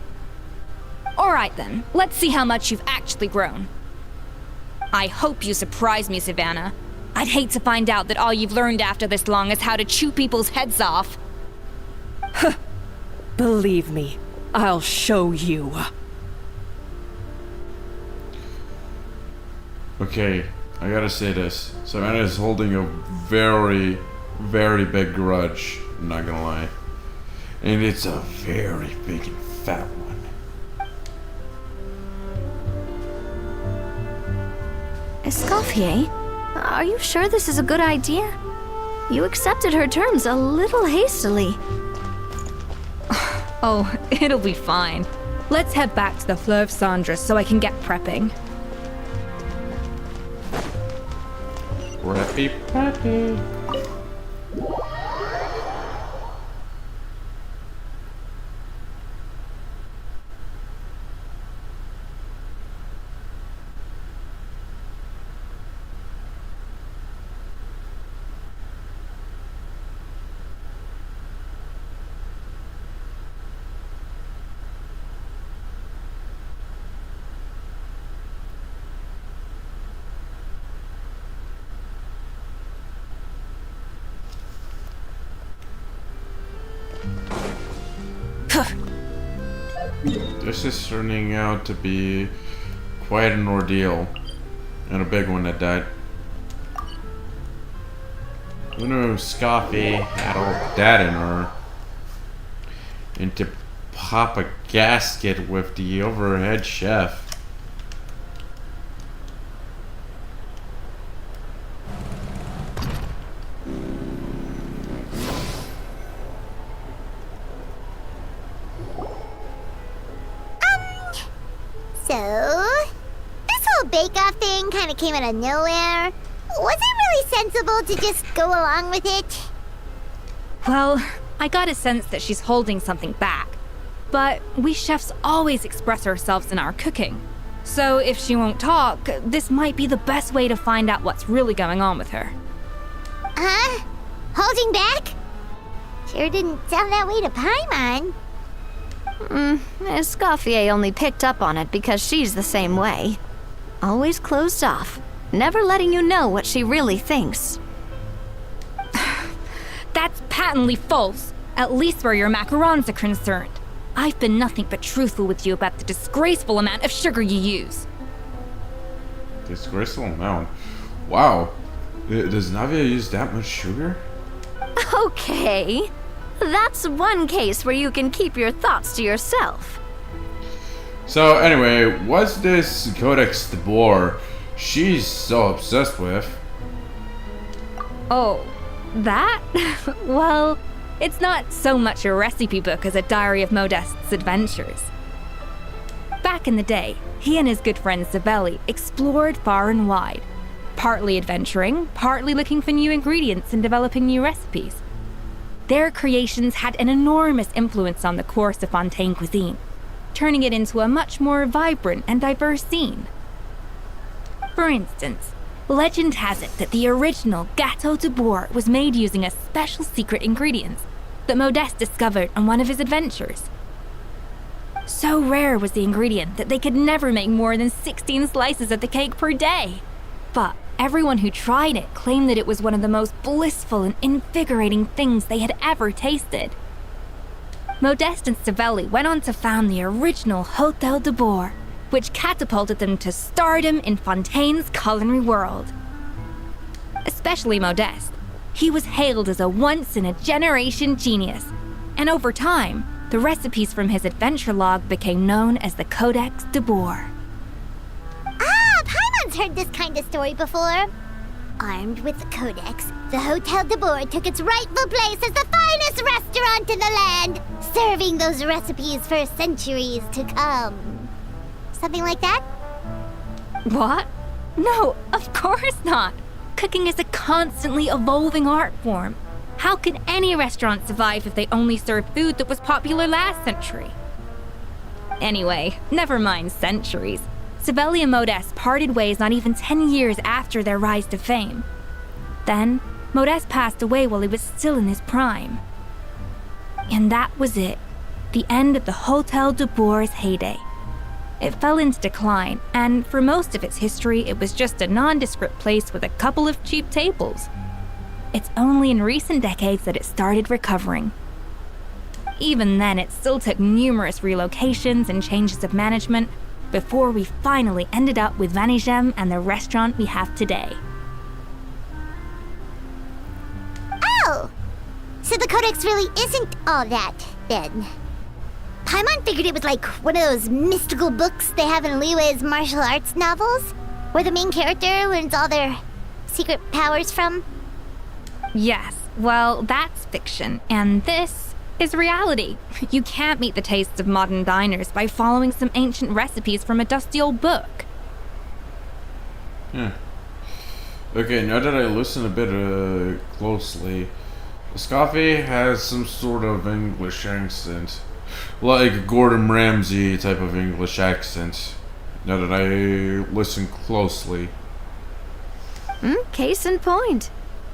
Alright then, let's see how much you've actually grown. I hope you surprise me, Savannah. I'd hate to find out that all you've learned after this long is how to chew people's heads off. Believe me, I'll show you. Okay, I gotta say this. Savannah is holding a very, very big grudge. I'm not gonna lie. And it's a very big and fat one. Escoffier, are you sure this is a good idea? You accepted her terms a little hastily. Oh, it'll be fine. Let's head back to the Fleuve Cendres so I can get prepping. Preppy. This is turning out to be quite an ordeal. And a big one at that. Who knew Scoffy had all that in her? And to pop a gasket with the overhead chef. So, this whole bake-off thing kind of came out of nowhere. Was it really sensible to just go along with it? Well, I got a sense that she's holding something back. But we chefs always express ourselves in our cooking. So if she won't talk, this might be the best way to find out what's really going on with her. Huh? Holding back? Sure didn't sound that way to Paimon. Escoffier only picked up on it because she's the same way. Always closed off, never letting you know what she really thinks. That's patently false, at least where your macarons are concerned. I've been nothing but truthful with you about the disgraceful amount of sugar you use. Disgraceful amount? Wow. Does Navia use that much sugar? Okay. That's one case where you can keep your thoughts to yourself. So anyway, what's this Codex de Boer she's so obsessed with? Oh, that? Well, it's not so much a recipe book as a diary of Modeste's adventures. Back in the day, he and his good friend Savelli explored far and wide, partly adventuring, partly looking for new ingredients and developing new recipes. Their creations had an enormous influence on the course of Fontaine cuisine, turning it into a much more vibrant and diverse scene. For instance, legend has it that the original Gâteau de Boer was made using a special secret ingredient that Modeste discovered on one of his adventures. So rare was the ingredient that they could never make more than 16 slices of the cake per day. But everyone who tried it claimed that it was one of the most blissful and invigorating things they had ever tasted. Modeste and Savelli went on to found the original Hôtel de Boer, which catapulted them to stardom in Fontaine's culinary world. Especially Modeste. He was hailed as a once-in-a-generation genius, and over time, the recipes from his adventure log became known as the Codex de Boer. Paimon's heard this kind of story before. Armed with the Codex, the Hôtel de Boer took its rightful place as the finest restaurant in the land, serving those recipes for centuries to come. Something like that? What? No, of course not. Cooking is a constantly evolving art form. How could any restaurant survive if they only served food that was popular last century? Anyway, never mind centuries. Savelli and Modeste parted ways not even 10 years after their rise to fame. Then, Modeste passed away while he was still in his prime. And that was it. The end of the Hôtel de Boer's heyday. It fell into decline, and for most of its history, it was just a nondescript place with a couple of cheap tables. It's only in recent decades that it started recovering. Even then, it still took numerous relocations and changes of management before we finally ended up with Vanigem and the restaurant we have today. Oh! So the Codex really isn't all that, then. Paimon figured it was like one of those mystical books they have in Liyue's martial arts novels, where the main character learns all their secret powers from. Yes, well, that's fiction, and this is reality. You can't meet the tastes of modern diners by following some ancient recipes from a dusty old book. Yeah. Okay, now that I listen a bit closely, Scoffy has some sort of English accent. Like a Gordon Ramsay type of English accent. Now that I listen closely. Case in point.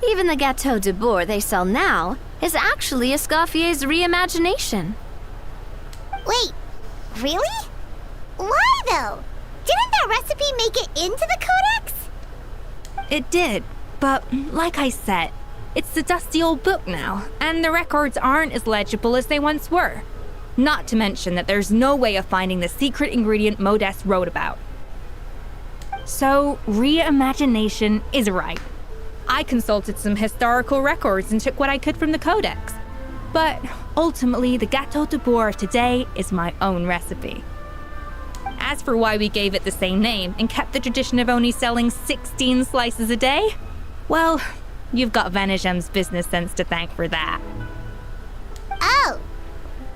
Even the Gâteau de Bourg they sell now is actually Escoffier's reimagination. Wait, really? Why though? Didn't that recipe make it into the Codex? It did, but like I said, it's the dusty old book now, and the records aren't as legible as they once were. Not to mention that there's no way of finding the secret ingredient Modest wrote about. So, reimagination is right. I consulted some historical records and took what I could from the Codex. But ultimately, the Gâteau de Bourg of today is my own recipe. As for why we gave it the same name and kept the tradition of only selling 16 slices a day, well, you've got Vanigem's business sense to thank for that. Oh.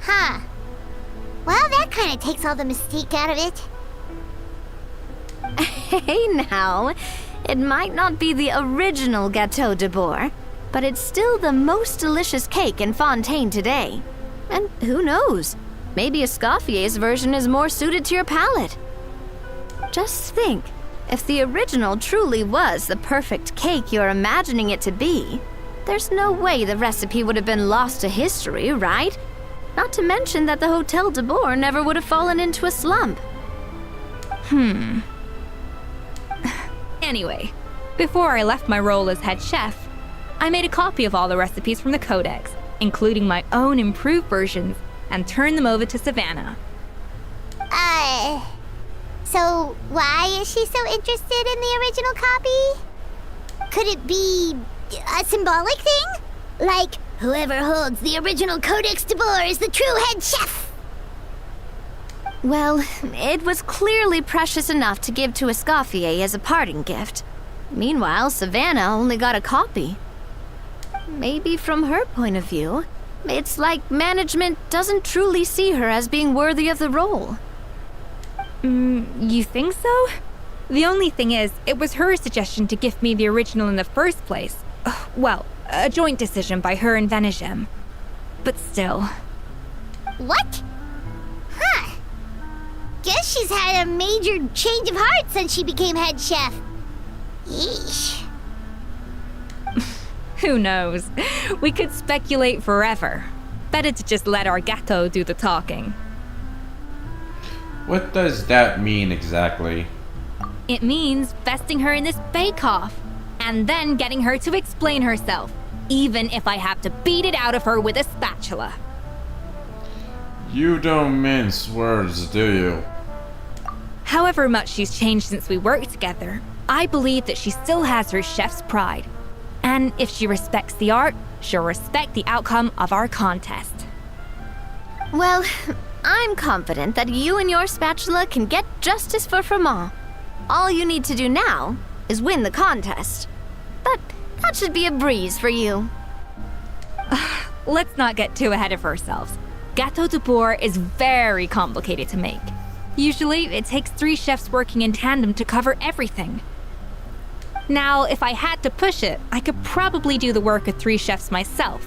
Huh. Well, that kind of takes all the mystique out of it. Hey now, it might not be the original Gâteau de Bourg, but it's still the most delicious cake in Fontaine today. And who knows, maybe Escoffier's version is more suited to your palate. Just think, if the original truly was the perfect cake you're imagining it to be, there's no way the recipe would have been lost to history, right? Not to mention that the Hôtel de Bourg never would have fallen into a slump. Anyway, before I left my role as head chef, I made a copy of all the recipes from the Codex, including my own improved versions, and turned them over to Savannah. So why is she so interested in the original copy? Could it be a symbolic thing? Like, whoever holds the original Codex de Bourg is the true head chef? Well, it was clearly precious enough to give to Escoffier as a parting gift. Meanwhile, Savannah only got a copy. Maybe from her point of view, it's like management doesn't truly see her as being worthy of the role. You think so? The only thing is, it was her suggestion to gift me the original in the first place. Well, a joint decision by her and Vanigem. But still. What? Huh. Guess she's had a major change of heart since she became head chef. Yeesh. Who knows? We could speculate forever. Better to just let our Gâteau do the talking. What does that mean exactly? It means vesting her in this bake-off, and then getting her to explain herself, even if I have to beat it out of her with a spatula. You don't mince words, do you? However much she's changed since we worked together, I believe that she still has her chef's pride. And if she respects the art, she'll respect the outcome of our contest. Well, I'm confident that you and your spatula can get justice for Froment. All you need to do now is win the contest. But that should be a breeze for you. Let's not get too ahead of ourselves. Gâteau de Bourg is very complicated to make. Usually, it takes 3 chefs working in tandem to cover everything. Now, if I had to push it, I could probably do the work of 3 chefs myself,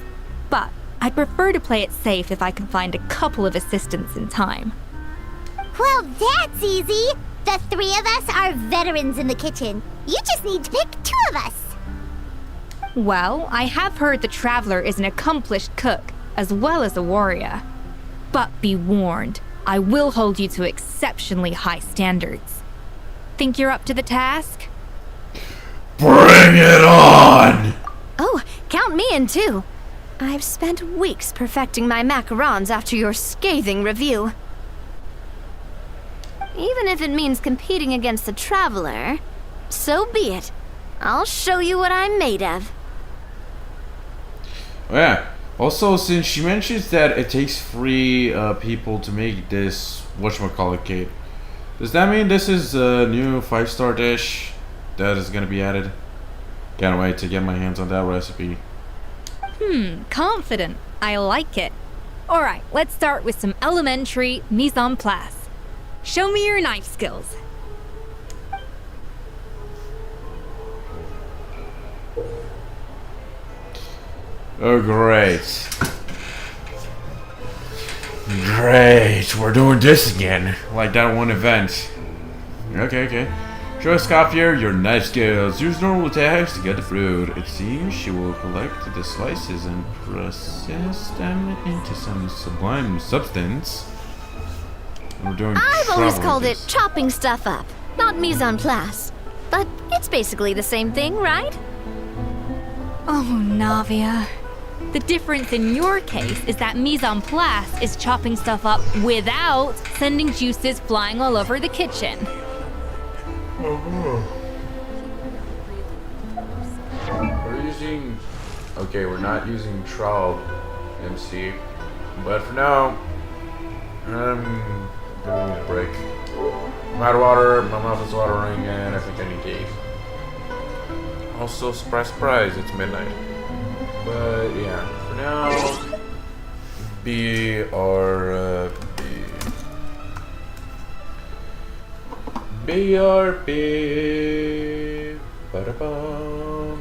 but I'd prefer to play it safe if I can find a couple of assistants in time. Well, that's easy. The 3 of us are veterans in the kitchen. You just need to pick 2 of us. Well, I have heard the Traveler is an accomplished cook, as well as a warrior. But be warned, I will hold you to exceptionally high standards. Think you're up to the task? Bring it on! Oh, count me in too. I've spent weeks perfecting my macarons after your scathing review. Even if it means competing against the Traveler, so be it. I'll show you what I'm made of. Oh, yeah. Also, since she mentions that it takes 3 people to make this whatchamacallit cake, does that mean this is a new 5-star dish that is gonna be added? Can't wait to get my hands on that recipe. Confident. I like it. Alright, let's start with some elementary mise en place. Show me your knife skills. Oh, great. Great, we're doing this again. Like that one event. Okay. Show Scofier your knife skills. Use normal attacks to get the fruit. It seems she will collect the slices and process them into some sublime substance. We're doing I've always called it this. chopping stuff up, not mise en place. But it's basically the same thing, right? Oh, Navia. The difference in your case is that mise en place is chopping stuff up without sending juices flying all over the kitchen. We're using... Okay, we're not using trial MC. But for now, I'm gonna need a break. I'm out of water, my mouth is watering, and I think I need to eat. Also, surprise, it's midnight. But yeah, for now, BRB. Ba-da-bum.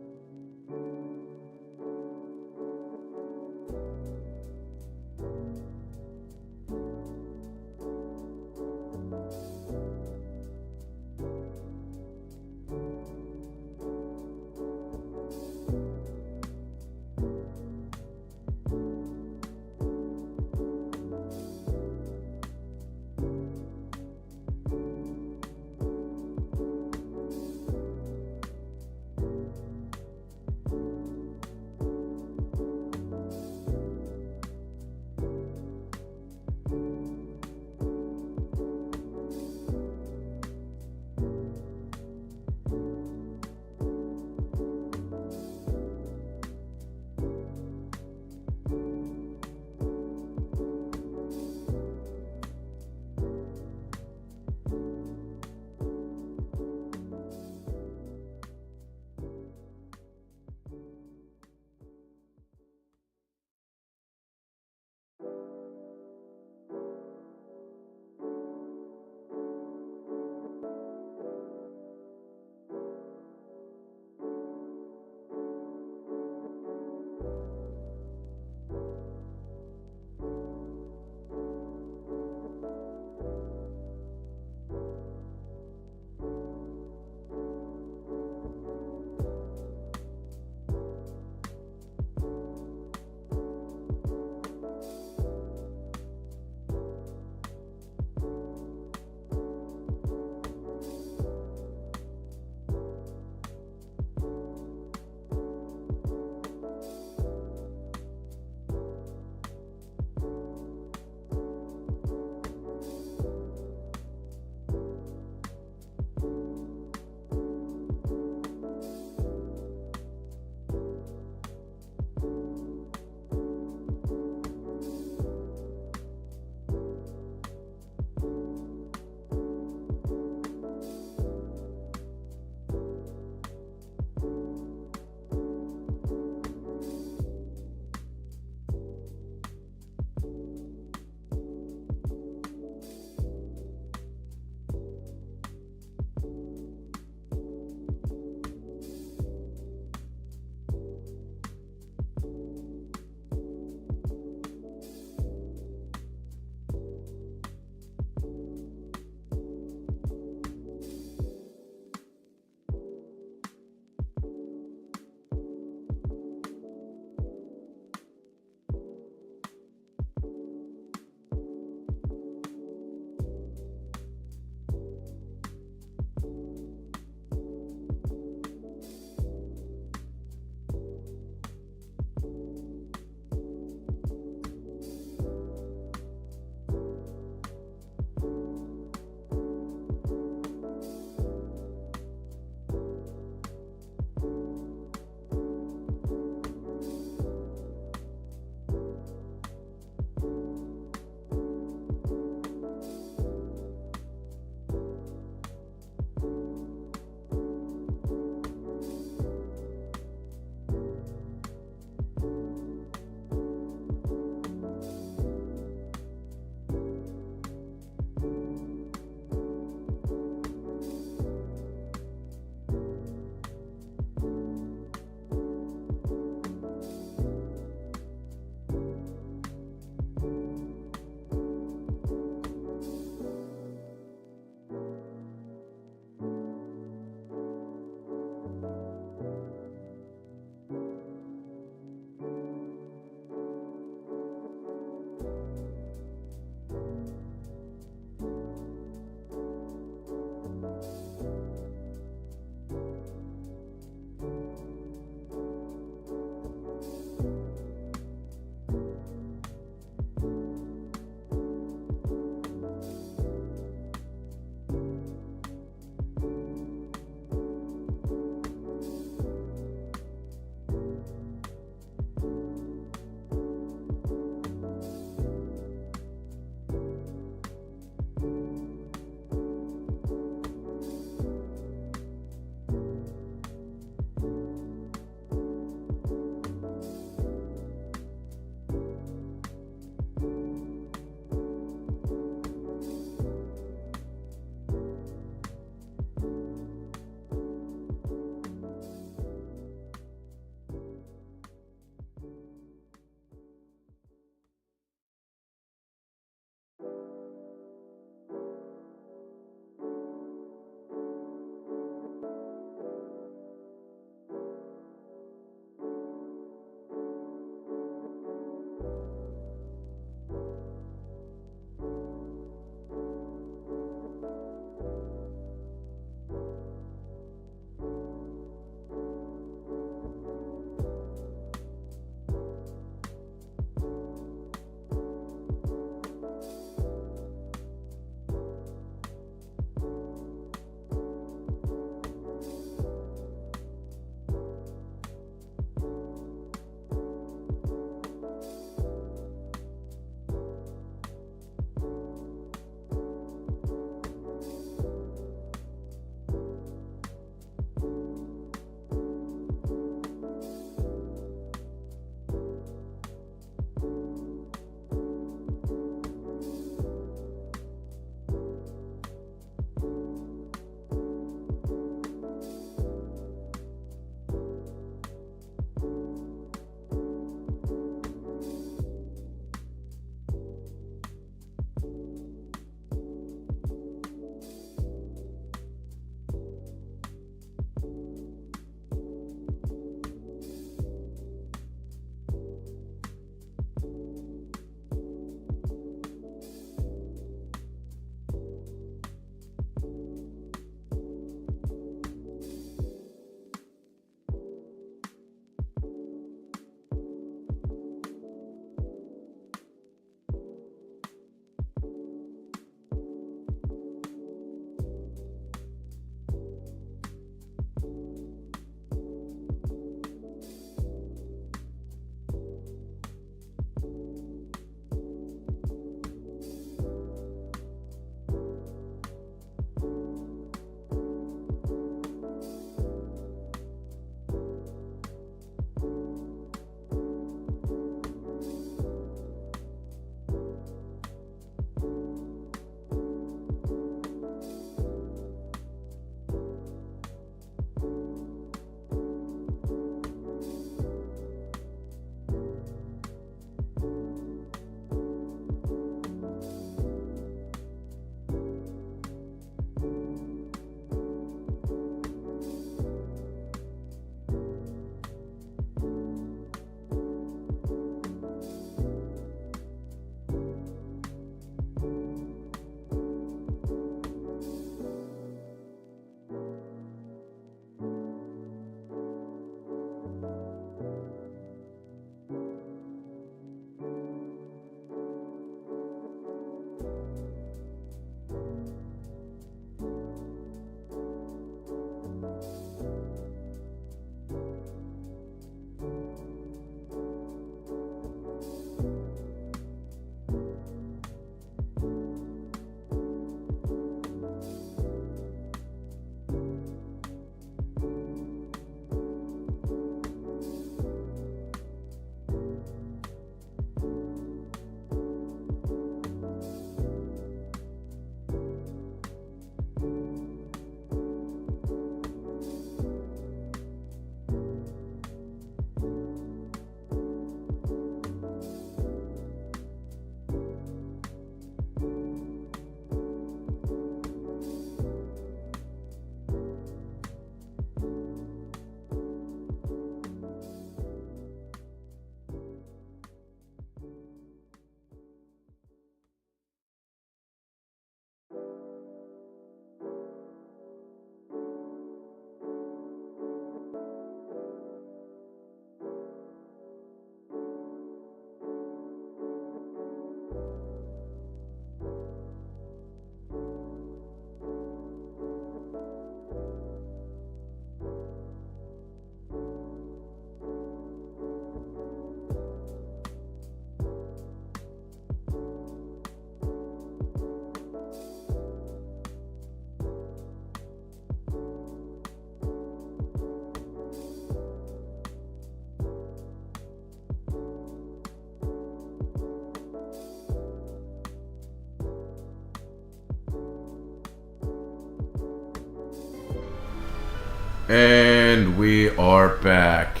And we are back.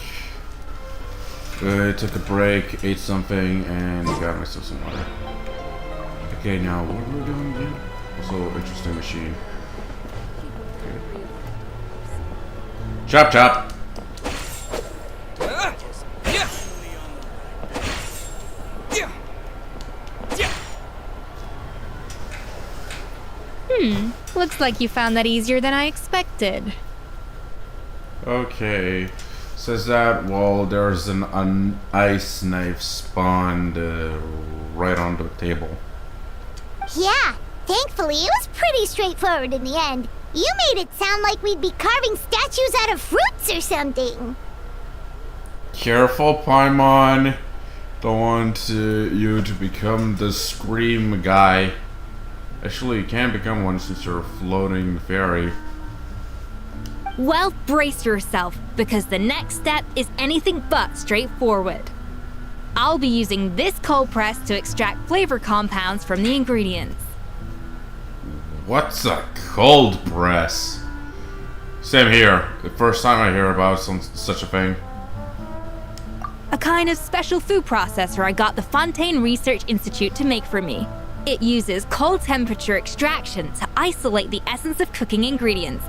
Took a break, ate something, and got myself some water. Okay, now what are we doing again? Also, interesting machine. Okay. Chop chop! Looks like you found that easier than I expected. Okay. Says that, well, there's an ice knife spawned right on the table. Yeah, thankfully it was pretty straightforward in the end. You made it sound like we'd be carving statues out of fruits or something. Careful, Paimon. Don't want you to become the scream guy. Actually, you can become one since you're a floating fairy. Well, brace yourself, because the next step is anything but straightforward. I'll be using this cold press to extract flavor compounds from the ingredients. What's a cold press? Same here. The first time I hear about such a thing. A kind of special food processor I got the Fontaine Research Institute to make for me. It uses cold temperature extraction to isolate the essence of cooking ingredients,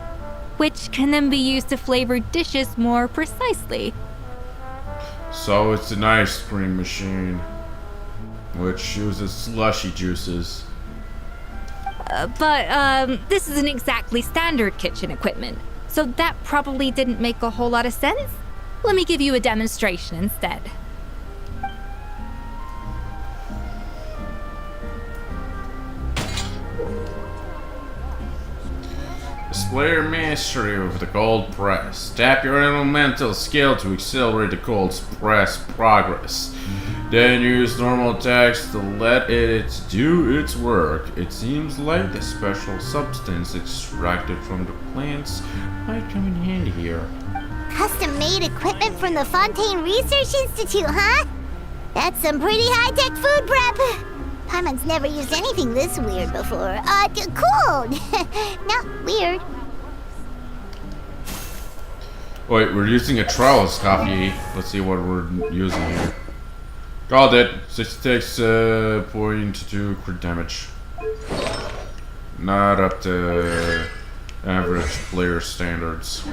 which can then be used to flavor dishes more precisely. So it's an ice cream machine, which uses slushy juices. But this isn't exactly standard kitchen equipment, so that probably didn't make a whole lot of sense. Let me give you a demonstration instead. Display your mastery with the cold press. Tap your elemental skill to accelerate the cold press progress. Then use normal attacks to let it do its work. It seems like the special substance extracted from the plants might come in handy here. Custom-made equipment from the Fontaine Research Institute, huh? That's some pretty high-tech food prep. Paimon's never used anything this weird before. Cool! Not weird. Wait, we're using a trellis coffee. Let's see what we're using here. Called it. 66 .2 crit damage. Not up to average player standards.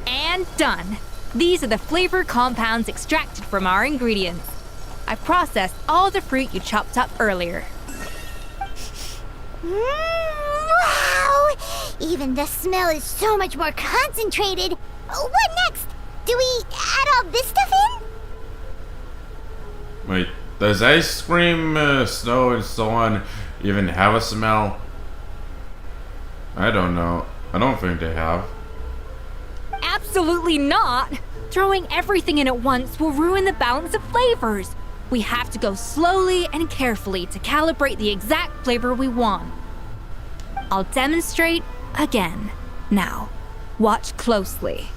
And done. These are the flavor compounds extracted from our ingredients. I processed all the fruit you chopped up earlier. Wow! Even the smell is so much more concentrated. What next? Do we add all this stuff in? Wait, does ice cream, snow, and so on even have a smell? I don't know. I don't think they have. Absolutely not! Throwing everything in at once will ruin the balance of flavors. We have to go slowly and carefully to calibrate the exact flavor we want. I'll demonstrate again. Now, watch closely.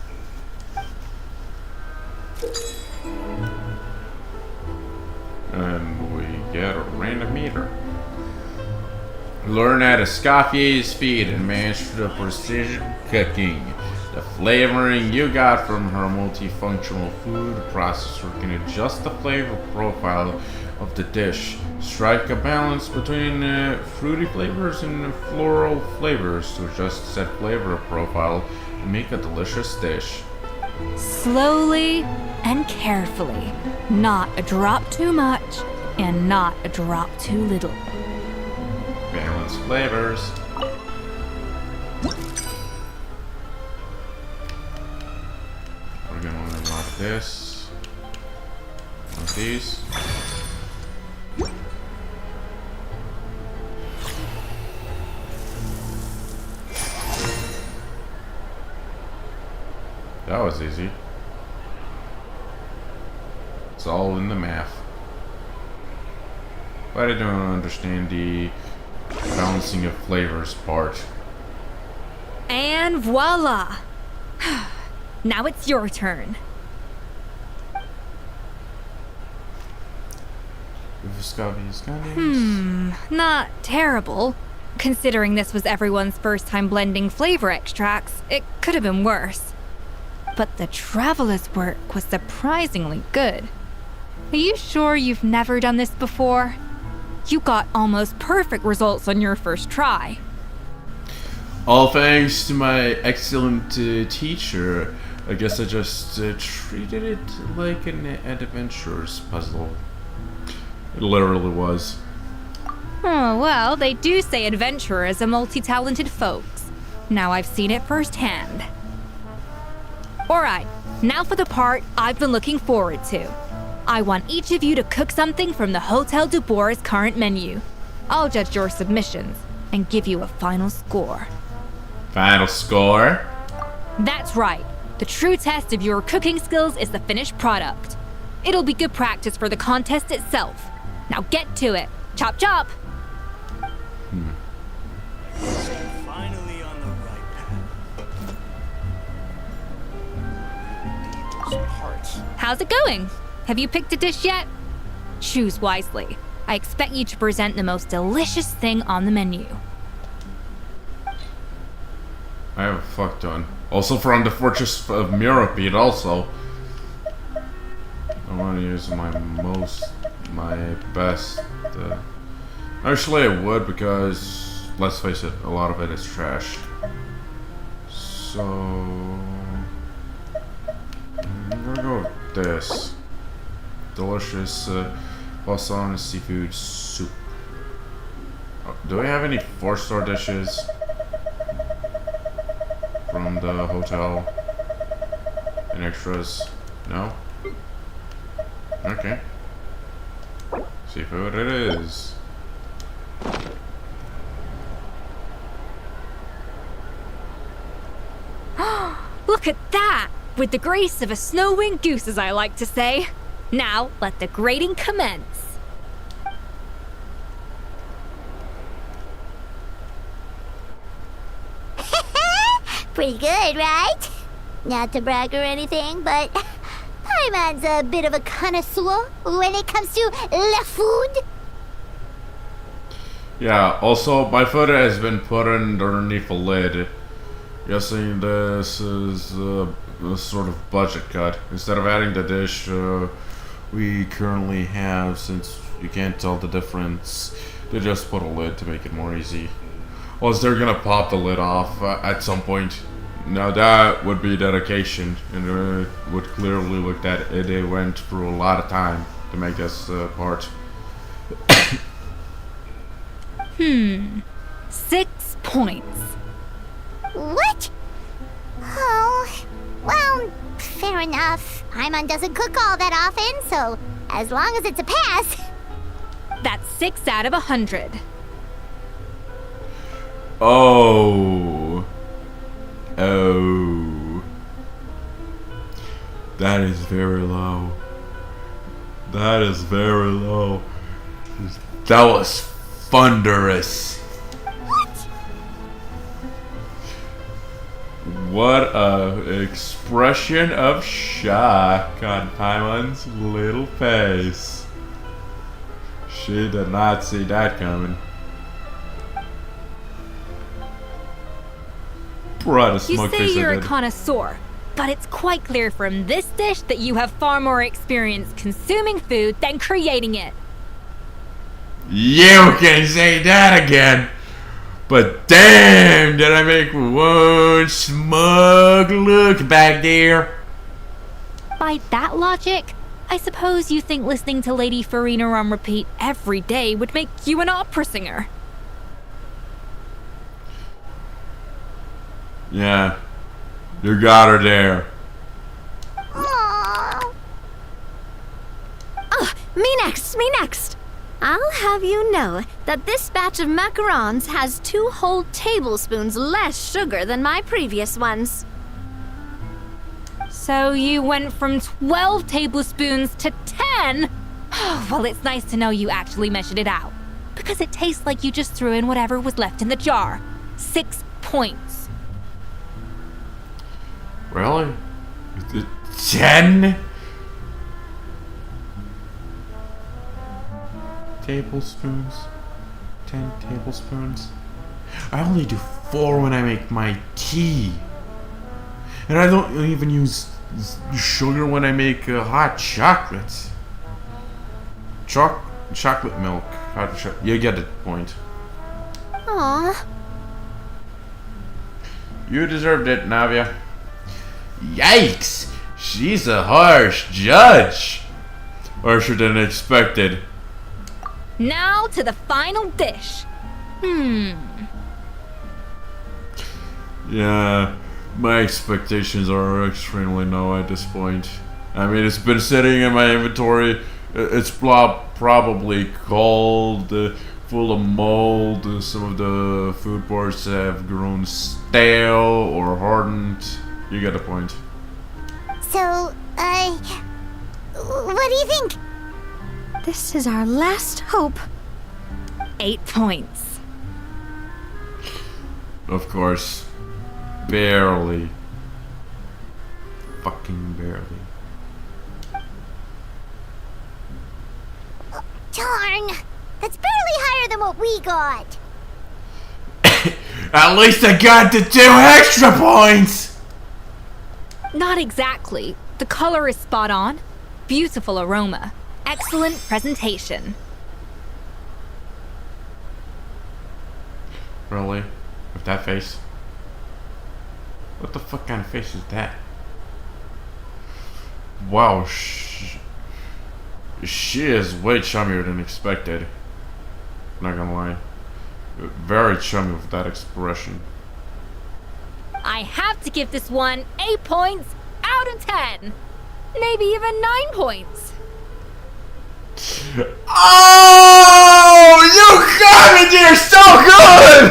And we get a random meter. Learn at Escoffier's feet and master the precision cooking. The flavoring you got from her multifunctional food processor can adjust the flavor profile of the dish. Strike a balance between fruity flavors and floral flavors to adjust said flavor profile and make a delicious dish. Slowly and carefully. Not a drop too much and not a drop too little. Balanced flavors. We're gonna unlock this. One of these. That was easy. It's all in the math. But I don't understand the balancing of flavors part. And voila! Now it's your turn. Scoffy's candies. Not terrible. Considering this was everyone's first time blending flavor extracts, it could have been worse. But the traveler's work was surprisingly good. Are you sure you've never done this before? You got almost perfect results on your first try. All thanks to my excellent teacher. I guess I just treated it like an adventurer's puzzle. It literally was. Oh, well, they do say adventurers are multi-talented folks. Now I've seen it firsthand. Alright, now for the part I've been looking forward to. I want each of you to cook something from the Hotel du Bois' current menu. I'll judge your submissions and give you a final score. Final score? That's right. The true test of your cooking skills is the finished product. It'll be good practice for the contest itself. Now get to it. Chop chop! Finally on the right path. How's it going? Have you picked a dish yet? Choose wisely. I expect you to present the most delicious thing on the menu. I have a fuck ton. Also from the Fortress of Mirapede also. I want to use my best. Actually I would because, let's face it, a lot of it is trash. So... I'm gonna go with this. Delicious Balsamic seafood soup. Oh, do we have any 4-star dishes from the hotel and extras? No? Okay. Seafood it is. Look at that! With the grace of a snow-winged goose, as I like to say. Now, let the grating commence. Pretty good, right? Not to brag or anything, but Paimon's a bit of a connoisseur when it comes to la food. Yeah, also my food has been put underneath a lid. Guessing this is a sort of budget cut. Instead of adding the dish we currently have, since you can't tell the difference, they just put a lid to make it more easy. Unless they're gonna pop the lid off at some point. Now that would be dedication, and it would clearly look that they went through a lot of time to make this part. 6 points. What? Oh, well, fair enough. Paimon doesn't cook all that often, so as long as it's a pass. That's 6 out of 100. Oh. Oh. That is very low. That is very low. That was thunderous. What a expression of shock on Paimon's little face. She did not see that coming. Brought a You smug say face you're I a did. connoisseur, but it's quite clear from this dish that you have far more experience consuming food than creating it. You can say that again. But damn, did I make one smug look back there. By that logic, I suppose you think listening to Lady Farina on repeat every day would make you an opera singer. Yeah, you got her there. Aww. Me next. I'll have you know that this batch of macarons has 2 whole tablespoons less sugar than my previous ones. So you went from 12 tablespoons to 10? Well, it's nice to know you actually measured it out, because it tastes like you just threw in whatever was left in the jar. 6 points. Really? 10? tablespoons. 10 tablespoons. I only do 4 when I make my tea. And I don't even use sugar when I make hot chocolate. Chocolate milk. You get the point. Aw. You deserved it, Navia. Yikes! She's a harsh judge. Harsher than expected. Now to the final dish. Yeah, my expectations are extremely low at this point. I mean, it's been sitting in my inventory. It's probably cold, full of mold. Some of the food parts have grown stale or hardened. You get the point. So, what do you think? This is our last hope. 8 points. Of course. Barely. Fucking barely. Darn! That's barely higher than what we got. At least I got the 2 extra points! Not exactly. The color is spot on. Beautiful aroma. Excellent presentation. Really? With that face? What the fuck kind of face is that? Wow, she is way chummier than expected. Not gonna lie. Very chummy with that expression. I have to give this one 8 points out of 10. Maybe even 9 points. Oh! You got it! You're so good!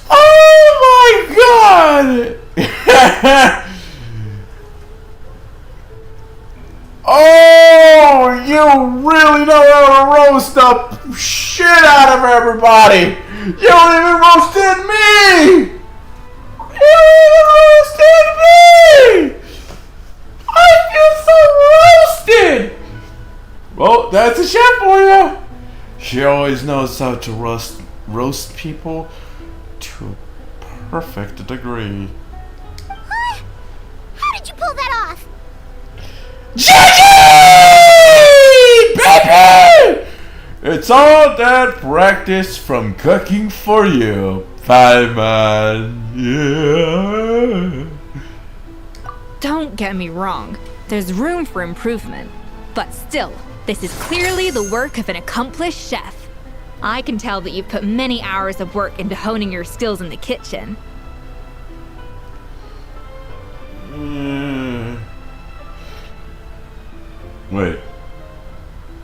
Oh my god! Oh! You really know how to roast the shit out of everybody! You don't even roasted me! You even roasted me! I feel so roasted! Well, that's a chef for you. She always knows how to roast people to a perfect degree. What? How did you pull that off? Baby! It's all that practice from cooking for you, Paimon. Yeah. Don't get me wrong. There's room for improvement. But still, this is clearly the work of an accomplished chef. I can tell that you've put many hours of work into honing your skills in the kitchen. Wait.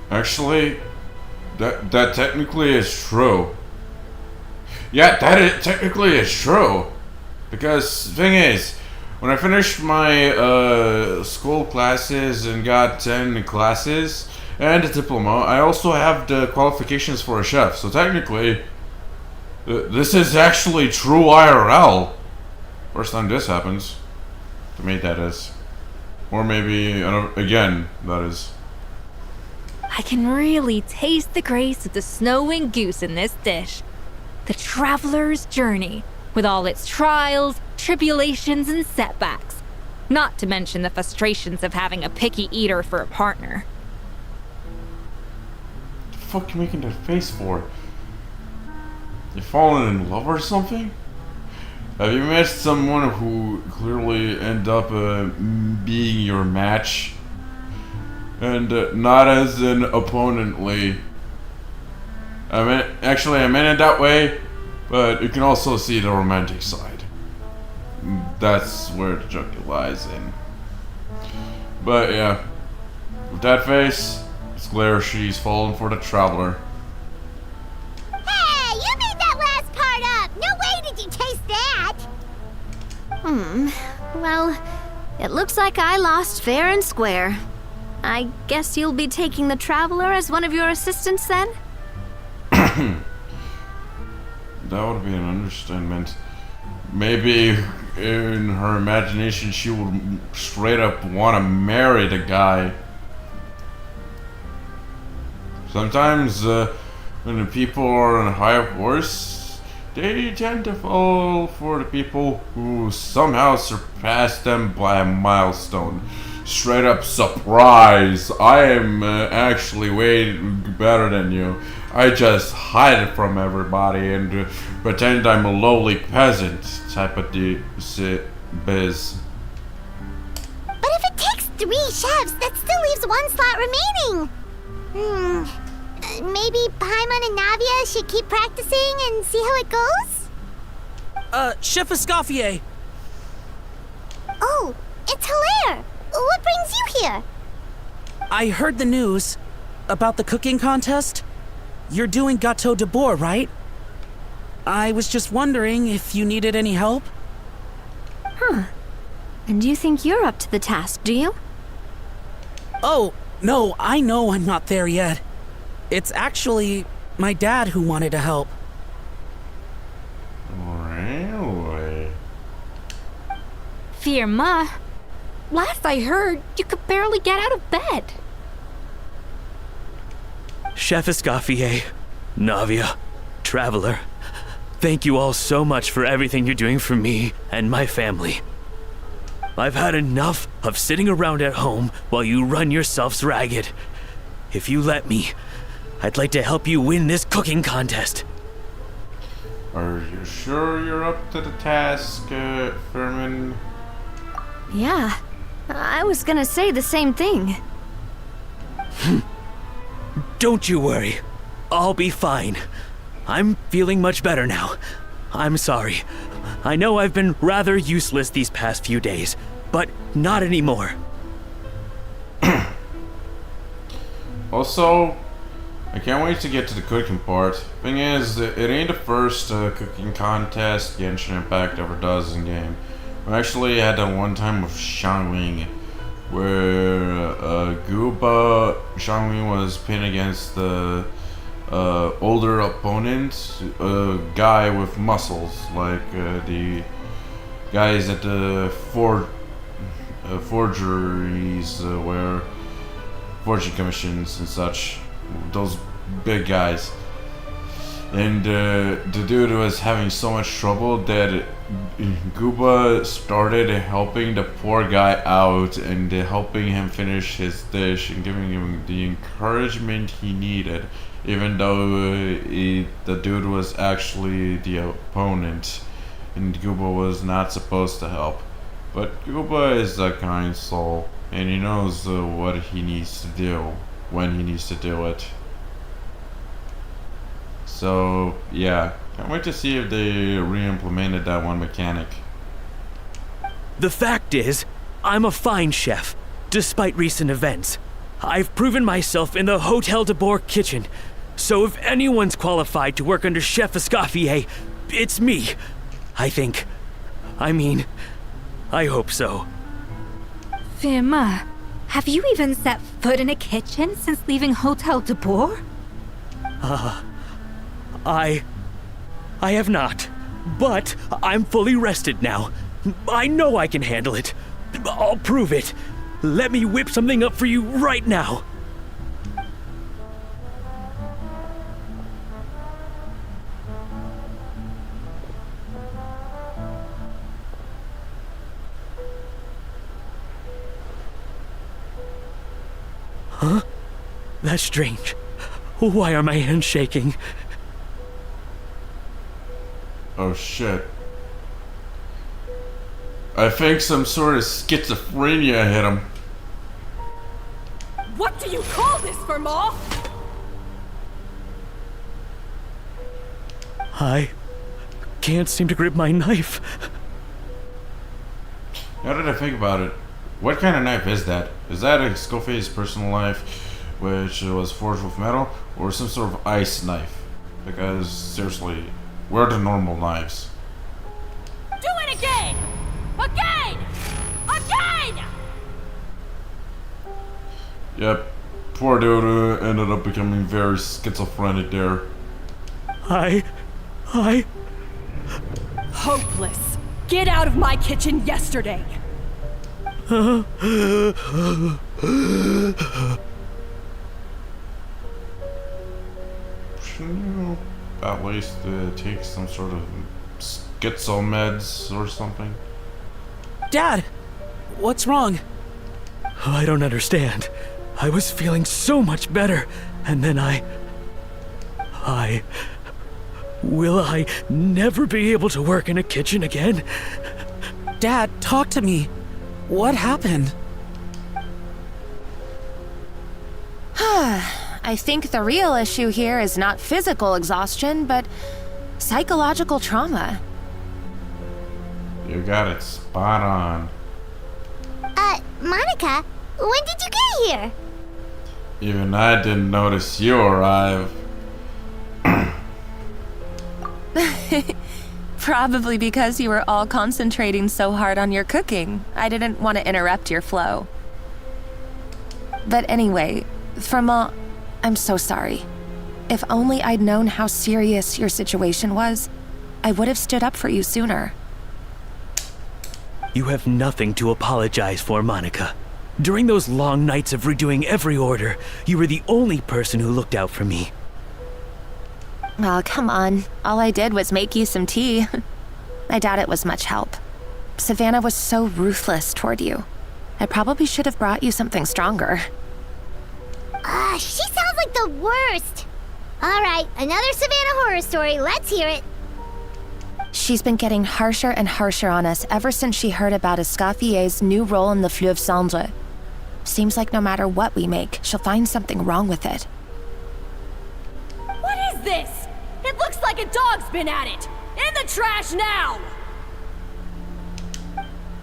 Actually, that technically is true. Yeah, technically is true. Because the thing is, when I finished my school classes and got 10 classes and a diploma, I also have the qualifications for a chef. So technically, this is actually true IRL. First time this happens. To me, that is. Or maybe, again, that is. I can really taste the grace of the snowing goose in this dish. The traveler's journey, with all its trials, tribulations, and setbacks. Not to mention the frustrations of having a picky eater for a partner. What the fuck are you making that face for? You fallen in love or something? Have you met someone who clearly ended up being your match? And not as an opponently. I mean it that way, but you can also see the romantic side. That's where the joke lies in. But yeah, with that face, it's clear she's fallen for the traveler. Hey, you made that last part up! No way did you taste that! Well, it looks like I lost fair and square. I guess you'll be taking the traveler as one of your assistants then? That would be an understatement. Maybe in her imagination she would straight up want to marry the guy. Sometimes when the people are on a high horse, they tend to fall for the people who somehow surpass them by a milestone. Straight up surprise! I am actually way better than you. I just hide it from everybody and pretend I'm a lowly peasant type of biz. But if it takes 3 chefs, that still leaves 1 slot remaining. Maybe Paimon and Navia should keep practicing and see how it goes? Chef Escoffier! Oh, it's Hilaire! What brings you here? I heard the news about the cooking contest. You're doing Gâteau de Bois, right? I was just wondering if you needed any help. Huh. And you think you're up to the task, do you? Oh, no, I know I'm not there yet. It's actually my dad who wanted to help. Really? Firma, last I heard, you could barely get out of bed. Chef Escoffier, Navia, Traveler, thank you all so much for everything you're doing for me and my family. I've had enough of sitting around at home while you run yourselves ragged. If you let me, I'd like to help you win this cooking contest. Are you sure you're up to the task, Furman? Yeah. I was gonna say the same thing. Don't you worry. I'll be fine. I'm feeling much better now. I'm sorry. I know I've been rather useless these past few days, but not anymore. Also, I can't wait to get to the cooking part. Thing is, it ain't the first cooking contest Genshin Impact ever does in game. We actually had that one time with Xiangling, where Xiangling was pinned against the older opponent, a guy with muscles, like the guys at the forgeries where forging commissions and such, those big guys. And the dude was having so much trouble that Gooba started helping the poor guy out and helping him finish his dish and giving him the encouragement he needed, even though the dude was actually the opponent and Gooba was not supposed to help. But Gooba is a kind soul, and he knows what he needs to do when he needs to do it. So yeah, can't wait to see if they re-implemented that one mechanic. The fact is, I'm a fine chef, despite recent events. I've proven myself in the Hotel de Bois kitchen, so if anyone's qualified to work under Chef Escoffier, it's me. I think. I mean, I hope so. Firma, have you even set foot in a kitchen since leaving Hotel de Bois? I have not, but I'm fully rested now. I know I can handle it. I'll prove it. Let me whip something up for you right now. Huh? That's strange. Why are my hands shaking? Oh shit. I think some sort of schizophrenia hit him. What do you call this, Firma? I can't seem to grip my knife. Now that I think about it, what kind of knife is that? Is that a Scofia's personal knife, which was forged with metal, or some sort of ice knife? Because, seriously, where are the normal knives? Do it again! Again! Again! Yep, poor dude ended up becoming very schizophrenic there. I... Hopeless. Get out of my kitchen yesterday. shouldn't you at least take some sort of schizo meds or something? Dad, what's wrong? I don't understand. I was feeling so much better, and then Will I never be able to work in a kitchen again? Dad, talk to me. What happened? I think the real issue here is not physical exhaustion, but psychological trauma. You got it spot on. Monica, when did you get here? Even I didn't notice you arrive. Probably because you were all concentrating so hard on your cooking. I didn't want to interrupt your flow. But anyway, Fremont, I'm so sorry. If only I'd known how serious your situation was, I would have stood up for you sooner. You have nothing to apologize for, Monica. During those long nights of redoing every order, you were the only person who looked out for me. Oh, come on. All I did was make you some tea. I doubt it was much help. Savannah was so ruthless toward you. I probably should have brought you something stronger. She sounds like the worst. All right, another Savannah horror story. Let's hear it. She's been getting harsher and harsher on us ever since she heard about Escaffier's new role in the Fleuve Cendre. Seems like no matter what we make, she'll find something wrong with it. What is this? It looks like a dog's been at it! In the trash now!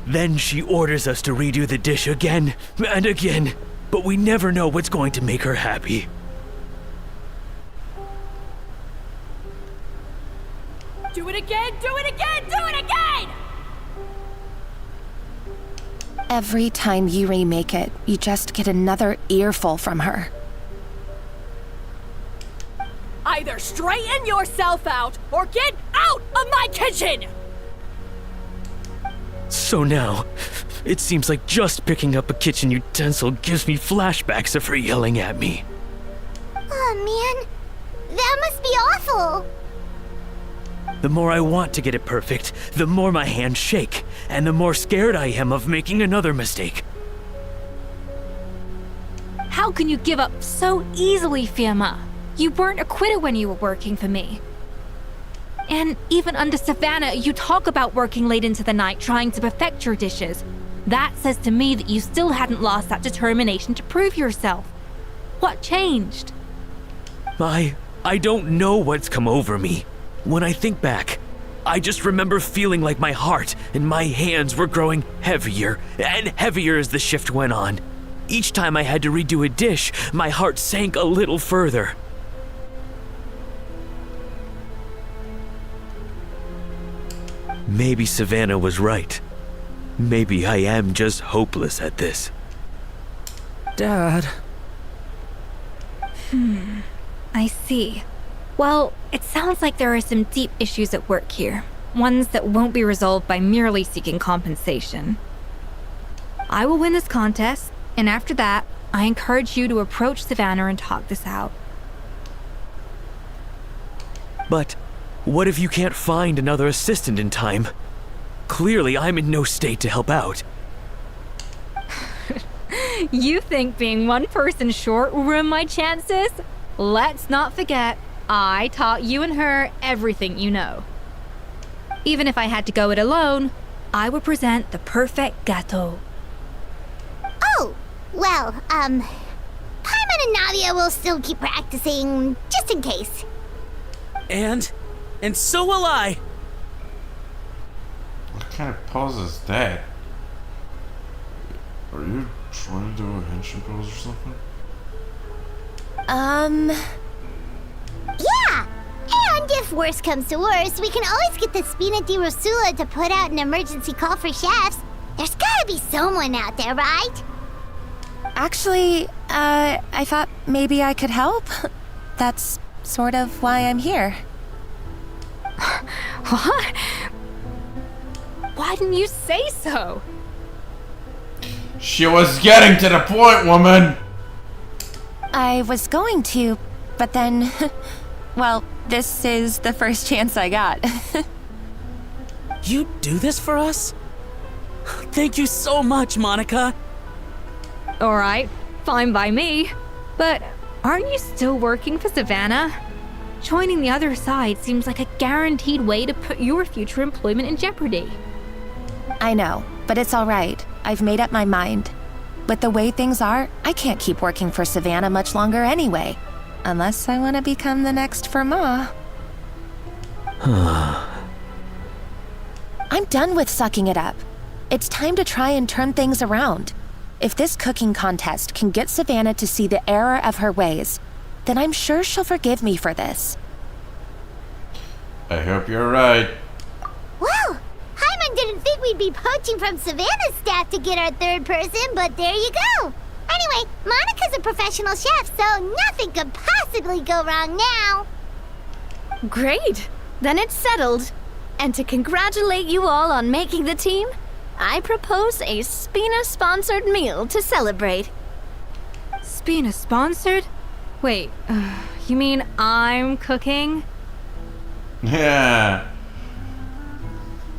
Then she orders us to redo the dish again and again, but we never know what's going to make her happy. Do it again, do it again, do it again! Every time you remake it, you just get another earful from her. Either straighten yourself out or get out of my kitchen! So now, it seems like just picking up a kitchen utensil gives me flashbacks of her yelling at me. Oh man, that must be awful. The more I want to get it perfect, the more my hands shake, and the more scared I am of making another mistake. How can you give up so easily, Firma? You weren't a quitter when you were working for me. And even under Savannah, you talk about working late into the night trying to perfect your dishes. That says to me that you still hadn't lost that determination to prove yourself. What changed? I don't know what's come over me. When I think back, I just remember feeling like my heart and my hands were growing heavier and heavier as the shift went on. Each time I had to redo a dish, my heart sank a little further. Maybe Savannah was right. Maybe I am just hopeless at this. Dad. I see. Well, it sounds like there are some deep issues at work here. Ones that won't be resolved by merely seeking compensation. I will win this contest, and after that, I encourage you to approach Savannah and talk this out. But what if you can't find another assistant in time? Clearly, I'm in no state to help out. You think being one person short will ruin my chances? Let's not forget, I taught you and her everything you know. Even if I had to go it alone, I would present the perfect gâteau. Oh, well, Paimon and Nadia will still keep practicing, just in case. And so will I. What kind of pose is that? Are you trying to do a henshin pose or something? Yeah! And if worse comes to worse, we can always get the Spina di Rosula to put out an emergency call for chefs. There's gotta be someone out there, right? Actually, I thought maybe I could help. That's sort of why I'm here. What? Why didn't you say so? She was getting to the point, woman! I was going to, but then Well, this is the first chance I got. You do this for us? Thank you so much, Monica. Alright, fine by me. But aren't you still working for Savannah? Joining the other side seems like a guaranteed way to put your future employment in jeopardy. I know, but it's all right. I've made up my mind. With the way things are, I can't keep working for Savannah much longer anyway. Unless I want to become the next Fermat. I'm done with sucking it up. It's time to try and turn things around. If this cooking contest can get Savannah to see the error of her ways, then I'm sure she'll forgive me for this. I hope you're right. Well, Hyman didn't think we'd be poaching from Savannah's staff to get our third person, but there you go. Anyway, Monica's a professional chef, so nothing could possibly go wrong now. Great! Then it's settled. And to congratulate you all on making the team, I propose a Spina-sponsored meal to celebrate. Spina sponsored? Wait, you mean I'm cooking? Yeah.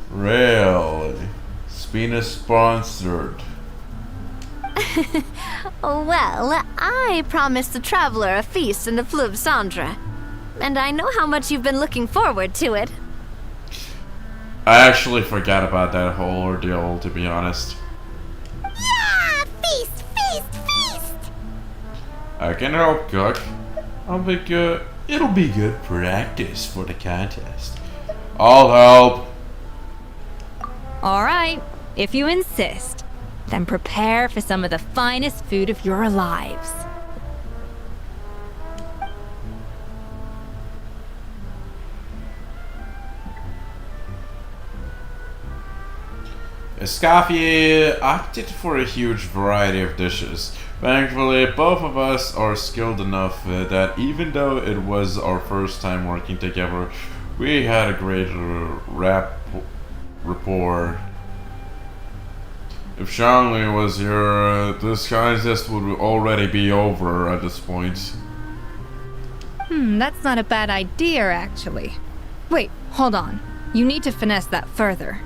Really. Spina sponsored. Well, I promised the traveler a feast in the Fleuve Cendre. And I know how much you've been looking forward to it. I actually forgot about that whole ordeal, to be honest. Yeah! Feast, feast, feast! I can help cook. I'll be good. It'll be good practice for the contest. I'll help. Alright, if you insist, then prepare for some of the finest food of your lives. Escoffier opted for a huge variety of dishes. Thankfully, both of us are skilled enough that even though it was our first time working together, we had a great rapport. If Shanley was here, this contest would already be over at this point. That's not a bad idea, actually. Wait, hold on. You need to finesse that further.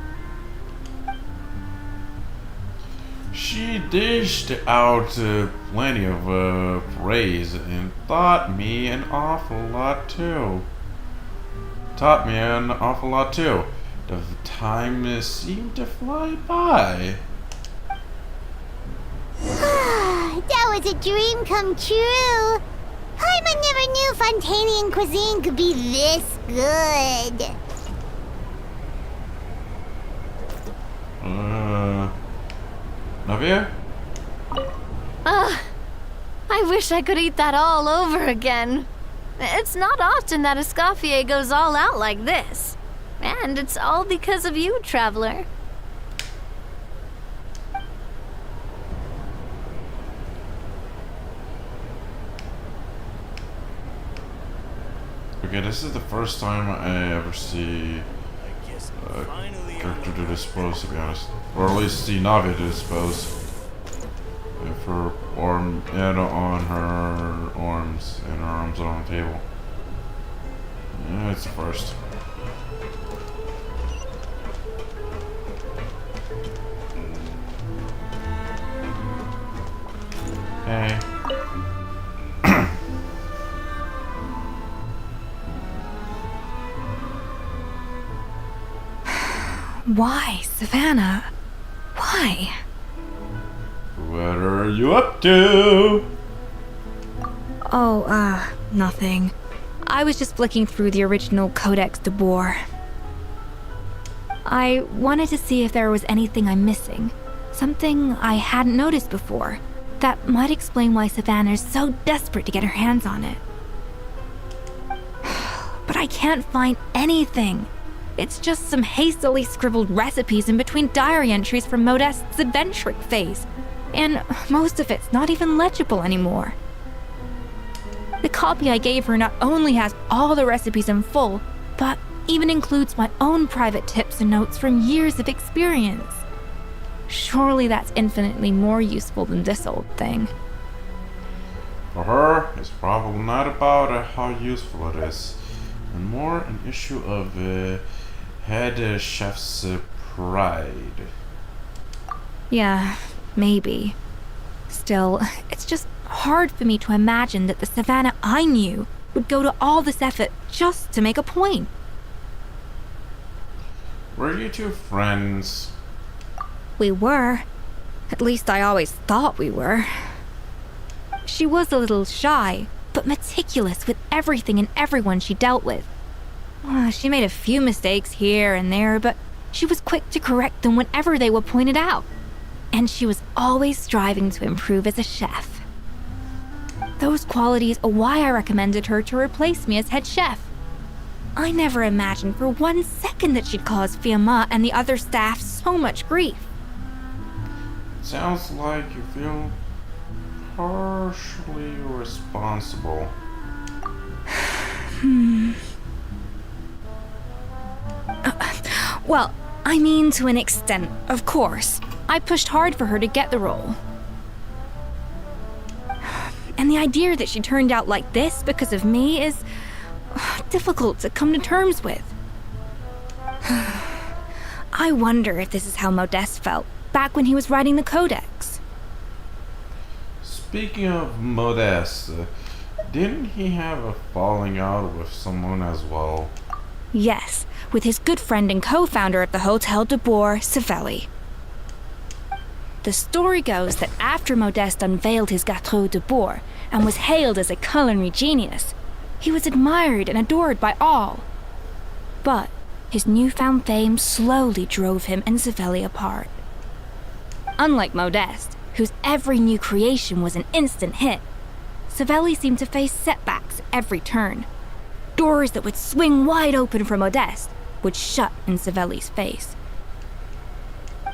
She dished out plenty of praise and taught me an awful lot too. The time seemed to fly by. That was a dream come true. Hyman never knew Fontanian cuisine could be this good. Navia? I wish I could eat that all over again. It's not often that Escoffier goes all out like this. And it's all because of you, traveler. Okay, this is the first time I ever see a character to dispose, to be honest. Or at least see Navi to dispose. If her arm on her arms and her arms are on the table. Yeah, it's the first. Hey. Why, Savannah? Why? What are you up to? Oh, nothing. I was just flicking through the original Codex de Boer. I wanted to see if there was anything I'm missing. Something I hadn't noticed before. That might explain why Savannah's so desperate to get her hands on it. But I can't find anything. It's just some hastily scribbled recipes in between diary entries from Modest's adventuring phase. And most of it's not even legible anymore. The copy I gave her not only has all the recipes in full, but even includes my own private tips and notes from years of experience. Surely that's infinitely more useful than this old thing. For her, it's probably not about how useful it is. And more an issue of head chef's pride. Yeah, maybe. Still, it's just hard for me to imagine that the Savannah I knew would go to all this effort just to make a point. Were you two friends? We were. At least I always thought we were. She was a little shy, but meticulous with everything and everyone she dealt with. She made a few mistakes here and there, but she was quick to correct them whenever they were pointed out. And she was always striving to improve as a chef. Those qualities are why I recommended her to replace me as head chef. I never imagined for 1 second that she'd cause Fiamma and the other staff so much grief. Sounds like you feel partially responsible. Well, I mean to an extent, of course. I pushed hard for her to get the role. And the idea that she turned out like this because of me is difficult to come to terms with. I wonder if this is how Modeste felt back when he was writing the Codex. Speaking of Modeste, didn't he have a falling out with someone as well? Yes, with his good friend and co-founder of the Hotel de Boer, Savelli. The story goes that after Modeste unveiled his Gâteau de Boer and was hailed as a culinary genius, he was admired and adored by all. But his newfound fame slowly drove him and Savelli apart. Unlike Modeste, whose every new creation was an instant hit, Savelli seemed to face setbacks at every turn. Doors that would swing wide open for Modeste would shut in Savelli's face.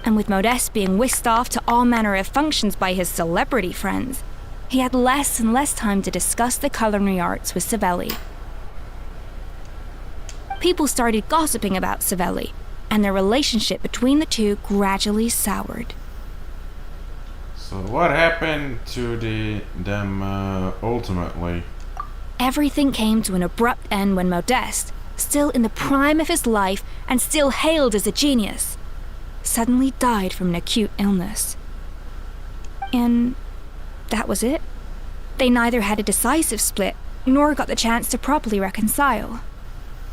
And with Modeste being whisked off to all manner of functions by his celebrity friends, he had less and less time to discuss the culinary arts with Savelli. People started gossiping about Savelli, and their relationship between the two gradually soured. So what happened to them ultimately? Everything came to an abrupt end when Modeste, still in the prime of his life and still hailed as a genius, suddenly died from an acute illness. And that was it. They neither had a decisive split nor got the chance to properly reconcile.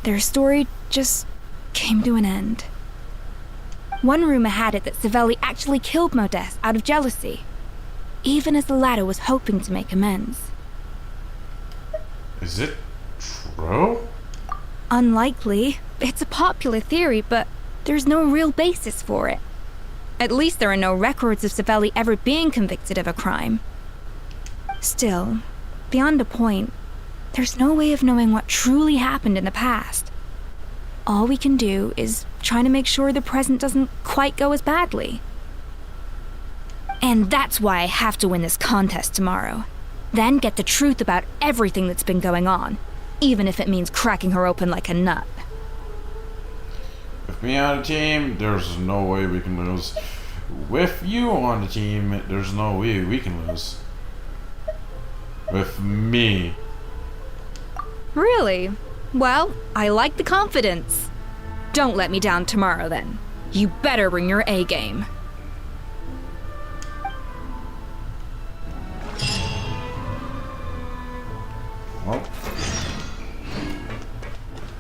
Their story just came to an end. One rumor had it that Savelli actually killed Modeste out of jealousy, even as the latter was hoping to make amends. Is it true? Unlikely. It's a popular theory, but there's no real basis for it. At least there are no records of Savelli ever being convicted of a crime. Still, beyond a point, there's no way of knowing what truly happened in the past. All we can do is try to make sure the present doesn't quite go as badly. And that's why I have to win this contest tomorrow. Then get the truth about everything that's been going on, even if it means cracking her open like a nut. With me on the team, there's no way we can lose. With you on the team, there's no way we can lose. With me. Really? Well, I like the confidence. Don't let me down tomorrow, then. You better bring your A game. Well,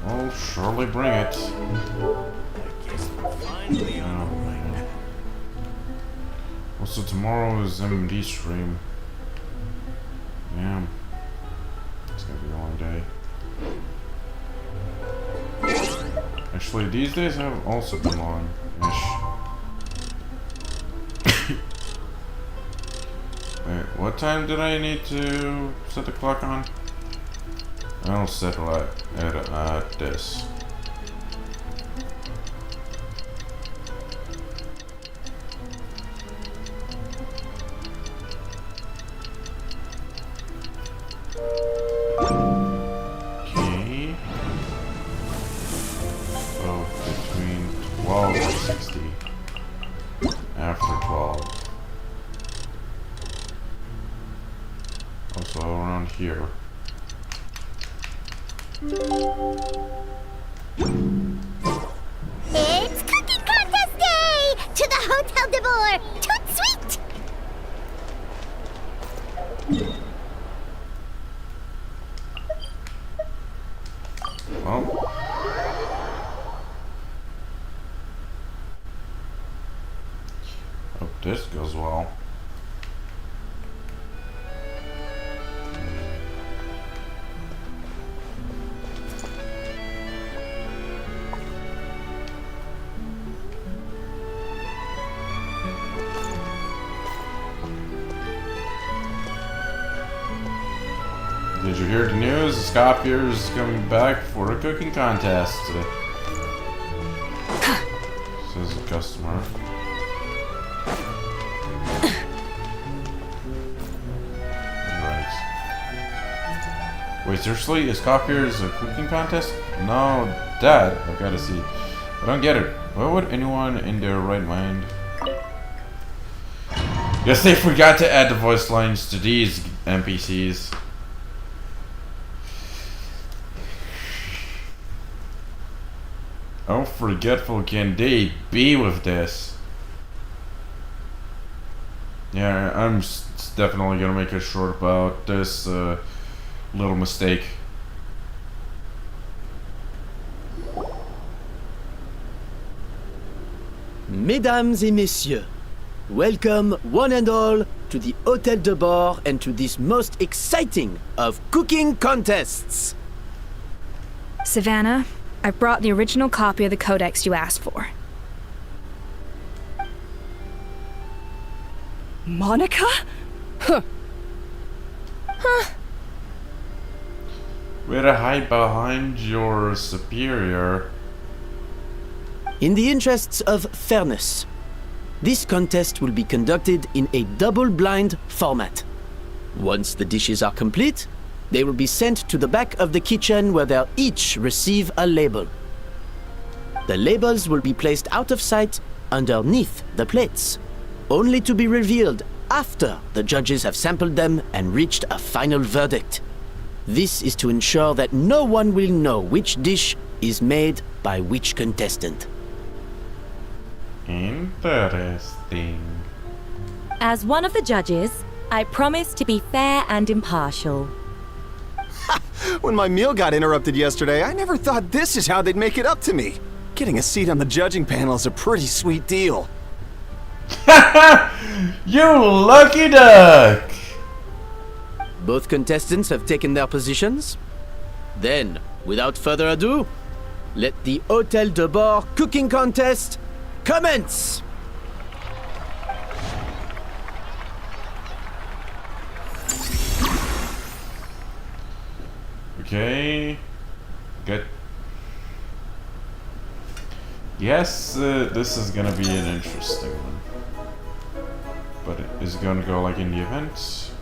I'll surely bring it. Also, tomorrow is MD stream. Yeah. It's gonna be a long day. Actually, these days have also been long-ish. Wait, what time did I need to set the clock on? I'll set it at this. Okay. So between 12 and 60. After 12. Also around here. It's cooking contest day! To the Hotel de Boer! Toot sweet! Well. Hope this goes well. Did you hear the news? Skopje is coming back for a cooking contest. Says a customer. Right. Wait, seriously? Is Skopje a cooking contest? No, Dad. I gotta see. I don't get it. Why would anyone in their right mind? Guess they forgot to add the voice lines to these NPCs. How forgetful can they be with this? Yeah, I'm definitely gonna make a short about this little mistake. Mesdames et messieurs, welcome one and all to the Hotel de Boer and to this most exciting of cooking contests. Savannah, I brought the original copy of the codex you asked for. Monica? Huh. Way to hide behind your superior. In the interests of fairness, this contest will be conducted in a double-blind format. Once the dishes are complete, they will be sent to the back of the kitchen where they'll each receive a label. The labels will be placed out of sight underneath the plates, only to be revealed after the judges have sampled them and reached a final verdict. This is to ensure that no one will know which dish is made by which contestant. Interesting. As one of the judges, I promise to be fair and impartial. When my meal got interrupted yesterday, I never thought this is how they'd make it up to me. Getting a seat on the judging panel is a pretty sweet deal. You lucky duck! Both contestants have taken their positions. Then, without further ado, let the Hotel de Boer cooking contest commence! Okay. Good. Yes, this is gonna be an interesting one. But is it gonna go like in the event?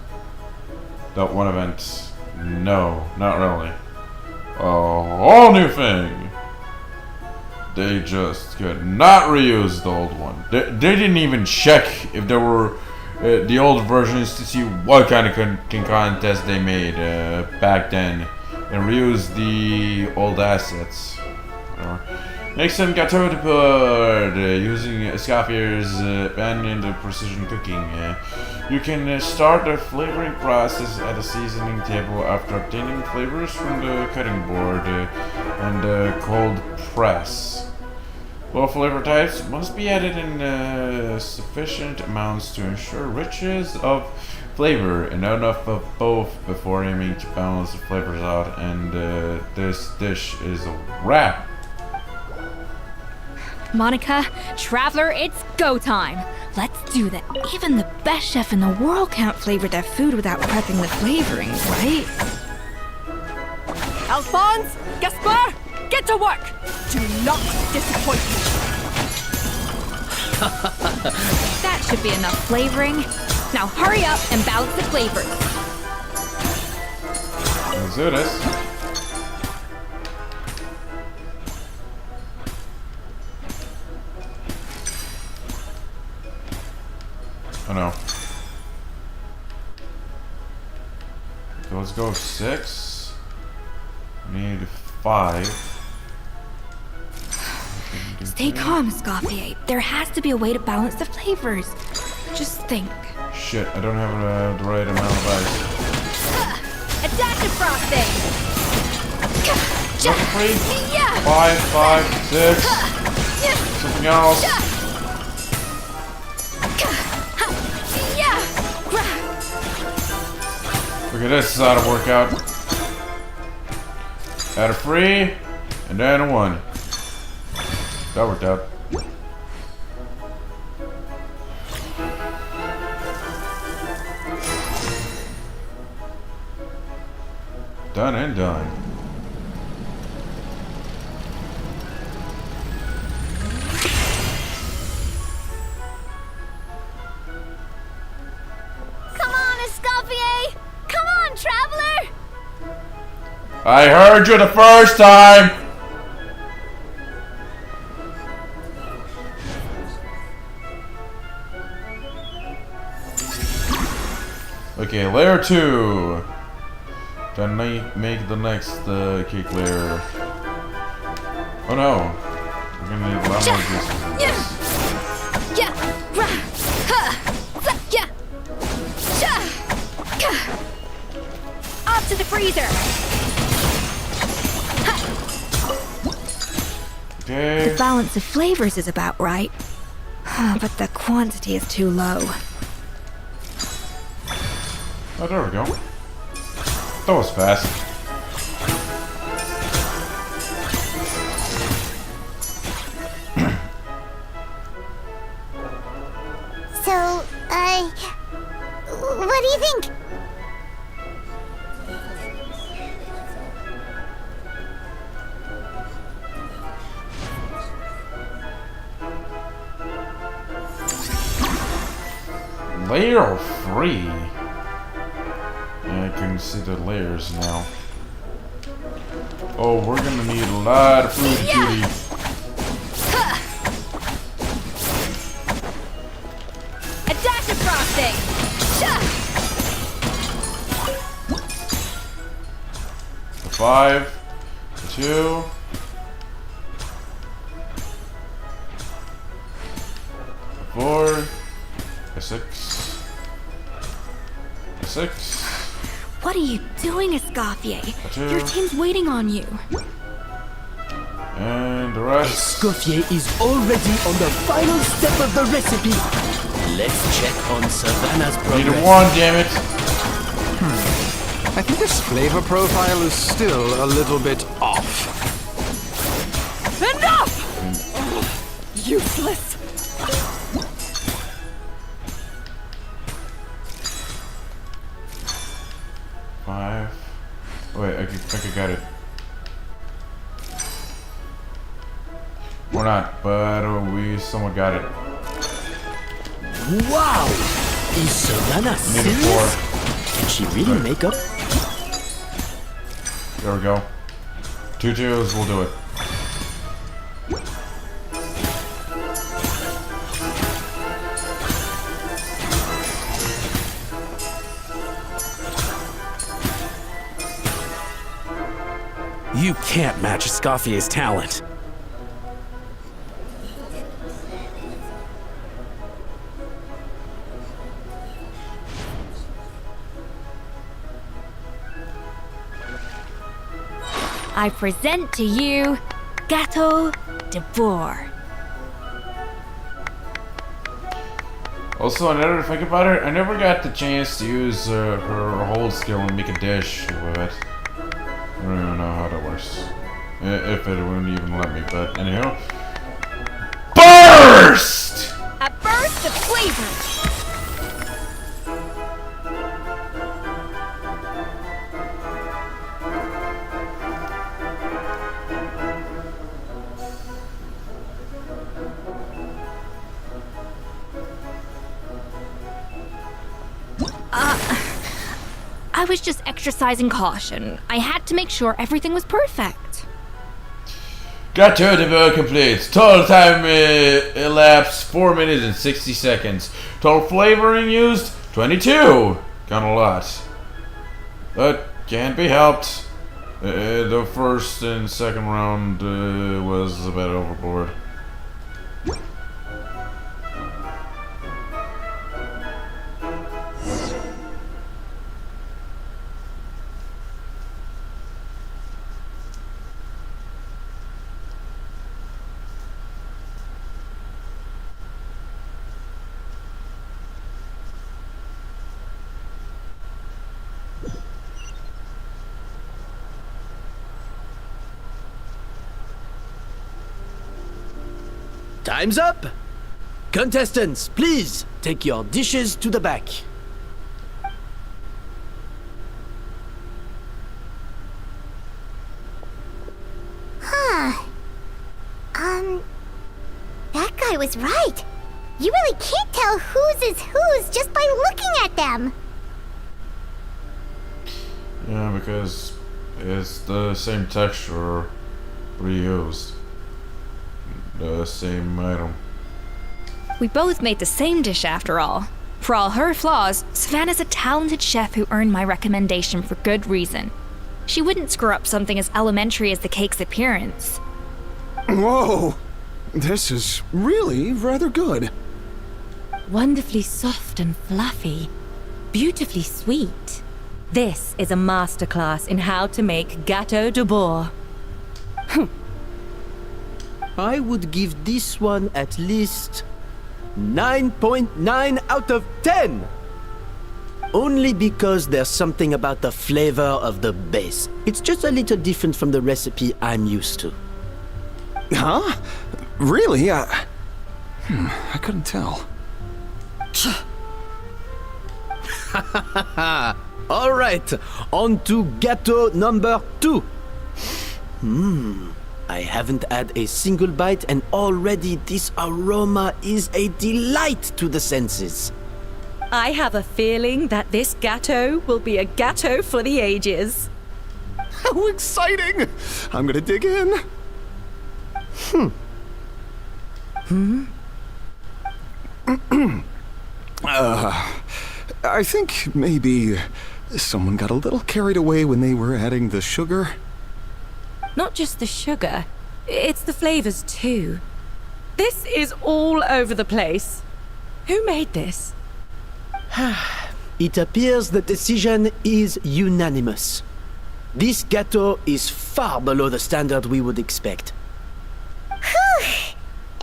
That one event? No, not really. A whole new thing! They just could not reuse the old one. They didn't even check if there were the old versions to see what kind of contest they made back then. And reuse the old assets. Make some gâteau de bois using Skopje's ban in the precision cooking. You can start the flavoring process at a seasoning table after obtaining flavors from the cutting board and the cold press. Both flavor types must be added in sufficient amounts to ensure richness of flavor and enough of both before aiming to balance the flavors out, and this dish is a wrap. Monica, Traveler, it's go time. Let's do that. Even the best chef in the world can't flavor their food without prepping the flavorings, right? Alphonse, Gaspar, get to work. Do not disappoint me. That should be enough flavoring. Now hurry up and balance the flavors. Let's do this. Oh no. Okay, let's go 6. Need 5. Stay calm, Escoffier. There has to be a way to balance the flavors. Just think. Shit, I don't have the right amount of ice. A dash of frosting! Level 3? 5, 5, 6. Something else. Look at this, this ought to work out. Add a 3, and then a 1. That worked out. Done and done. Come on, Escoffier! Come on, traveler! I heard you the first time! Okay, layer 2. Then make the next cake layer. Oh no. We're gonna need a lot more of this. Up to the freezer! Okay. The balance of flavors is about right. But the quantity is too low. Oh, there we go. That was fast. So, what do you think? Layer 3. Yeah, I can see the layers now. Oh, we're gonna need a lot of food, cutie. A dash of frosting! 5, 2. A 4, a 6, a 6. What are you doing, Escoffier? Two. Your team's waiting on you. And the rest. Escoffier is already on the final step of the recipe. Let's check on Savannah's progress. Need a 1, damn it. I think this flavor profile is still a little bit off. Enough! Useless. Wait, I think I got it. Or not, but we somewhat got it. Wow! Is Savannah Need a serious? 4. Can she really make up? There we go. 2 2s will do it. You can't match Escoffier's talent. I present to you Gâteau de Bourg. Also, now that I think about it, I never got the chance to use her whole skill and make a dish with it. I don't even know how that works. If it wouldn't even let me, but anyhow. Burst! A burst of flavor. I was just exercising caution. I had to make sure everything was perfect. Gâteau de Bourg complete. Total time elapsed 4 minutes and 60 seconds. Total flavoring used 22. Kind of a lot. But can't be helped. The first and second round was a bit overboard. Time's up! Contestants, please take your dishes to the back. Huh. That guy was right. You really can't tell whose is whose just by looking at them. Yeah, because it's the same texture reused. The same item. We both made the same dish after all. For all her flaws, Savannah's a talented chef who earned my recommendation for good reason. She wouldn't screw up something as elementary as the cake's appearance. Whoa! This is really rather good. Wonderfully soft and fluffy. Beautifully sweet. This is a masterclass in how to make gâteau de bois. I would give this one at least 9.9 out of 10! Only because there's something about the flavor of the base. It's just a little different from the recipe I'm used to. Huh? Really? I couldn't tell. Alright, on to gâteau number 2. I haven't had a single bite and already this aroma is a delight to the senses. I have a feeling that this gâteau will be a gâteau for the ages. How exciting! I'm gonna dig in. I think maybe someone got a little carried away when they were adding the sugar. Not just the sugar, it's the flavors too. This is all over the place. Who made this? It appears the decision is unanimous. This gâteau is far below the standard we would expect. Whew.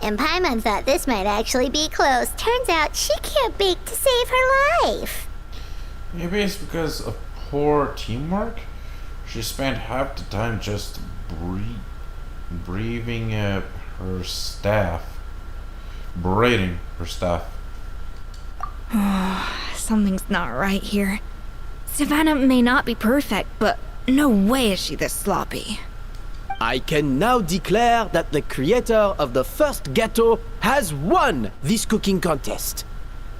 And Paimon thought this might actually be close. Turns out she can't bake to save her life. Maybe it's because of poor teamwork. She spent half the time just breathing her staff. Braiding her staff. Something's not right here. Savannah may not be perfect, but no way is she this sloppy. I can now declare that the creator of the first gâteau has won this cooking contest.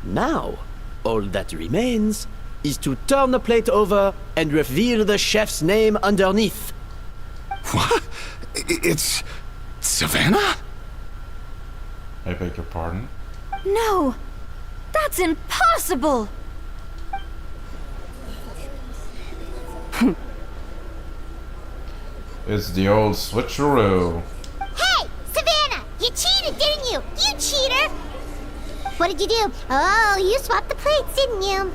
Now, all that remains is to turn the plate over and reveal the chef's name underneath. What? It's Savannah? I beg your pardon? No! That's impossible! It's the old switcheroo. Hey, Savannah! You cheated, didn't you? You cheater! What did you do? Oh, you swapped the plates, didn't you?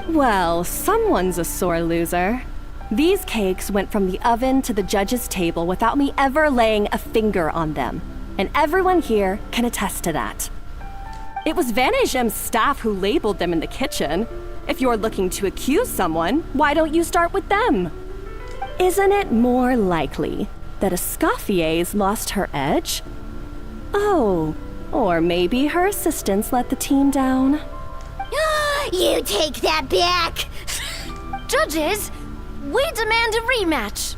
Well, someone's a sore loser. These cakes went from the oven to the judge's table without me ever laying a finger on them. And everyone here can attest to that. It was Vanejem's staff who labeled them in the kitchen. If you're looking to accuse someone, why don't you start with them? Isn't it more likely that Escoffier's lost her edge? Oh, or maybe her assistants let the team down. You take that back! Judges, we demand a rematch.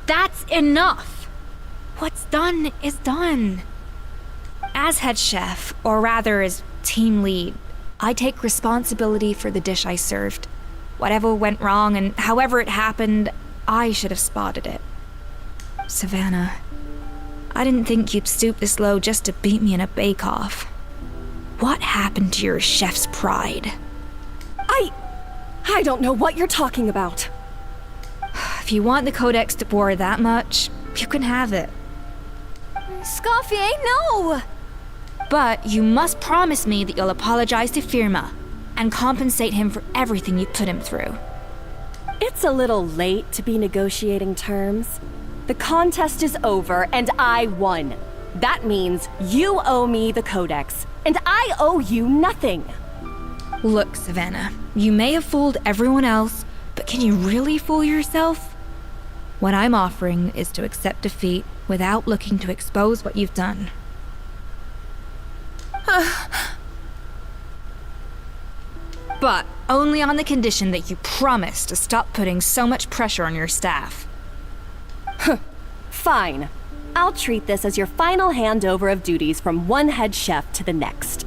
That's enough! What's done is done. As head chef, or rather as team lead, I take responsibility for the dish I served. Whatever went wrong and however it happened, I should have spotted it. Savannah, I didn't think you'd stoop this low just to beat me in a bake-off. What happened to your chef's pride? I don't know what you're talking about. If you want the Codex de Boer that much, you can have it. Scoffier, no! But you must promise me that you'll apologize to Firma and compensate him for everything you put him through. It's a little late to be negotiating terms. The contest is over and I won. That means you owe me the Codex, and I owe you nothing. Look, Savannah, you may have fooled everyone else, but can you really fool yourself? What I'm offering is to accept defeat without looking to expose what you've done. But only on the condition that you promise to stop putting so much pressure on your staff. Fine. I'll treat this as your final handover of duties from one head chef to the next.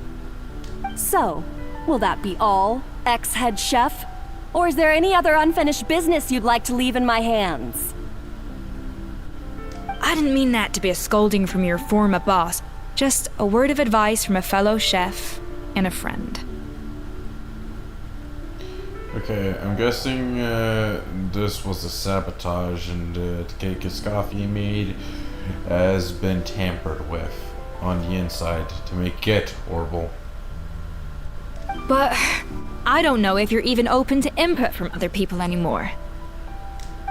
So, will that be all, ex-head chef? Or is there any other unfinished business you'd like to leave in my hands? I didn't mean that to be a scolding from your former boss, just a word of advice from a fellow chef and a friend. Okay, I'm guessing this was a sabotage and the cake Escoffier made has been tampered with on the inside to make it horrible. But I don't know if you're even open to input from other people anymore.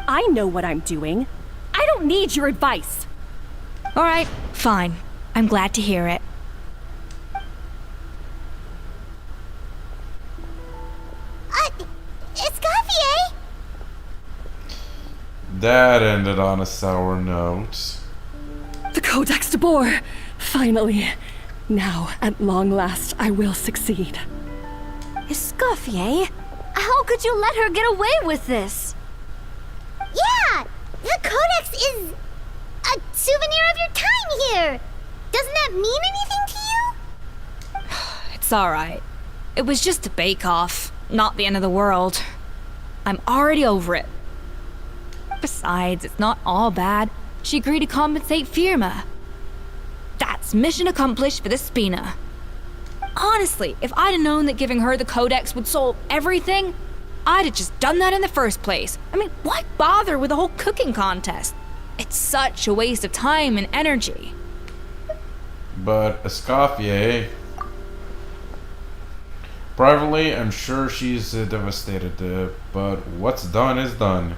I know what I'm doing. I don't need your advice. All right, fine. I'm glad to hear it. Escoffier? That ended on a sour note. The Codex de Boer! Finally. Now, at long last, I will succeed. Escoffier? How could you let her get away with this? Yeah! The Codex is a souvenir of your time here! Doesn't that mean anything to you? It's all right. It was just a bake-off, not the end of the world. I'm already over it. Besides, it's not all bad. She agreed to compensate Firma. That's mission accomplished for the Spina. Honestly, if I'd have known that giving her the Codex would solve everything, I'd have just done that in the first place. I mean, why bother with the whole cooking contest? It's such a waste of time and energy. But Escoffier, privately, I'm sure she's devastated, but what's done is done.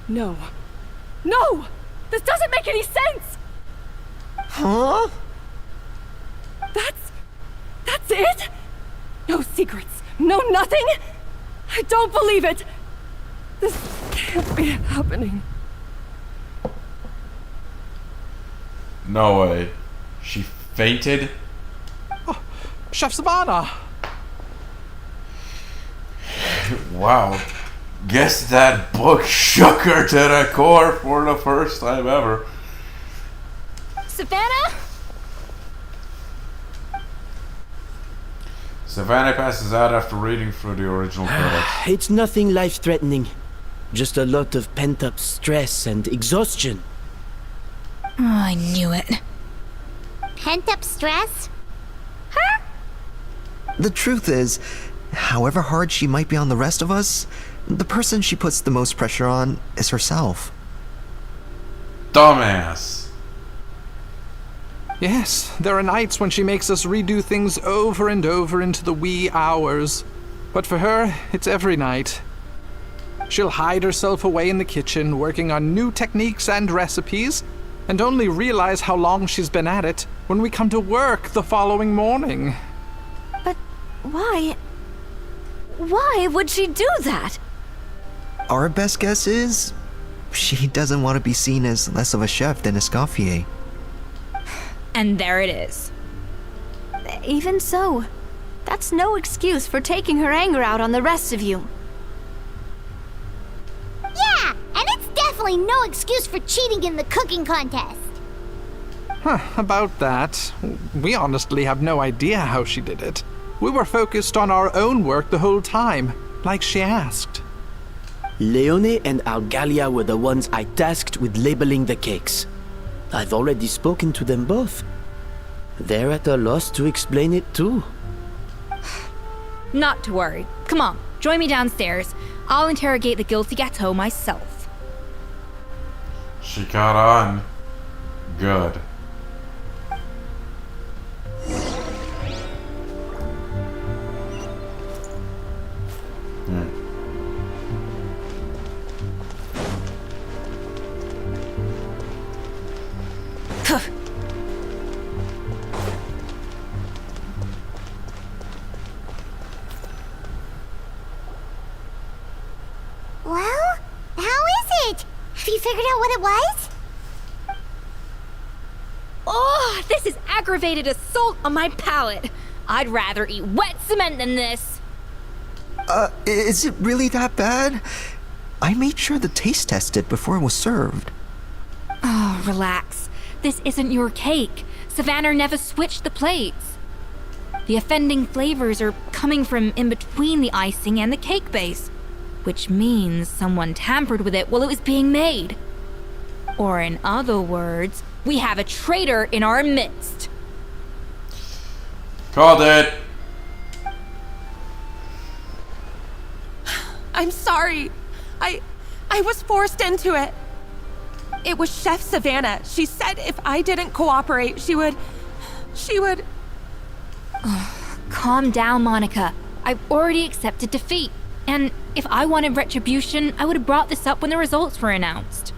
No. No! This doesn't make any sense! Huh? That's it? No secrets, no nothing? I don't believe it! This can't be happening. No way. She fainted? Oh, Chef Savannah! Wow. Guess that book shook her to the core for the first time ever. Savannah? Savannah passes out after reading through the original codex. It's nothing life-threatening. Just a lot of pent-up stress and exhaustion. Oh, I knew it. Pent-up stress? The truth is, however hard she might be on the rest of us, the person she puts the most pressure on is herself. Dumbass. Yes, there are nights when she makes us redo things over and over into the wee hours. But for her, it's every night. She'll hide herself away in the kitchen, working on new techniques and recipes, and only realize how long she's been at it when we come to work the following morning. But why? Why would she do that? Our best guess is she doesn't want to be seen as less of a chef than Escoffier. And there it is. Even so, that's no excuse for taking her anger out on the rest of you. Yeah, and it's definitely no excuse for cheating in the cooking contest. About that, we honestly have no idea how she did it. We were focused on our own work the whole time, like she asked. Leone and Algalia were the ones I tasked with labeling the cakes. I've already spoken to them both. They're at a loss to explain it too. Not to worry. Come on, join me downstairs. I'll interrogate the guilty gâteau myself. She caught on. Good. Well, how is it? Have you figured out what it was? Oh, this is aggravated assault on my palate. I'd rather eat wet cement than this. Is it really that bad? I made sure to taste test it before it was served. Oh, relax. This isn't your cake. Savannah never switched the plates. The offending flavors are coming from in between the icing and the cake base, which means someone tampered with it while it was being made. Or in other words, we have a traitor in our midst. Called it. I'm sorry. I was forced into it. It was Chef Savannah. She said if I didn't cooperate, she would... Calm down, Monica. I've already accepted defeat. And if I wanted retribution, I would have brought this up when the results were announced.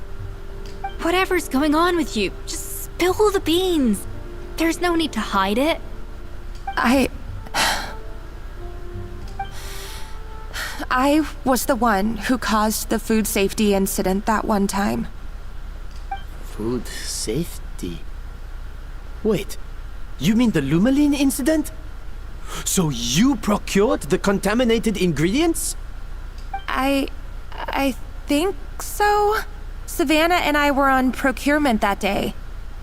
Whatever's going on with you, just spill the beans. There's no need to hide it. I was the one who caused the food safety incident that one time. Food safety? Wait, you mean the Lumaline incident? So you procured the contaminated ingredients? I think so. Savannah and I were on procurement that day.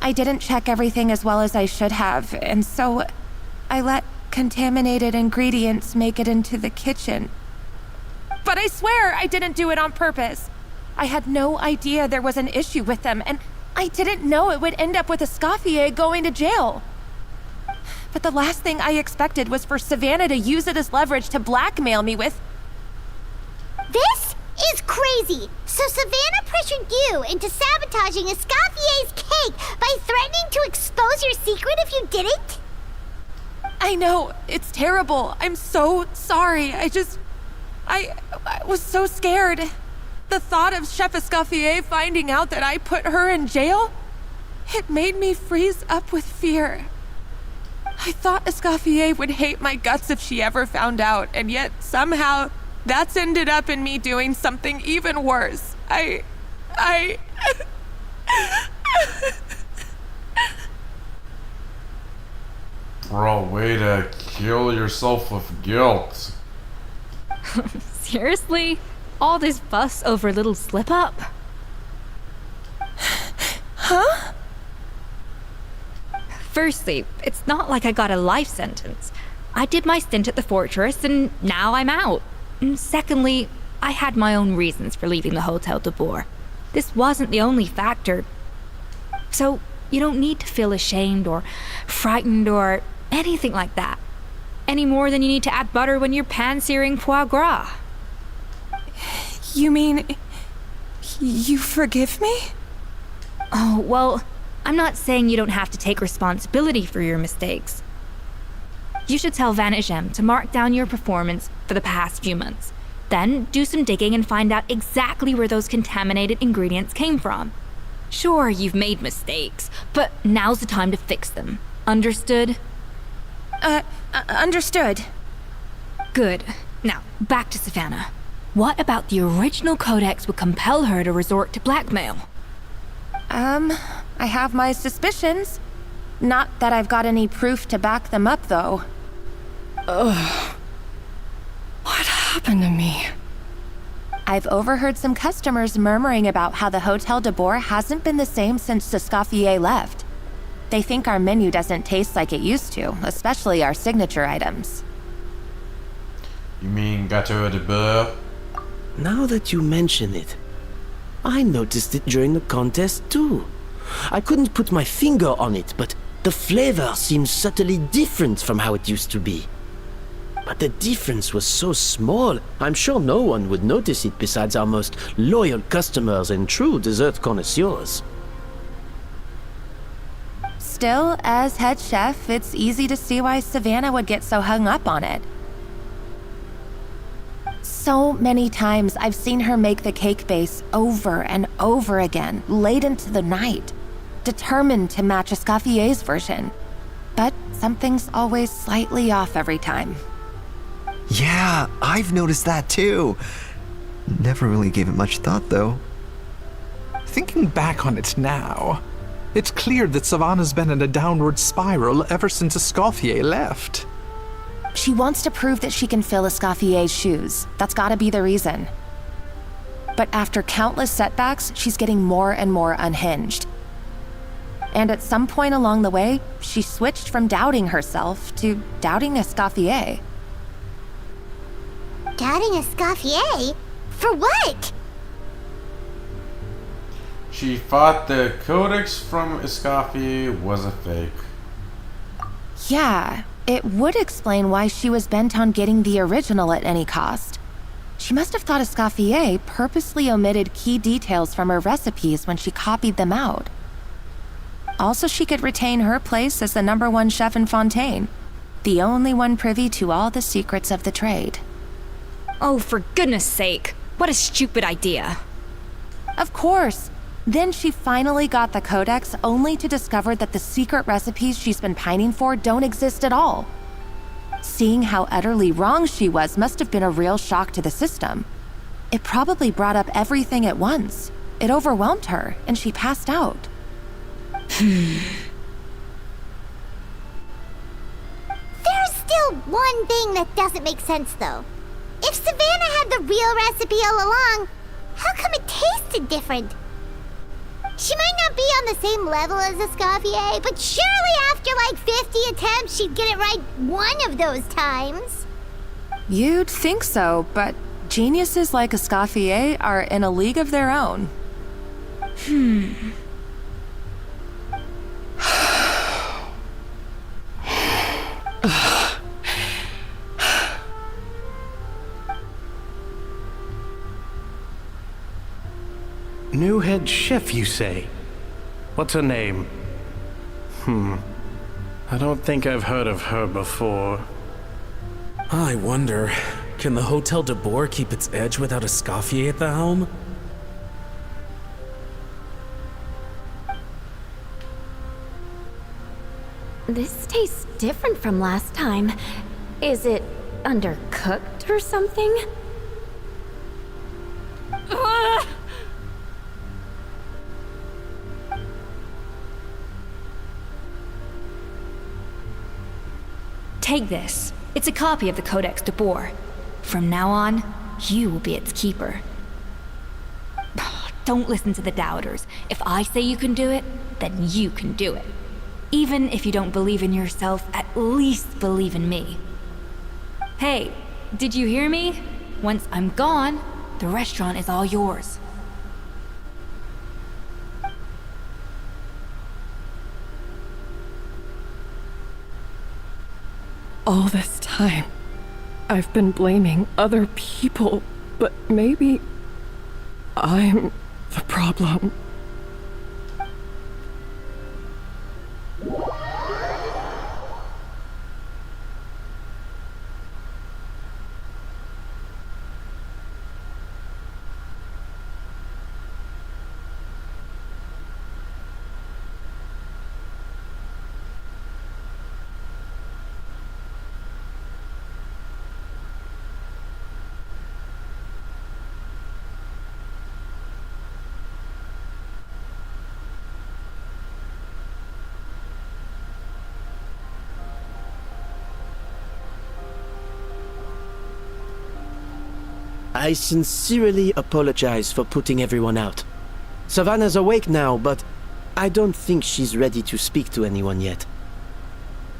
I didn't check everything as well as I should have, and so I let contaminated ingredients make it into the kitchen. But I swear I didn't do it on purpose. I had no idea there was an issue with them, and I didn't know it would end up with Escoffier going to jail. But the last thing I expected was for Savannah to use it as leverage to blackmail me with... This is crazy! So Savannah pressured you into sabotaging Escoffier's cake by threatening to expose your secret if you didn't? I know, it's terrible. I'm so sorry. I was so scared. The thought of Chef Escoffier finding out that I put her in jail, it made me freeze up with fear. I thought Escoffier would hate my guts if she ever found out, and yet somehow that's ended up in me doing something even worse. Bro, way to kill yourself with guilt. Seriously? All this fuss over a little slip-up? Huh? Firstly, it's not like I got a life sentence. I did my stint at the fortress and now I'm out. And secondly, I had my own reasons for leaving the Hotel de Boer. This wasn't the only factor. So you don't need to feel ashamed or frightened or anything like that. Any more than you need to add butter when you're pan-searing foie gras. You mean... you forgive me? Oh, well, I'm not saying you don't have to take responsibility for your mistakes. You should tell Vanagem to mark down your performance for the past few months. Then do some digging and find out exactly where those contaminated ingredients came from. Sure, you've made mistakes, but now's the time to fix them. Understood? Understood. Good. Now, back to Savannah. What about the original codex would compel her to resort to blackmail? I have my suspicions. Not that I've got any proof to back them up, though. Ugh. What happened to me? I've overheard some customers murmuring about how the Hotel de Boer hasn't been the same since Escoffier left. They think our menu doesn't taste like it used to, especially our signature items. You mean gâteau de beurre? Now that you mention it, I noticed it during the contest too. I couldn't put my finger on it, but the flavor seems subtly different from how it used to be. But the difference was so small, I'm sure no one would notice it besides our most loyal customers and true dessert connoisseurs. Still, as head chef, it's easy to see why Savannah would get so hung up on it. So many times I've seen her make the cake base over and over again, late into the night, determined to match Escoffier's version. But something's always slightly off every time. Yeah, I've noticed that too. Never really gave it much thought, though. Thinking back on it now, it's clear that Savannah's been in a downward spiral ever since Escoffier left. She wants to prove that she can fill Escoffier's shoes. That's gotta be the reason. But after countless setbacks, she's getting more and more unhinged. And at some point along the way, she switched from doubting herself to doubting Escoffier. Doubting Escoffier? For what? She thought the codex from Escoffier was a fake. Yeah, it would explain why she was bent on getting the original at any cost. She must have thought Escoffier purposely omitted key details from her recipes when she copied them out. Also, she could retain her place as the #1 chef in Fontaine, the only one privy to all the secrets of the trade. Oh, for goodness sake. What a stupid idea. Of course. Then she finally got the codex only to discover that the secret recipes she's been pining for don't exist at all. Seeing how utterly wrong she was must have been a real shock to the system. It probably brought up everything at once. It overwhelmed her, and she passed out. There's still one thing that doesn't make sense, though. If Savannah had the real recipe all along, how come it tasted different? She might not be on the same level as Escoffier, but surely after like 50 attempts, she'd get it right one of those times. You'd think so, but geniuses like Escoffier are in a league of their own. New head chef, you say? What's her name? I don't think I've heard of her before. I wonder, can the Hotel de Boer keep its edge without Escoffier at the helm? This tastes different from last time. Is it undercooked or something? Take this. It's a copy of the Codex de Boer. From now on, you will be its keeper. Don't listen to the doubters. If I say you can do it, then you can do it. Even if you don't believe in yourself, at least believe in me. Hey, did you hear me? Once I'm gone, the restaurant is all yours. All this time, I've been blaming other people, but maybe I'm the problem. I sincerely apologize for putting everyone out. Savannah's awake now, but I don't think she's ready to speak to anyone yet.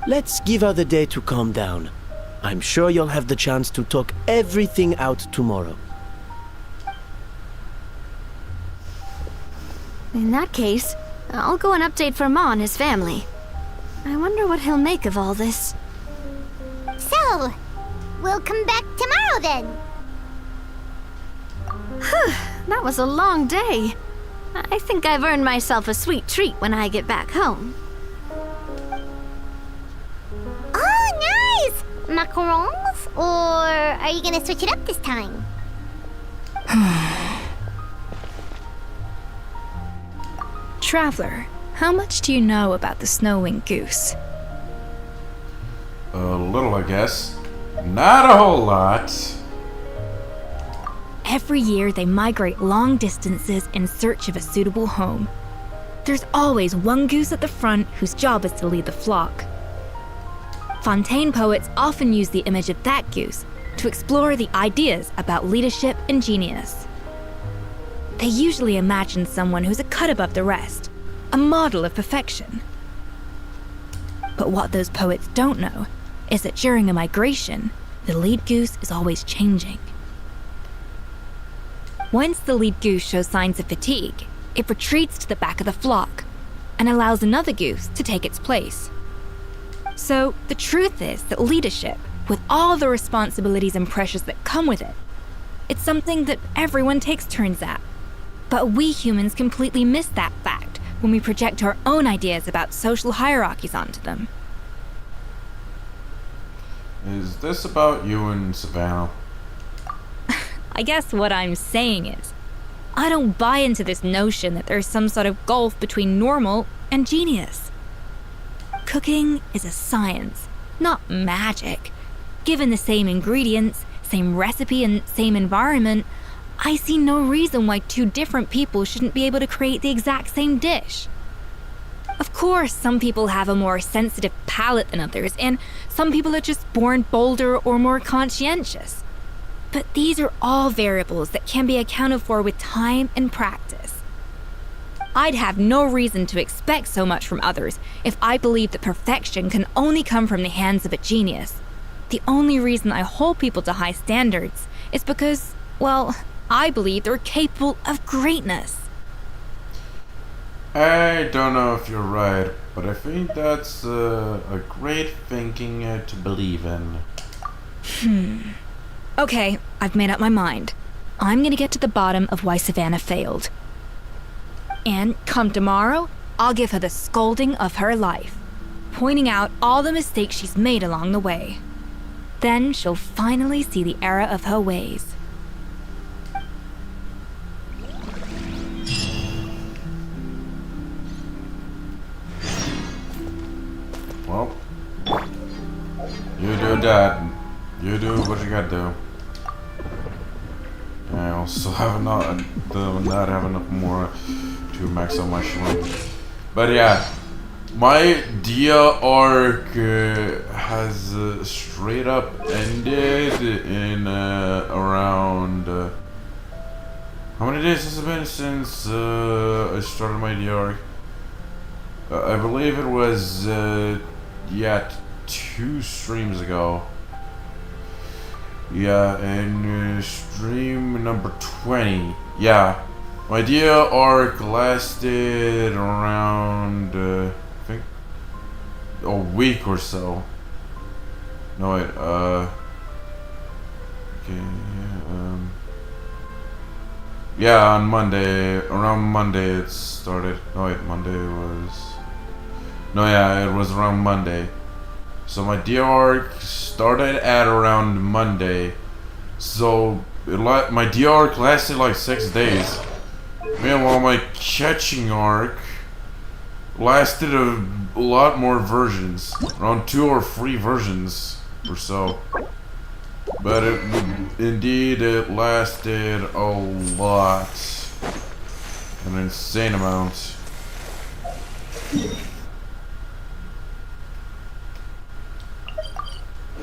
Let's give her the day to calm down. I'm sure you'll have the chance to talk everything out tomorrow. In that case, I'll go and update Verma and his family. I wonder what he'll make of all this. So, We'll come back tomorrow then. That was a long day. I think I've earned myself a sweet treat when I get back home. Oh, nice! Macarons? Or are you gonna switch it up this time? Traveler, how much do you know about the snow-winged goose? A little, I guess. Not a whole lot. Every year they migrate long distances in search of a suitable home. There's always one goose at the front whose job is to lead the flock. Fontaine poets often use the image of that goose to explore the ideas about leadership and genius. They usually imagine someone who's a cut above the rest, a model of perfection. But what those poets don't know is that during a migration, the lead goose is always changing. Once the lead goose shows signs of fatigue, it retreats to the back of the flock and allows another goose to take its place. So the truth is that leadership, with all the responsibilities and pressures that come with it, it's something that everyone takes turns at. But we humans completely miss that fact when we project our own ideas about social hierarchies onto them. Is this about you and Savannah? I guess what I'm saying is, I don't buy into this notion that there's some sort of gulf between normal and genius. Cooking is a science, not magic. Given the same ingredients, same recipe, and same environment, I see no reason why two different people shouldn't be able to create the exact same dish. Of course, some people have a more sensitive palate than others, and some people are just born bolder or more conscientious. But these are all variables that can be accounted for with time and practice. I'd have no reason to expect so much from others if I believed that perfection can only come from the hands of a genius. The only reason I hold people to high standards is because, well, I believe they're capable of greatness. I don't know if you're right, but I think that's a great thinking to believe in. Okay, I've made up my mind. I'm gonna get to the bottom of why Savannah failed. And come tomorrow, I'll give her the scolding of her life, pointing out all the mistakes she's made along the way. Then she'll finally see the error of her ways. Well, you do that. You do what you gotta do. I also have not have enough more to max out my shrimp. But yeah, my Dia arc has straight up ended in around how many days has it been since I started my Dia arc? I believe it was yeah, 2 streams ago. Yeah, and stream number 20. Yeah, my Dia arc lasted around I think a week or so. No wait, okay, yeah, on Monday, around Monday it started. No wait, Monday was. No, yeah, it was around Monday. So my Dia arc started at around Monday. So my Dia arc lasted like 6 days. Meanwhile, my catching arc lasted a lot more versions. Around 2 or 3 versions or so. But indeed it lasted a lot. An insane amount.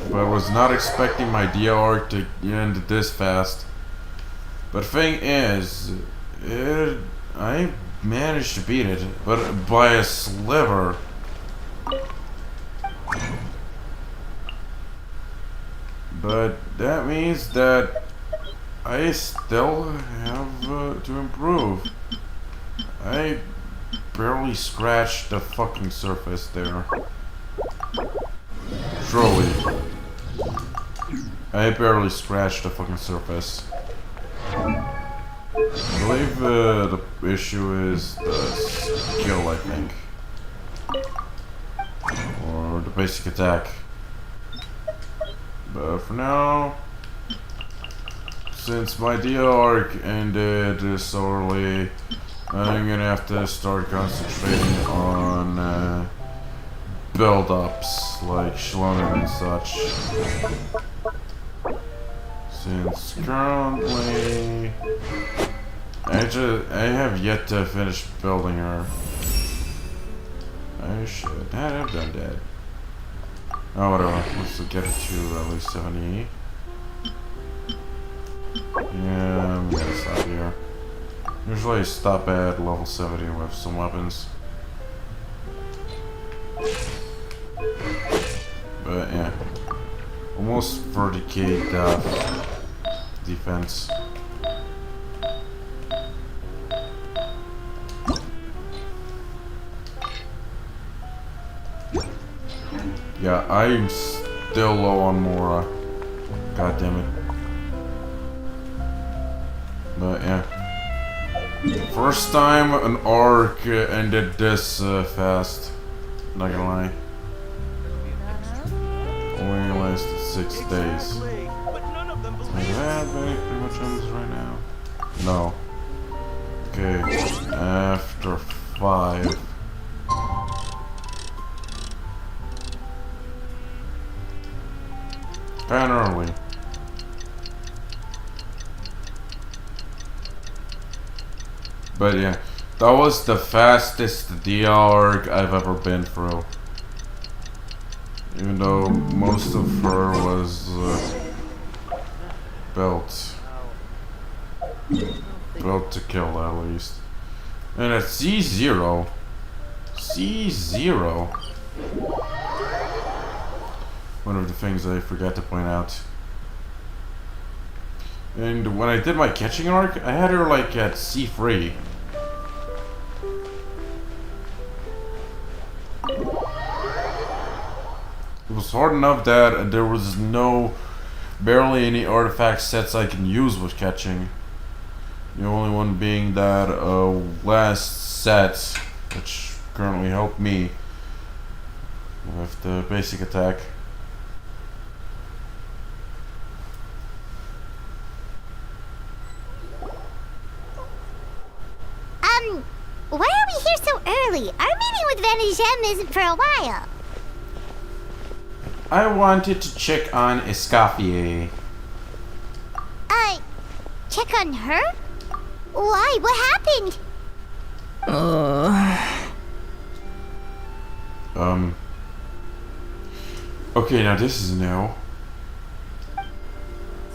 But I was not expecting my Dia arc to end this fast. But the thing is, I managed to beat it, but by a sliver. But that means that I still have to improve. I barely scratched the fucking surface there. Truly. I barely scratched the fucking surface. I believe the issue is the skill, I think. Or the basic attack. But for now, since my DL arc ended so early, I'm gonna have to start concentrating on build-ups like Shlonen and such. Since currently I have yet to finish building her. I should not have done that. Oh, whatever. Let's get it to at least 70. Yeah, I'm gonna stop here. Usually I stop at level 70 with some weapons. But yeah. Almost 30k defense. Yeah, I'm still low on Mora. God damn it. But yeah. First time an arc ended this fast. Not gonna lie. Only lasted 6 days. Do I have any pretty much items right now? No. Okay, after 5. Kinda early. But yeah, that was the fastest DL arc I've ever been through. Even though most of her was built to kill at least. And at C0. C0. One of the things I forgot to point out. And when I did my catching arc, I had her like at C3. It was hard enough that there was barely any artifact sets I can use with catching. The only one being that last set, which currently helped me with the basic attack. Why are we here so early? Our meeting with Vanigem isn't for a while. I wanted to check on Escoffier. Check on her? Why? What happened? Okay, now this is new.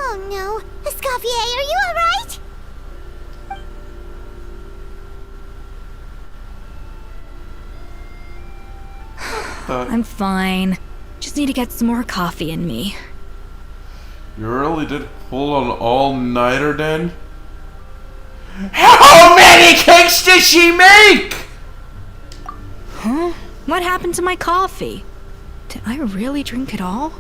Oh no. Escoffier, are you alright? I'm fine. Just need to get some more coffee in me. You really did pull an all-nighter then? How many cakes did she make? Huh? What happened to my coffee? Did I really drink it all?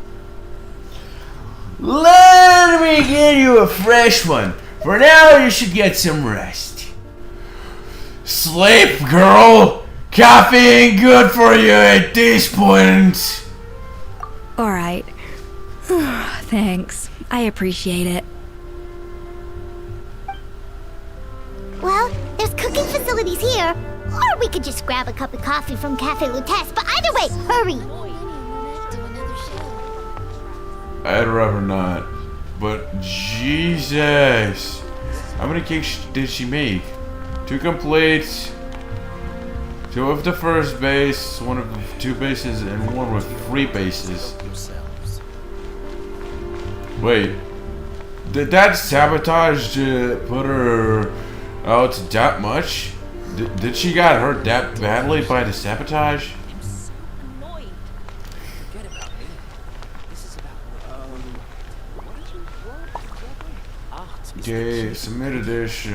Let me get you a fresh one. For now, you should get some rest. Sleep, girl! Coffee ain't good for you at this point. Alright. Thanks. I appreciate it. Well, there's cooking facilities here. Or we could just grab a cup of coffee from Cafe Lutece, but either way, hurry! I'd rather not. But Jesus! How many cakes did she make? 2 complete. 2 of the first base, 1 of the 2 bases, and 1 with 3 bases. Wait, did that sabotage put her out that much? Did she got hurt that badly by the sabotage? Okay, submit a dish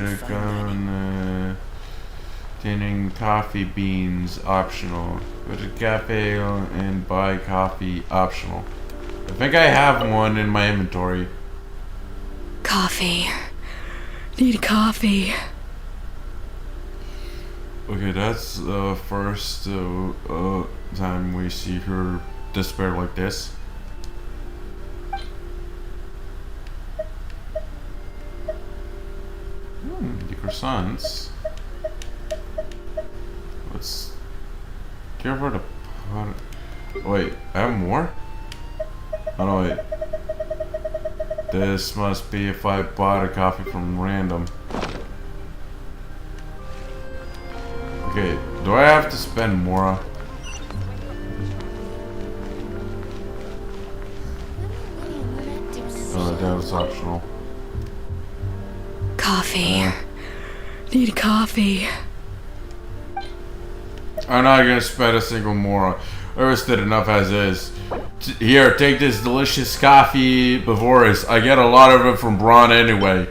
containing coffee beans optional. Go to cafe and buy coffee optional. I think I have one in my inventory. Coffee. Need coffee. Okay, that's the first time we see her despair like this. The croissants. Let's give her the pot. Wait, I have more? Oh no, wait. This must be if I bought a coffee from random. Okay, do I have to spend more? Oh, that was optional. Coffee. Need coffee. I'm not gonna spend a single more. I always did enough as is. Here, take this delicious coffee before us. I get a lot of it from Braun anyway.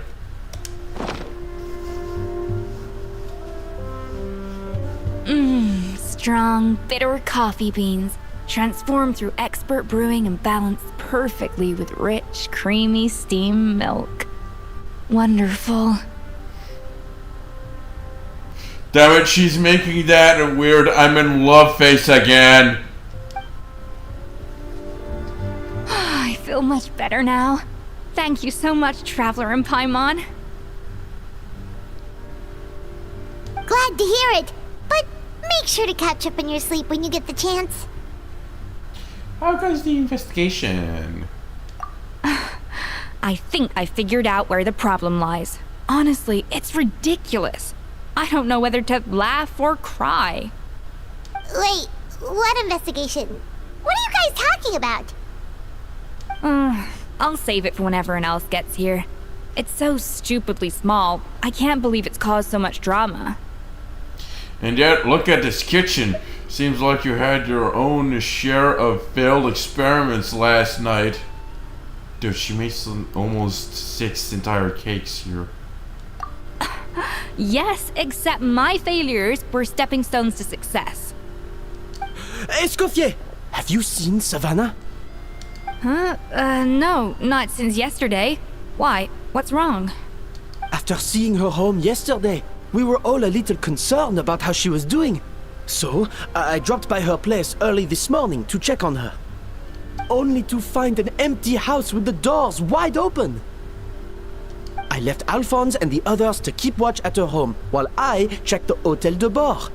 Strong, bitter coffee beans, transformed through expert brewing and balanced perfectly with rich, creamy steam milk. Wonderful. Damn it, she's making that weird I'm in love face again. I feel much better now. Thank you so much, Traveler and Paimon. Glad to hear it, but make sure to catch up in your sleep when you get the chance. How goes the investigation? I think I figured out where the problem lies. Honestly, it's ridiculous. I don't know whether to laugh or cry. Wait, what investigation? What are you guys talking about? I'll save it for when everyone else gets here. It's so stupidly small. I can't believe it's caused so much drama. And yet, look at this kitchen. Seems like you had your own share of failed experiments last night. Dude, she makes almost 6 entire cakes here. Yes, except my failures were stepping stones to success. Escoffier! Have you seen Savannah? Huh? No, not since yesterday. Why? What's wrong? After seeing her home yesterday, we were all a little concerned about how she was doing. So, I dropped by her place early this morning to check on her. Only to find an empty house with the doors wide open. I left Alphonse and the others to keep watch at her home while I checked the Hotel de Bord.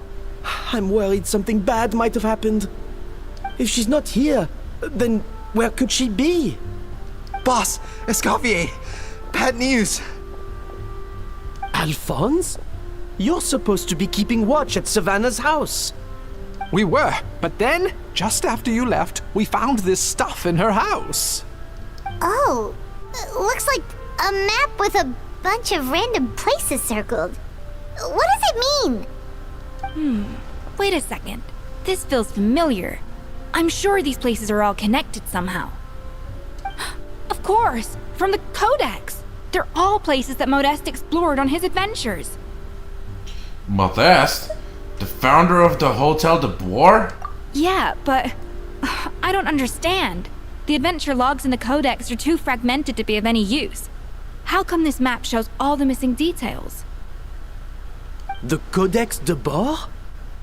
I'm worried something bad might have happened. If she's not here, then where could she be? Boss, Escoffier, bad news. Alphonse? You're supposed to be keeping watch at Savannah's house. We were, but then, just after you left, we found this stuff in her house. Oh, looks like a map with a bunch of random places circled. What does it mean? Wait a second. This feels familiar. I'm sure these places are all connected somehow. Of course, from the Codex. They're all places that Modeste explored on his adventures. Modeste? The founder of the Hotel de Bois? Yeah, but I don't understand. The adventure logs in the Codex are too fragmented to be of any use. How come this map shows all the missing details? The Codex de Bord?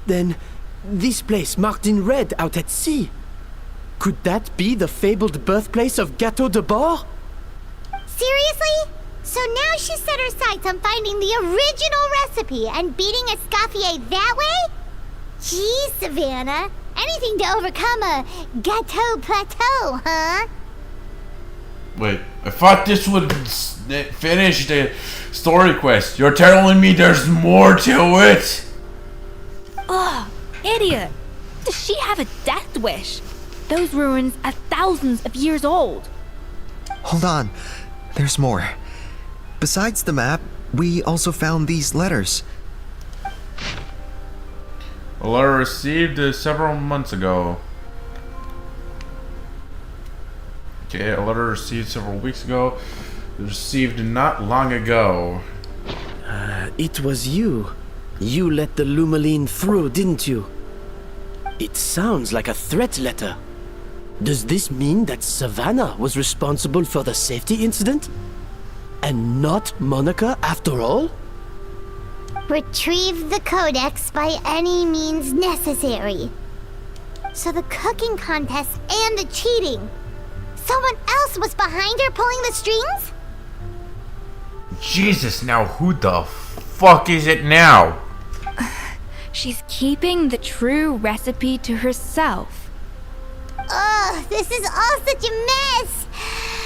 Then, this place marked in red out at sea. Could that be the fabled birthplace of Gateau de Bord? Seriously? So now she set her sights on finding the original recipe and beating Escoffier that way? Geez, Savannah. Anything to overcome a Gateau plateau, huh? Wait, I thought this would finish the story quest. You're telling me there's more to it? Ugh, idiot! Does she have a death wish? Those ruins are thousands of years old. Hold on, there's more. Besides the map, we also found these letters. A letter received several months ago. Okay, a letter received several weeks ago. Received not long ago. It was you. You let the Lumaline through, didn't you? It sounds like a threat letter. Does this mean that Savannah was responsible for the safety incident? And not Monica after all? Retrieve the codex by any means necessary. So the cooking contest and the cheating. Someone else was behind her pulling the strings? Jesus, now who the fuck is it now? She's keeping the true recipe to herself. Ugh, this is all such a mess.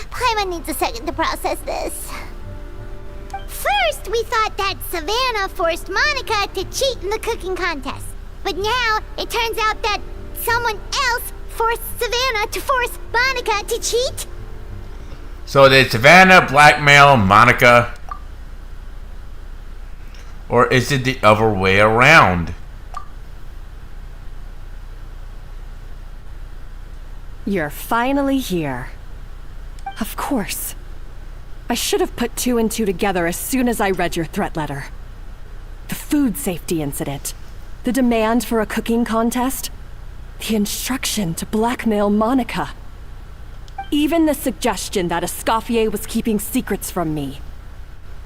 Paimon needs a second to process this. First, we thought that Savannah forced Monica to cheat in the cooking contest. But now, it turns out that someone else forced Savannah to force Monica to cheat? So did Savannah blackmail Monica? Or is it the other way around? You're finally here. Of course. I should have put 2 and 2 together as soon as I read your threat letter. The food safety incident, the demand for a cooking contest, the instruction to blackmail Monica. Even the suggestion that Escoffier was keeping secrets from me.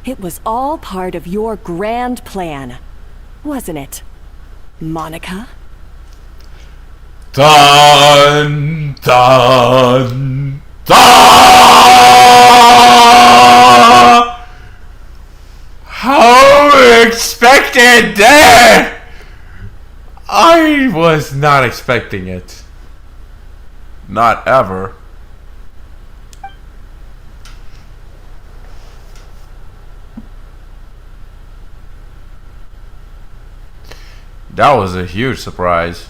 It was all part of your grand plan, wasn't it, Monica? Dun, dun, dun! How expected that? I was not expecting it. Not ever. That was a huge surprise.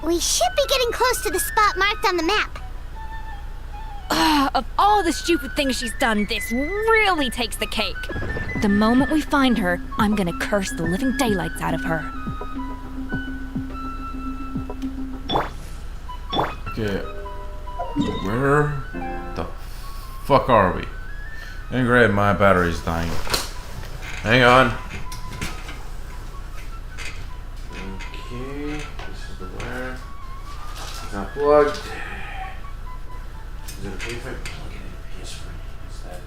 We should be getting close to the spot marked on the map. Of all the stupid things she's done, this really takes the cake. The moment we find her, I'm gonna curse the living daylights out of her. Okay, where the fuck are we? And great, my battery's dying. Hang on. Okay, this is the wire. It's not plugged. Is it okay if I plug it in PS3 instead?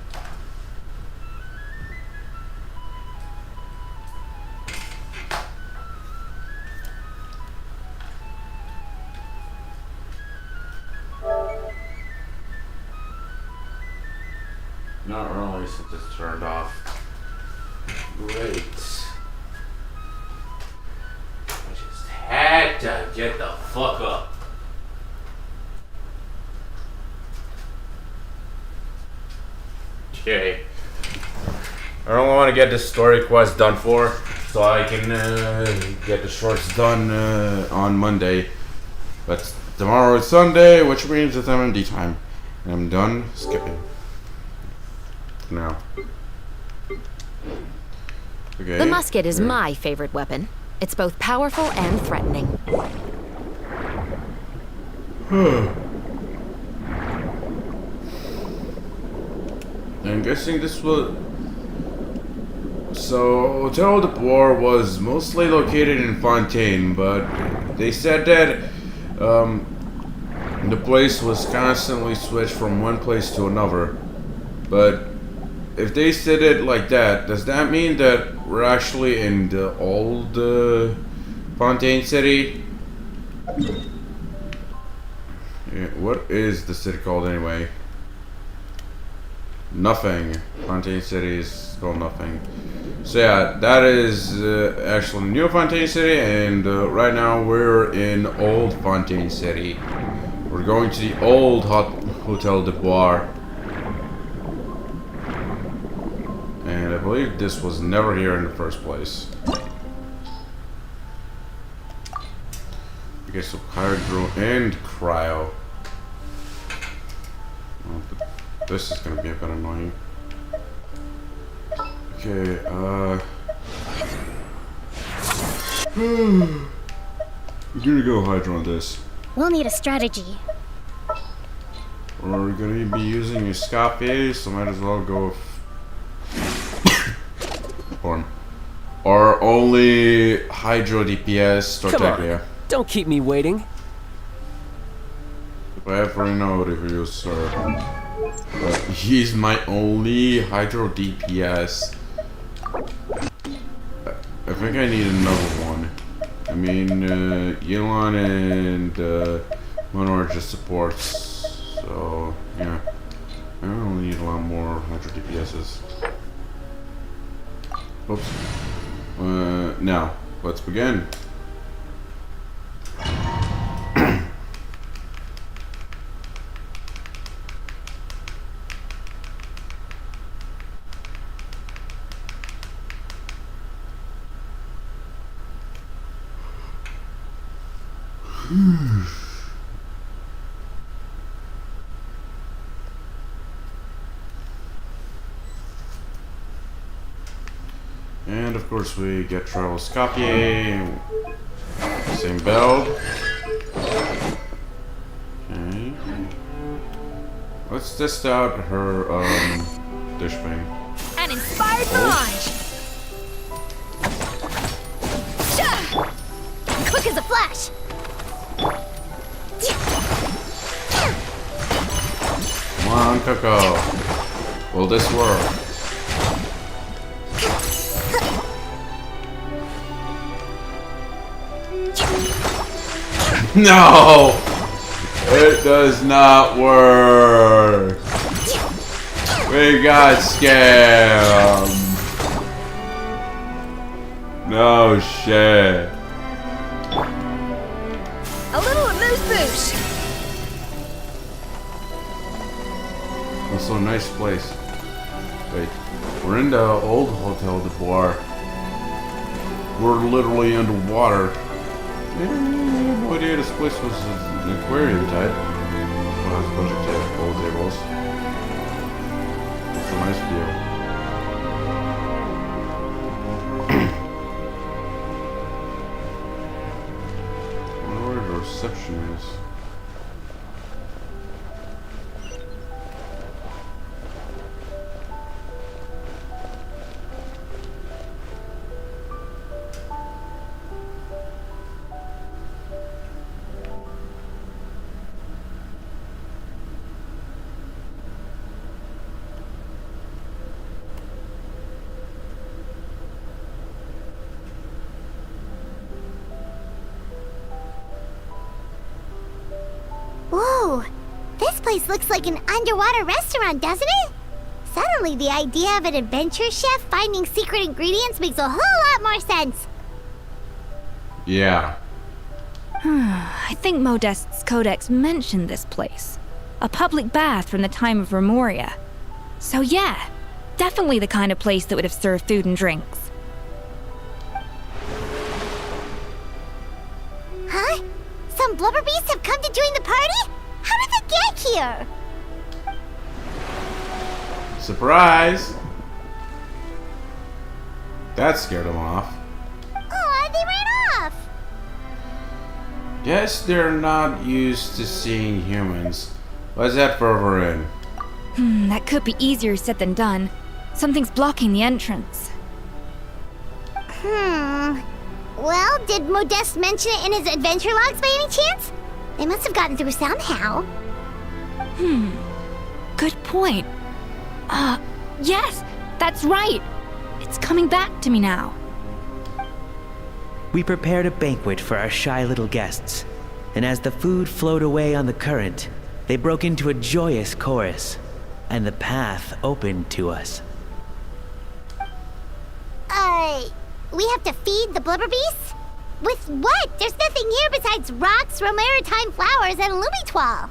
Not really, since it's turned off. Great. I just had to get the fuck up. Okay. I only want to get this story quest done for, so I can get the shorts done on Monday. But tomorrow is Sunday, which means it's MMD time. And I'm done skipping. Now. Okay. The musket is my favorite weapon. It's both powerful and threatening. I'm guessing this will. So, Hotel de Bois was mostly located in Fontaine, but they said that the place was constantly switched from one place to another. But if they said it like that, does that mean that we're actually in the old Fontaine city? Yeah, what is the city called anyway? Nothing. Fontaine City is called Nothing. So yeah, that is actually New Fontaine City, and right now we're in Old Fontaine City. We're going to the old Hotel de Bois. And I believe this was never here in the first place. Okay, so Hydro and Cryo. Well, this is gonna be a bit annoying. Okay, we're gonna go Hydra on this. We'll need a strategy. We're gonna be using a Scafe, so might as well go form. Or only Hydro DPS Come Tartaglia. on, don't keep me waiting. If I ever know if you sir. He's my only Hydro DPS. I think I need another one. I mean, Yilon and Monor just supports, so yeah. I only need a lot more Hydro DPSs. Oops. Now, let's begin. And of course we get Travel Scapier, same build. Okay. Let's test out her dish thing. An inspired melange! Quick as a flash! Come on, Coco. Will this work? No! It does not work! We got scammed! No shit. A little amuse-bouche! Also a nice place. Wait, we're in the old Hotel de Bois. We're literally underwater. I had no idea this place was an aquarium type. Well, I suppose it's pool tables. It's a nice view. I wonder where the reception is. Whoa! This place looks like an underwater restaurant, doesn't it? Suddenly, the idea of an adventure chef finding secret ingredients makes a whole lot more sense. Yeah. I think Modest's codex mentioned this place. A public bath from the time of Remoria. So yeah, definitely the kind of place that would have served food and drinks. Huh? Some blubber beasts have come to join the party? How did they get here? Surprise! That scared them off. Aw, they ran off! Guess they're not used to seeing humans. Let's head further in. That could be easier said than done. Something's blocking the entrance. Well, did Modeste mention it in his adventure logs by any chance? They must have gotten through somehow. Good point. Yes, that's right. It's coming back to me now. We prepared a banquet for our shy little guests, and as the food flowed away on the current, they broke into a joyous chorus, and the path opened to us. We have to feed the blubber beasts? With what? There's nothing here besides rocks, romaritime flowers, and lumitoile.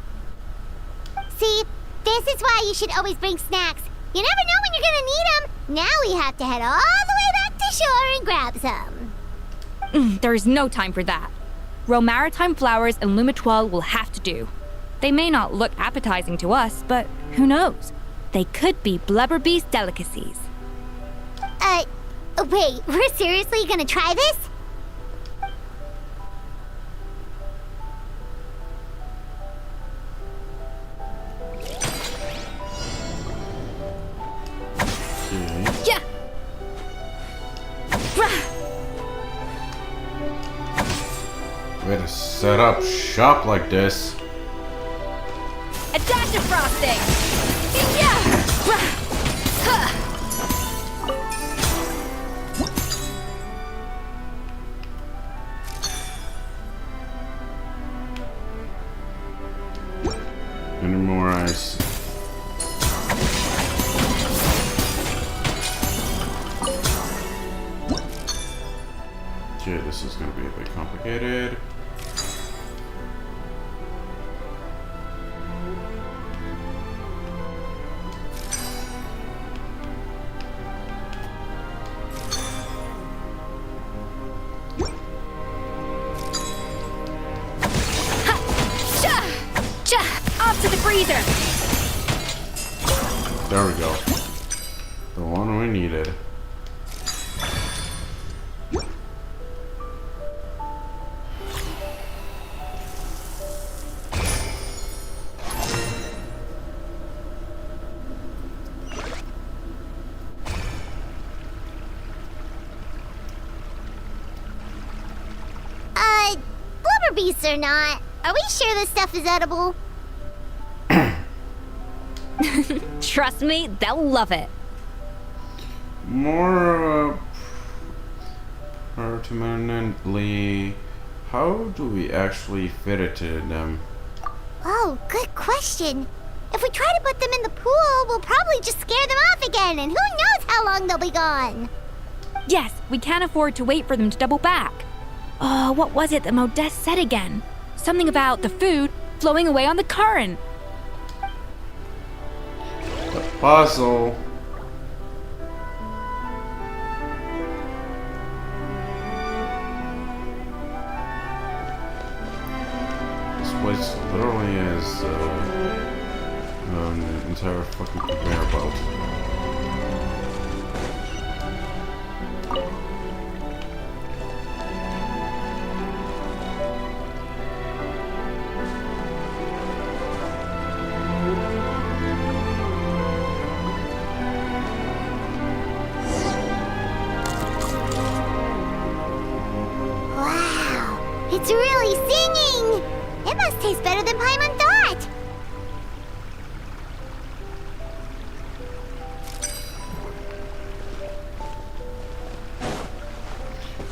See, this is why you should always bring snacks. You never know when you're gonna need them. Now we have to head all the way back to shore and grab some. There is no time for that. Romaritime flowers and lumitoile will have to do. They may not look appetizing to us, but who knows? They could be blubber beast delicacies. Wait, we're seriously gonna try this? Yeah. Way to set up shop like this. A dash of frosting. Yeah. Any more ice? Okay, this is gonna be a bit complicated. Off to the freezer. There we go. The one we needed. Blubber beasts or not, are we sure this stuff is edible? Trust me, they'll love it. More permanently, how do we actually fit it to them? Oh, good question. If we try to put them in the pool, we'll probably just scare them off again, and who knows how long they'll be gone. Yes, we can't afford to wait for them to double back. Oh, what was it that Modeste said again? Something about the food flowing away on the current. The puzzle. This place literally is an entire fucking conveyor belt. It's really singing! It must taste better than Paimon thought!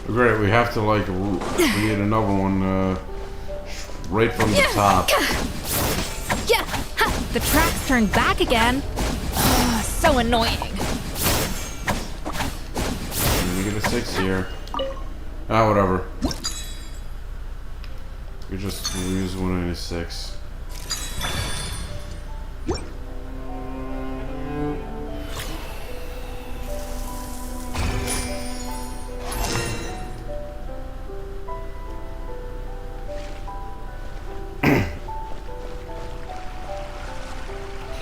Great, we have to like create another one right from the top. Yeah, ha, the tracks turned back again. So annoying. Let me get a 6 here. Ah, whatever. We just use 196.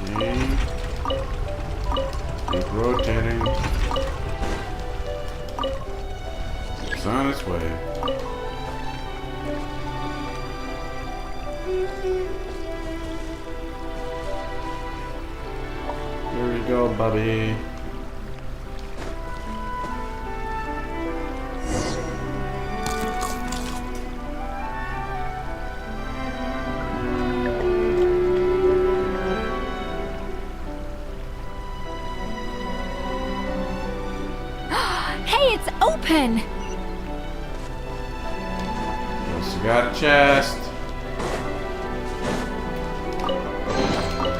Okay. Keep rotating. It's on its way. Here we go, Bubby. Hey, it's open! Also got a chest.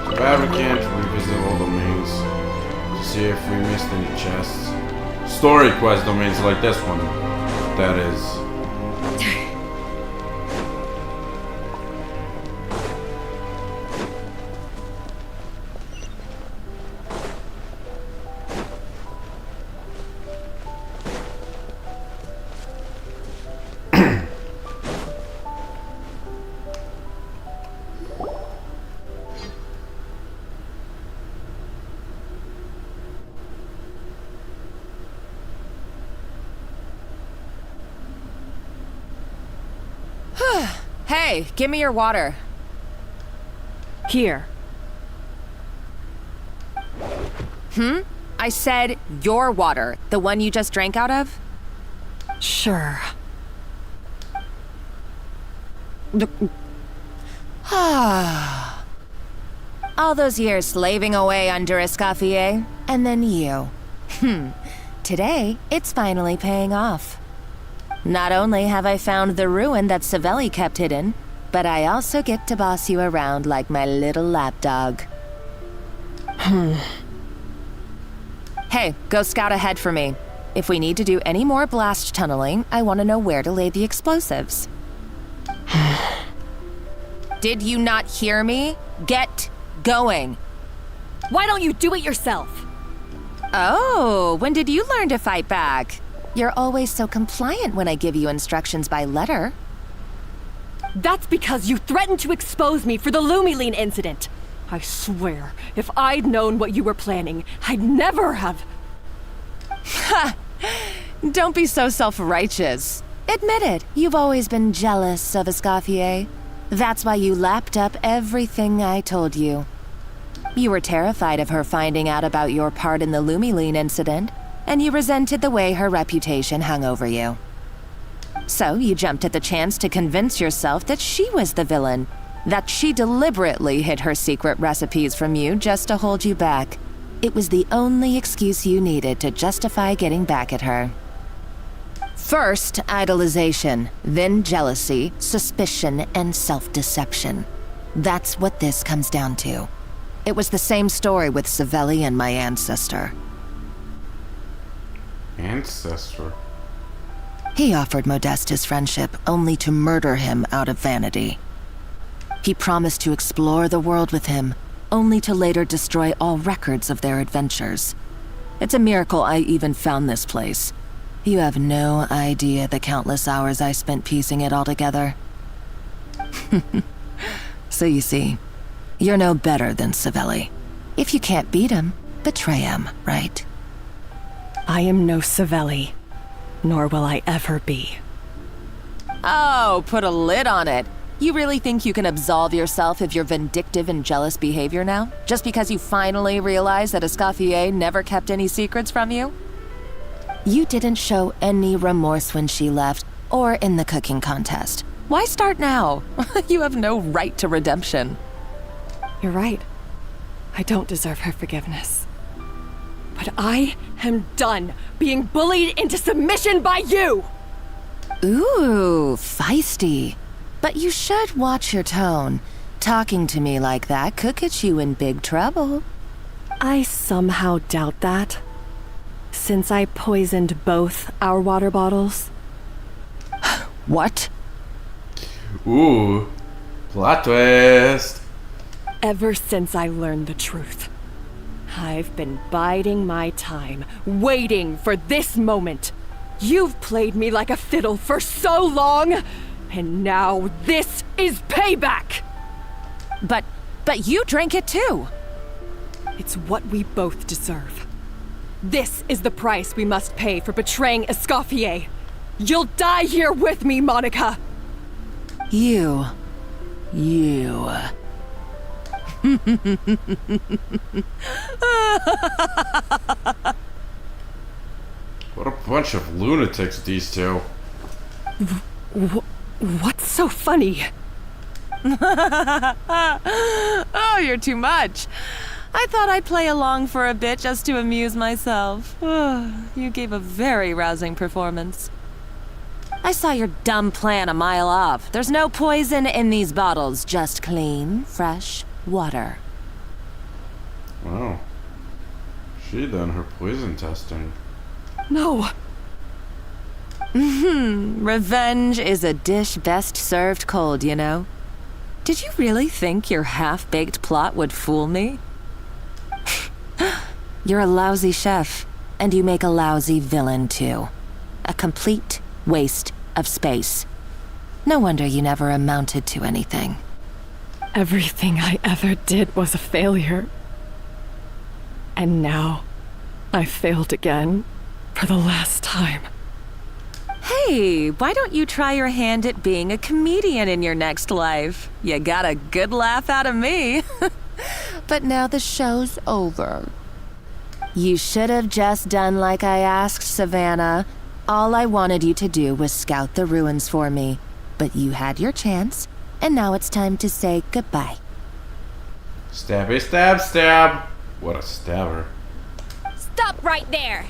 Too bad we can't revisit all domains to see if we missed any chests. Story quest domains like this one, that is. Hey, give me your water. Here. I said your water, the one you just drank out of? Sure. All those years slaving away under Escoffier, and then you. Today, it's finally paying off. Not only have I found the ruin that Savelli kept hidden, but I also get to boss you around like my little lapdog. Hey, go scout ahead for me. If we need to do any more blast tunneling, I want to know where to lay the explosives. Did you not hear me? Get going. Why don't you do it yourself? Oh, when did you learn to fight back? You're always so compliant when I give you instructions by letter. That's because you threatened to expose me for the Lumiline incident. I swear, if I'd known what you were planning, I'd never have... Ha! Don't be so self-righteous. Admit it, you've always been jealous of Escoffier. That's why you lapped up everything I told you. You were terrified of her finding out about your part in the Lumiline incident, and you resented the way her reputation hung over you. So you jumped at the chance to convince yourself that she was the villain, that she deliberately hid her secret recipes from you just to hold you back. It was the only excuse you needed to justify getting back at her. First, idolization, then jealousy, suspicion, and self-deception. That's what this comes down to. It was the same story with Savelli and my ancestor. Ancestor? He offered Modeste his friendship, only to murder him out of vanity. He promised to explore the world with him, only to later destroy all records of their adventures. It's a miracle I even found this place. You have no idea the countless hours I spent piecing it all together. So you see, you're no better than Savelli. If you can't beat him, betray him, right? I am no Savelli, nor will I ever be. Oh, put a lid on it. You really think you can absolve yourself of your vindictive and jealous behavior now? Just because you finally realized that Escoffier never kept any secrets from you? You didn't show any remorse when she left, or in the cooking contest. Why start now? You have no right to redemption. You're right. I don't deserve her forgiveness. But I am done being bullied into submission by you! Ooh, feisty. But you should watch your tone. Talking to me like that could get you in big trouble. I somehow doubt that. Since I poisoned both our water bottles. What? Ooh, plot twist. Ever since I learned the truth, I've been biding my time, waiting for this moment. You've played me like a fiddle for so long, and now this is payback! But you drank it too. It's what we both deserve. This is the price we must pay for betraying Escoffier. You'll die here with me, Monica! You. What a bunch of lunatics, these two. What's so funny? Oh, you're too much. I thought I'd play along for a bit just to amuse myself. You gave a very rousing performance. I saw your dumb plan a mile off. There's no poison in these bottles, just clean, fresh water. Wow. She done her poison testing. No. Revenge is a dish best served cold, you know. Did you really think your half-baked plot would fool me? You're a lousy chef, and you make a lousy villain, too. A complete waste of space. No wonder you never amounted to anything. Everything I ever did was a failure. And now, I failed again, for the last time. Hey, why don't you try your hand at being a comedian in your next life? You got a good laugh out of me. But now the show's over. You should have just done like I asked, Savannah. All I wanted you to do was scout the ruins for me. But you had your chance, and now it's time to say goodbye. Stabby stab stab. What a stabber. Stop right there!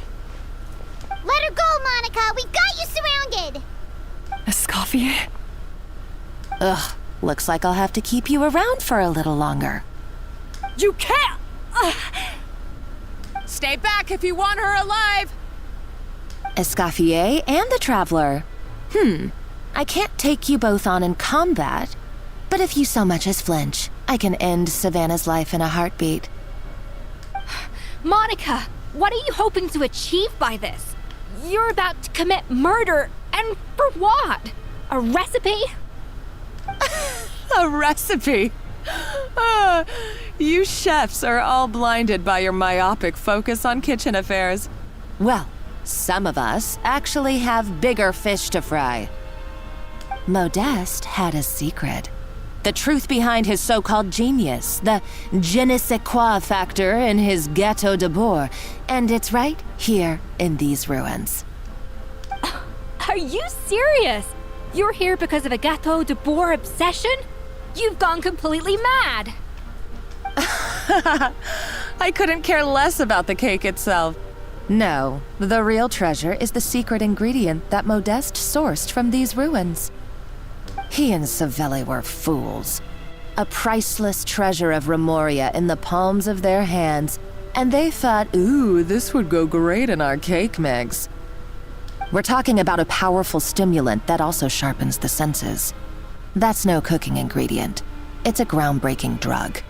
Let her go, Monica! We got you surrounded! Escoffier? Ugh, looks like I'll have to keep you around for a little longer. You can't! Stay back if you want her alive! Escoffier and the Traveler. I can't take you both on in combat, but if you so much as flinch, I can end Savannah's life in a heartbeat. Monica, what are you hoping to achieve by this? You're about to commit murder, and for what? A recipe? A recipe? You chefs are all blinded by your myopic focus on kitchen affairs. Well, some of us actually have bigger fish to fry. Modeste had a secret. The truth behind his so-called genius, the je ne sais quoi factor in his Gâteau de Bourg, and it's right here in these ruins. Are you serious? You're here because of a Gâteau de Bourg obsession? You've gone completely mad! I couldn't care less about the cake itself. No, the real treasure is the secret ingredient that Modeste sourced from these ruins. He and Savelli were fools. A priceless treasure of Remoria in the palms of their hands, and they thought, ooh, this would go great in our cake mix. We're talking about a powerful stimulant that also sharpens the senses. That's no cooking ingredient. It's a groundbreaking drug.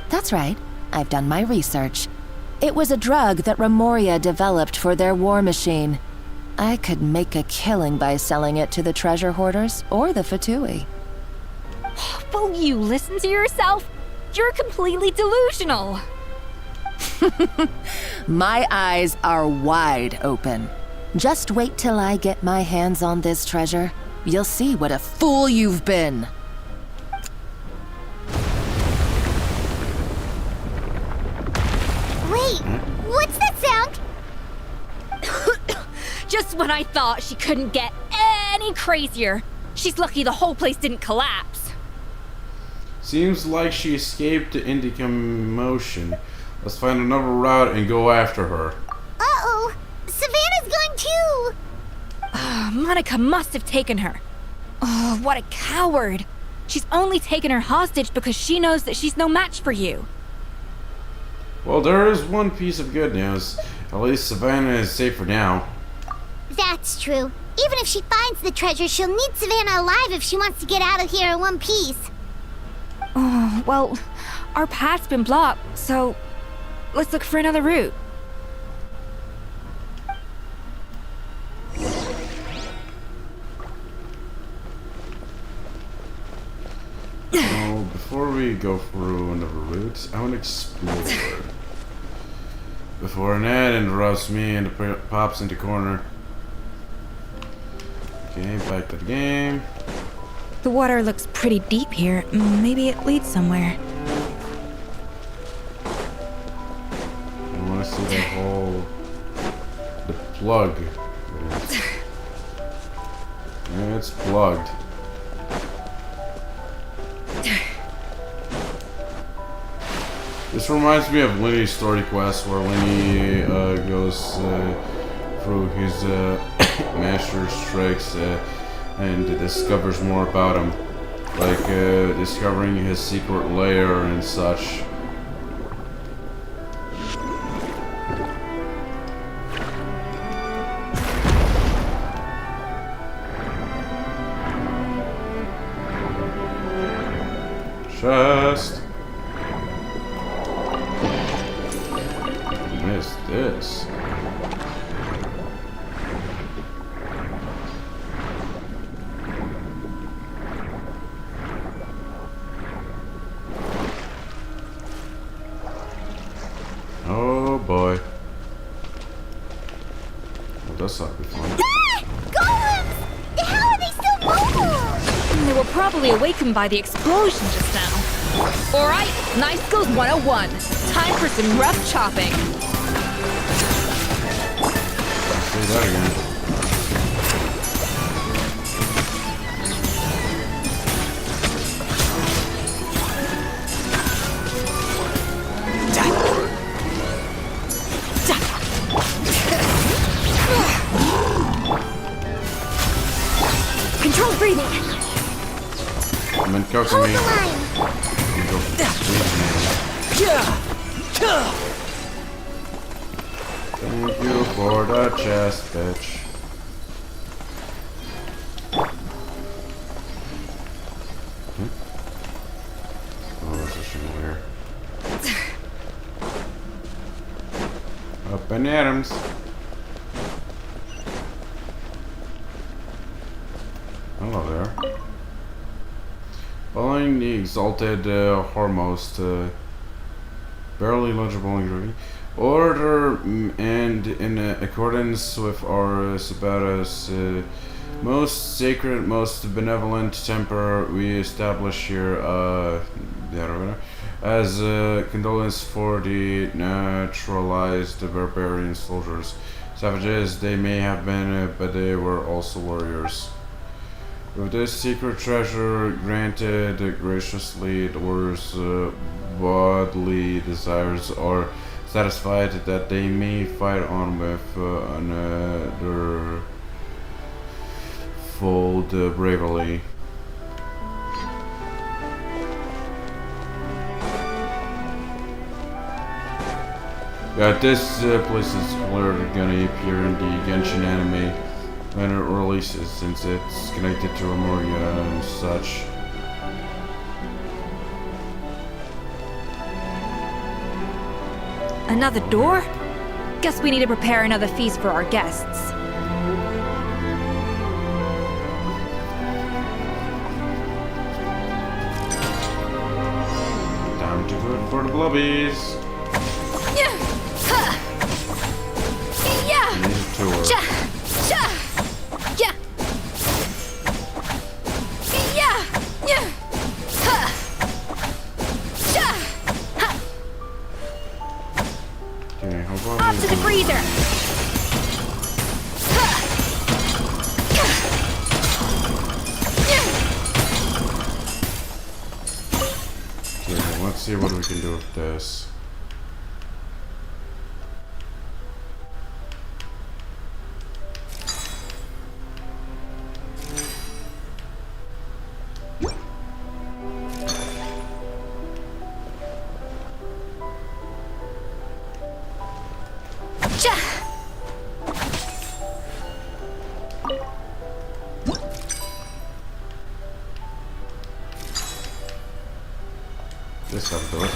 That's right, I've done my research. It was a drug that Remoria developed for their war machine. I could make a killing by selling it to the treasure hoarders or the Fatui. Will you listen to yourself? You're completely delusional. My eyes are wide open. Just wait till I get my hands on this treasure. You'll see what a fool you've been. Wait, what's that sound? Just when I thought she couldn't get any crazier. She's lucky the whole place didn't collapse. Seems like she escaped into commotion. Let's find another route and go after her. Uh-oh, Savannah's gone too! Monica must have taken her. Oh, what a coward. She's only taken her hostage because she knows that she's no match for you. Well, there is one piece of good news. At least Savannah is safe for now. That's true. Even if she finds the treasure, she'll need Savannah alive if she wants to get out of here in one piece. Oh, well, our path's been blocked, so let's look for another route. Oh, before we go through another route, I want to explore. Before Ned interrupts me and pops into corner. Okay, back to the game. The water looks pretty deep here. Maybe it leads somewhere. I want to see the whole... the plug. Yeah, it's plugged. This reminds me of Lenny's story quest, where Lenny goes through his master's tricks and discovers more about him, like discovering his secret lair and such. Chest. Missed this. Oh boy. Well, that's not be fun. You were probably awakened by the explosion just now. Alright, Knife Skills 101. Time for some rough chopping. Say that again. Control breathing. I'm in coaching me. Thank you for the chest, bitch. Oh, this is familiar. Up in Adams. Hello there. Following the exalted Hormost, barely legible ingredient, order and in accordance with our Sabata's most sacred, most benevolent temper, we establish here as condolence for the naturalized barbarian soldiers. Savages they may have been, but they were also warriors. With this secret treasure granted graciously, the warriors' bodily desires are satisfied that they may fight on with another fold bravely. Yeah, this place is clearly gonna appear in the Genshin anime when it releases, since it's connected to Remoria and such. Another door? Guess we need to prepare another feast for our guests. Time to vote for the blubbies. Yeah. Need a tour. Off to the breather! Okay, let's see what we can do with this. This ought to do it.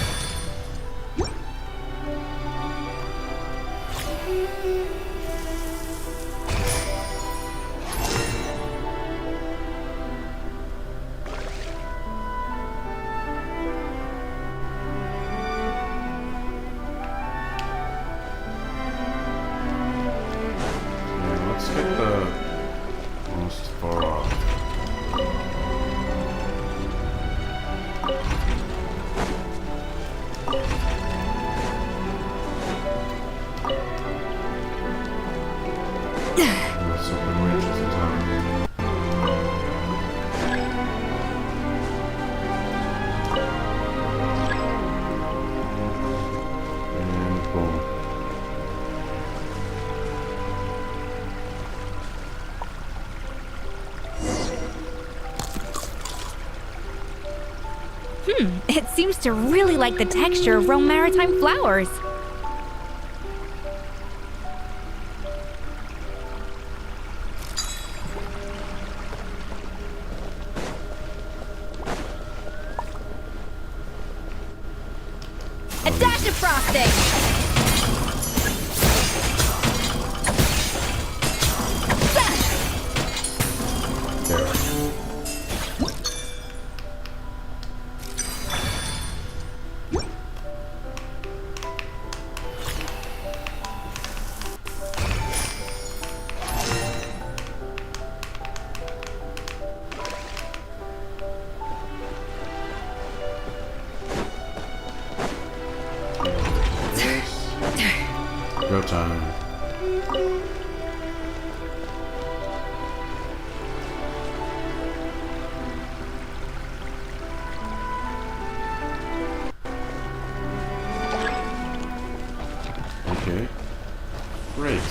Yeah, let's get the most far off. Let's open ranges in time. And boom. It seems to really like the texture of Rome Maritime flowers. A dash of frosting! time. Okay. Great.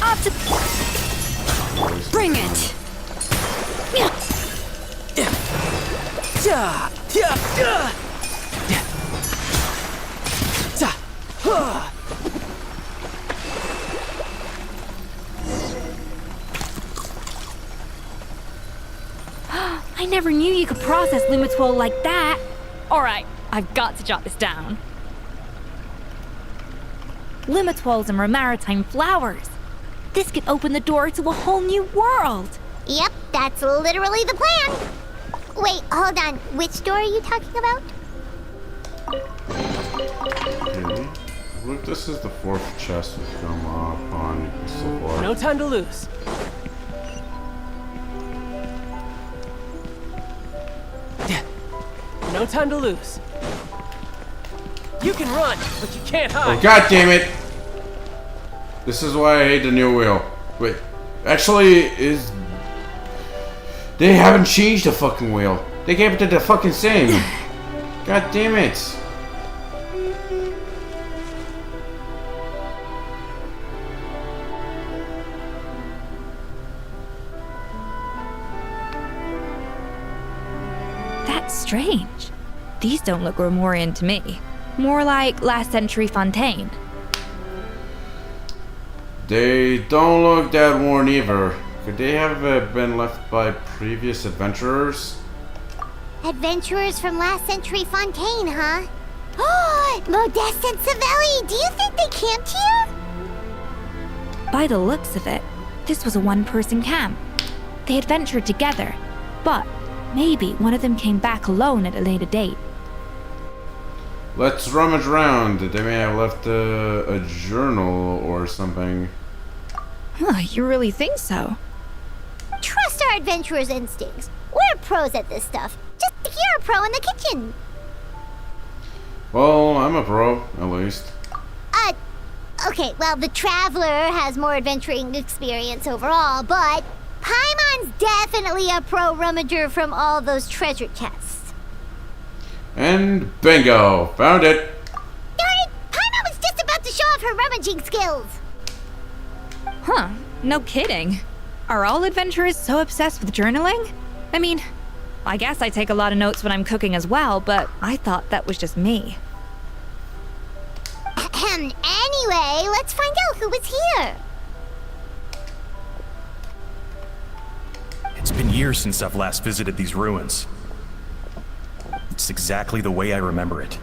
Up to... Bring it! I never knew you could process Limitwell like that. Alright, I've got to jot this down. Limitwells and maritime flowers. This could open the door to a whole new world. Yep, that's literally the plan. Wait, hold on. Which door are you talking about? Okay. Look, this is the fourth chest we've come up on so far. No time to lose. No time to lose. You can run, but you can't hide. Oh, god damn it! This is why I hate the new wheel. Wait, actually, is... They haven't changed the fucking wheel. They gave it to the fucking same. God damn it. That's strange. These don't look Romorian to me. More like last century Fontaine. They don't look that worn either. Could they have been left by previous adventurers? Adventurers from last century Fontaine, huh? Oh, Modeste and Savelli, do you think they camped here? By the looks of it, this was a one-person camp. They adventured together, but maybe one of them came back alone at a later date. Let's rummage around. They may have left a journal or something. Huh, you really think so? Trust our adventurers' instincts. We're pros at this stuff. Just like you're a pro in the kitchen. Well, I'm a pro, at least. Okay, well, the Traveler has more adventuring experience overall, but Paimon's definitely a pro rummager from all those treasure chests. And bingo! Found it! Darn it! Paimon was just about to show off her rummaging skills. Huh, no kidding. Are all adventurers so obsessed with journaling? I mean, I guess I take a lot of notes when I'm cooking as well, but I thought that was just me. Anyway, let's find out who was here. It's been years since I've last visited these ruins. It's exactly the way I remember it.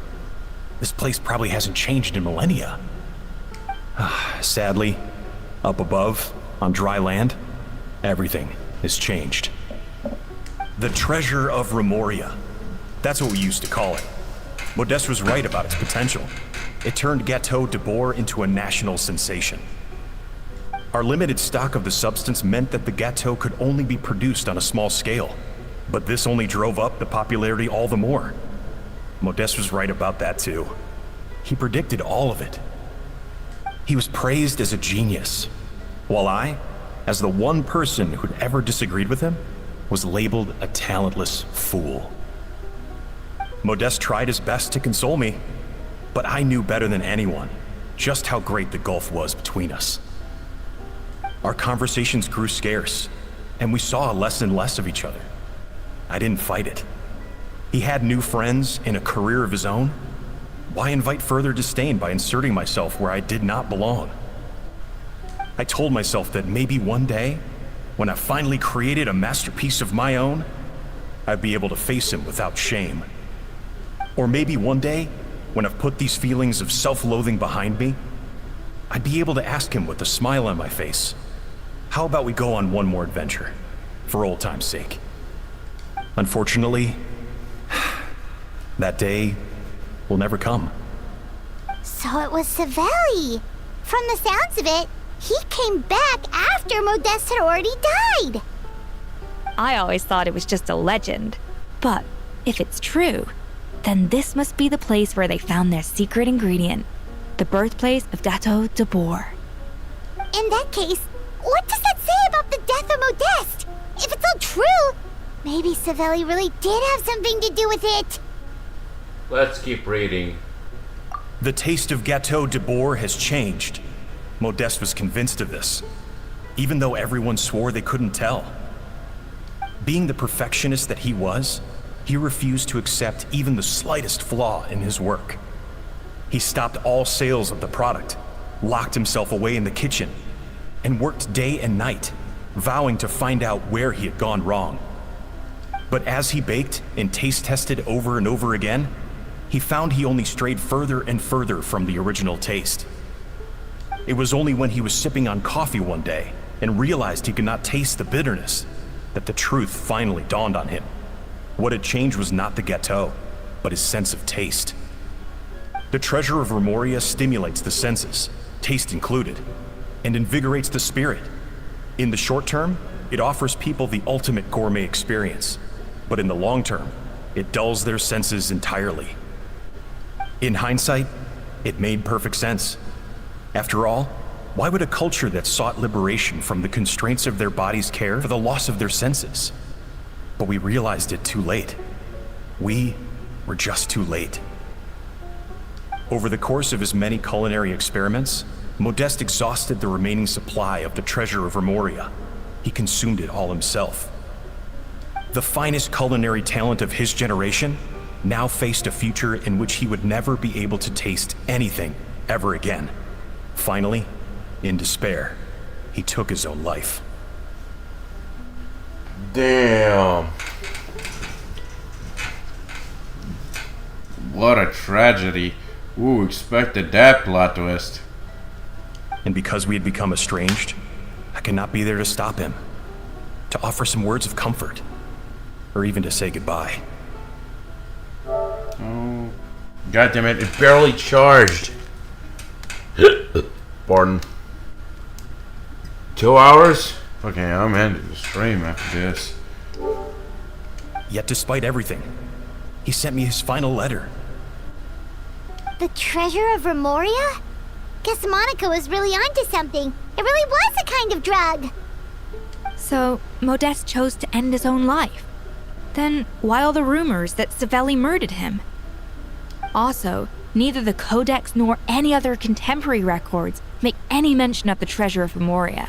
This place probably hasn't changed in millennia. Sadly, up above, on dry land, everything has changed. The treasure of Remoria. That's what we used to call it. Modeste was right about its potential. It turned Gateau de Boer into a national sensation. Our limited stock of the substance meant that the Gateau could only be produced on a small scale. But this only drove up the popularity all the more. Modeste was right about that too. He predicted all of it. He was praised as a genius, while I, as the one person who'd ever disagreed with him, was labeled a talentless fool. Modeste tried his best to console me, but I knew better than anyone just how great the gulf was between us. Our conversations grew scarce, and we saw less and less of each other. I didn't fight it. He had new friends and a career of his own. Why invite further disdain by inserting myself where I did not belong? I told myself that maybe one day, when I finally created a masterpiece of my own, I'd be able to face him without shame. Or maybe one day, when I've put these feelings of self-loathing behind me, I'd be able to ask him with a smile on my face, how about we go on one more adventure, for old time's sake? Unfortunately, that day will never come. So it was Savelli. From the sounds of it, he came back after Modeste had already died. I always thought it was just a legend. But if it's true, then this must be the place where they found their secret ingredient. the birthplace of Gateau de Boer. In that case, what does that say about the death of Modeste? If it's all true, maybe Savelli really did have something to do with it. Let's keep reading. The taste of Gateau de Boer has changed. Modeste was convinced of this, even though everyone swore they couldn't tell. Being the perfectionist that he was, he refused to accept even the slightest flaw in his work. He stopped all sales of the product, locked himself away in the kitchen, and worked day and night, vowing to find out where he had gone wrong. But as he baked and taste tested over and over again, he found he only strayed further and further from the original taste. It was only when he was sipping on coffee one day and realized he could not taste the bitterness that the truth finally dawned on him. What had changed was not the gâteau, but his sense of taste. The treasure of Remoria stimulates the senses, taste included, and invigorates the spirit. In the short term, it offers people the ultimate gourmet experience, but in the long term, it dulls their senses entirely. In hindsight, it made perfect sense. After all, why would a culture that sought liberation from the constraints of their bodies care for the loss of their senses? But we realized it too late. We were just too late. Over the course of his many culinary experiments, Modeste exhausted the remaining supply of the treasure of Remoria. He consumed it all himself. The finest culinary talent of his generation now faced a future in which he would never be able to taste anything ever again. Finally, in despair, he took his own life. Damn. What a tragedy. Who expected that plot twist? And because we had become estranged, I could not be there to stop him, to offer some words of comfort, or even to say goodbye. Oh, God damn it, it barely charged. Pardon. 2 hours? Okay, I'm ending the stream after this. Yet despite everything, he sent me his final letter. The treasure of Remoria? Guess Monica was really onto something. It really was a kind of drug. So, Modeste chose to end his own life. Then, why all the rumors that Savelli murdered him? Also, neither the Codex nor any other contemporary records make any mention of the treasure of Remoria.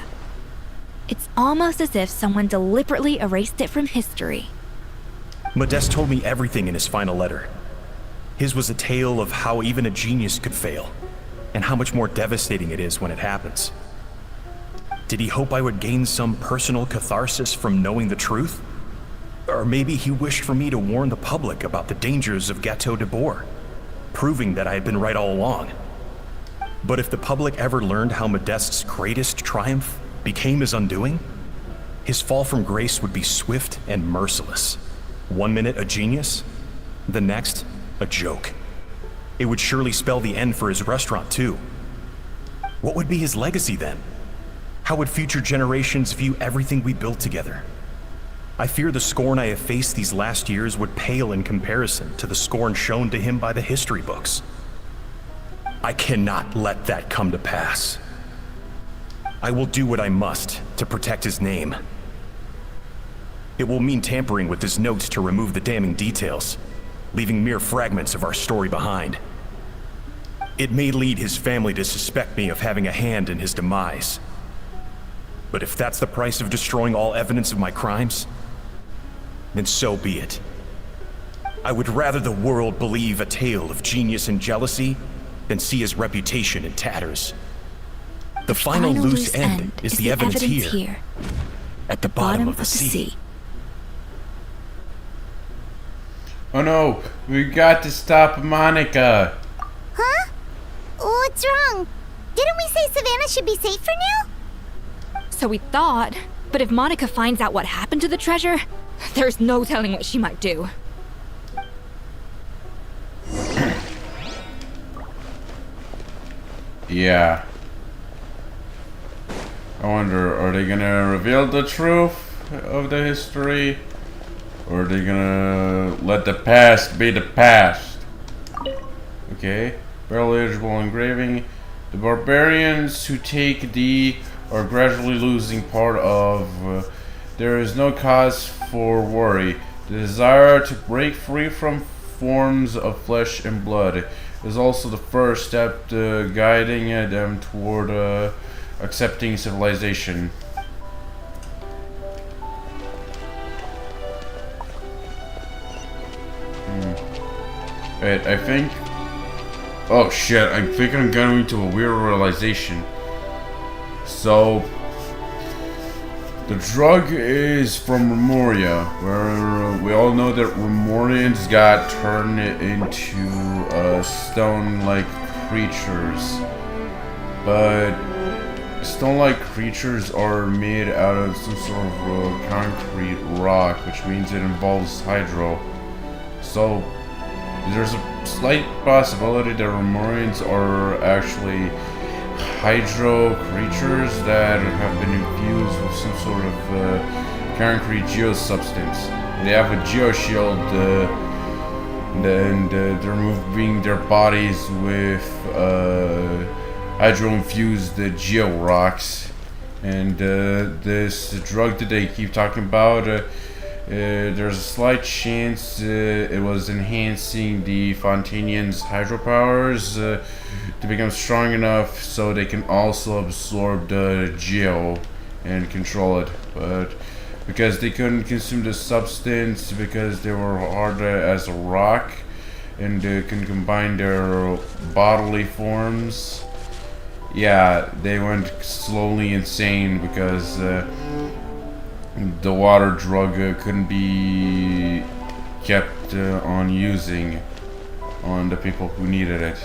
It's almost as if someone deliberately erased it from history. Modeste told me everything in his final letter. His was a tale of how even a genius could fail, and how much more devastating it is when it happens. Did he hope I would gain some personal catharsis from knowing the truth? Or maybe he wished for me to warn the public about the dangers of Gateau de Boer, proving that I had been right all along. But if the public ever learned how Modeste's greatest triumph became his undoing, his fall from grace would be swift and merciless. 1 minute a genius, the next a joke. It would surely spell the end for his restaurant too. What would be his legacy then? How would future generations view everything we built together? I fear the scorn I have faced these last years would pale in comparison to the scorn shown to him by the history books. I cannot let that come to pass. I will do what I must to protect his name. It will mean tampering with his notes to remove the damning details, leaving mere fragments of our story behind. It may lead his family to suspect me of having a hand in his demise. But if that's the price of destroying all evidence of my crimes, then so be it. I would rather the world believe a tale of genius and jealousy than see his reputation in tatters. The final loose end is the evidence here, at the bottom of the sea. Oh no, we got to stop Monica. Huh? What's wrong? Didn't we say Savannah should be safe for now? So we thought, but if Monica finds out what happened to the treasure, there's no telling what she might do. Yeah. I wonder, are they gonna reveal the truth of the history? Or are they gonna let the past be the past? Okay. barely legible engraving. The barbarians who take D are gradually losing part of. There is no cause for worry. The desire to break free from forms of flesh and blood is also the first step to guiding them toward accepting civilization. Wait, I think... Oh shit, I think I'm going to a weird realization. So... The drug is from Remoria, where we all know that Remorians got turned into stone-like creatures. But stone-like creatures are made out of some sort of concrete rock, which means it involves hydro. So there's a slight possibility that Remorians are actually hydro creatures that have been infused with some sort of concrete geosubstance. They have a geoshield, and they're moving their bodies with hydro-infused geo rocks. And this drug that they keep talking about, there's a slight chance it was enhancing the Fontanians' hydropowers to become strong enough so they can also absorb the geo and control it. But because they couldn't consume the substance because they were hard as a rock and can combine their bodily forms, yeah, they went slowly insane because the water drug couldn't be kept on using on the people who needed it.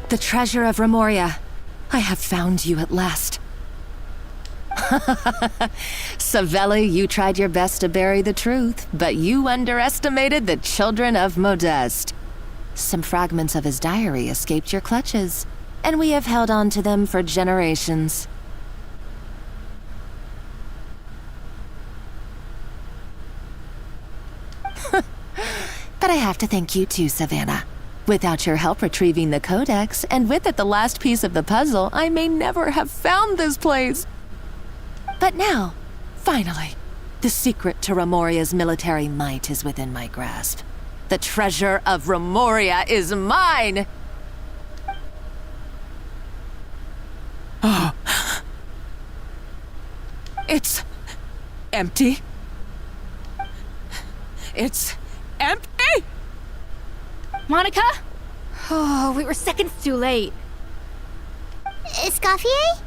The treasure of Remoria. I have found you at last. Savelli, you tried your best to bury the truth, but you underestimated the children of Modeste. Some fragments of his diary escaped your clutches, and we have held on to them for generations. But I have to thank you too, Savannah. Without your help retrieving the codex, and with it the last piece of the puzzle, I may never have found this place. But now, finally, the secret to Remoria's military might is within my grasp. The treasure of Remoria is mine! Oh. It's empty. It's empty! Monica? Oh, we were seconds too late. Escoffier?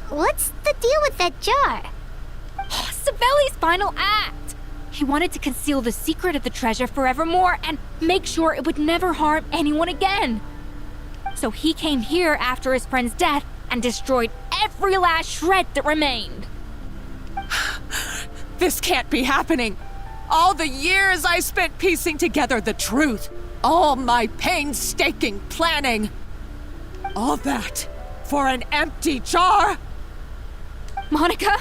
What's the deal with that jar? Savelli's final act! He wanted to conceal the secret of the treasure forevermore and make sure it would never harm anyone again. So he came here after his friend's death and destroyed every last shred that remained. This can't be happening! All the years I spent piecing together the truth, all my painstaking planning, all that for an empty jar? Monica,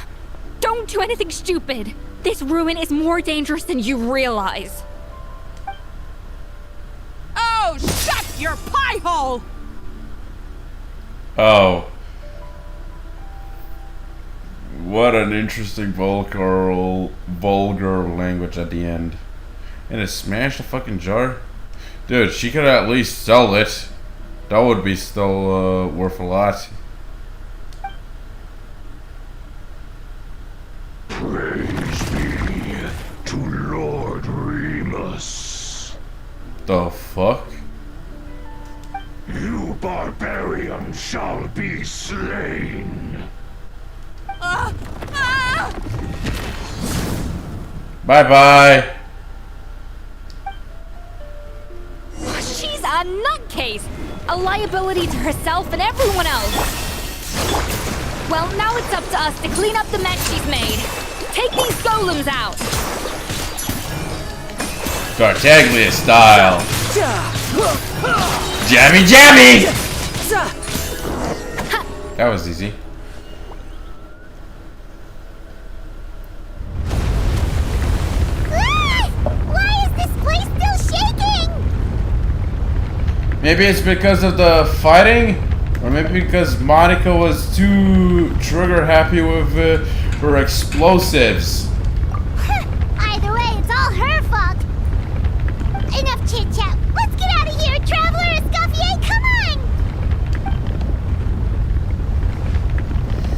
don't do anything stupid. This ruin is more dangerous than you realize. Oh, shut your pie hole! Oh. What an interesting vulgar language at the end. And to smash the fucking jar? Dude, she could at least sell it. That would be still worth a lot. Praise be to Lord Remus. The fuck? You barbarian shall be slain. Bye-bye. She's a nutcase! A liability to herself and everyone else! Well, now it's up to us to clean up the mess she's made. Take these golems out! Tartaglia style. Jammy jammy! That was easy. Maybe it's because of the fighting, or maybe because Monica was too trigger happy with her explosives. Either way, it's all her fault. Enough chit-chat. Let's get out of here, Traveler Escoffier, come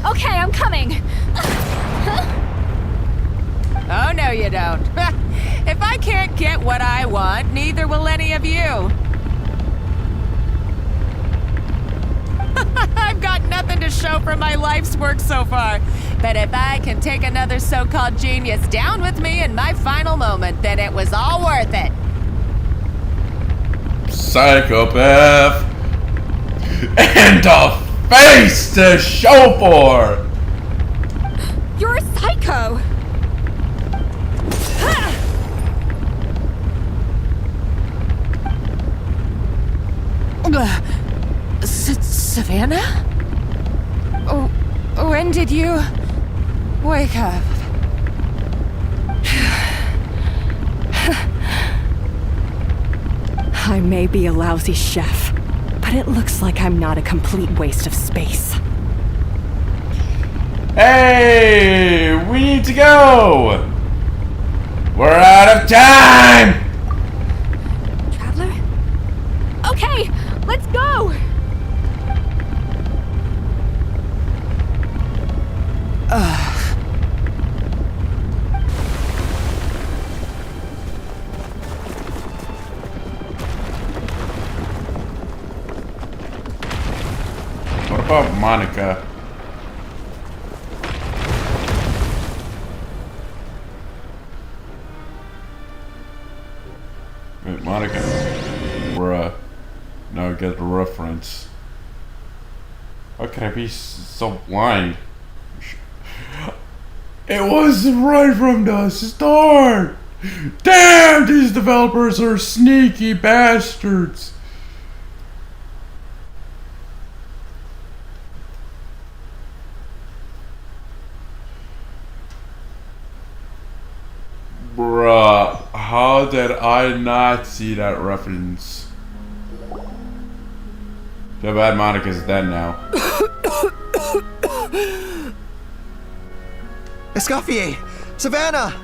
on! Okay, I'm coming. Oh, no, you don't. If I can't get what I want, neither will any of you. I've got nothing to show for my life's work so far. But if I can take another so-called genius down with me in my final moment, then it was all worth it. Psychopath. And a face to show for. You're a psycho. Savannah? Oh, when did you wake up? I may be a lousy chef, but it looks like I'm not a complete waste of space. Hey, we need to go. We're out of time. Traveler? Okay, let's go. What about Monica? Wait, Monica. Bruh. Now I get the reference. How can I be so blind? It was right from the start! Damn, these developers are sneaky bastards! Bruh, how did I not see that reference? Too bad Monica's dead now. Escoffier! Savannah!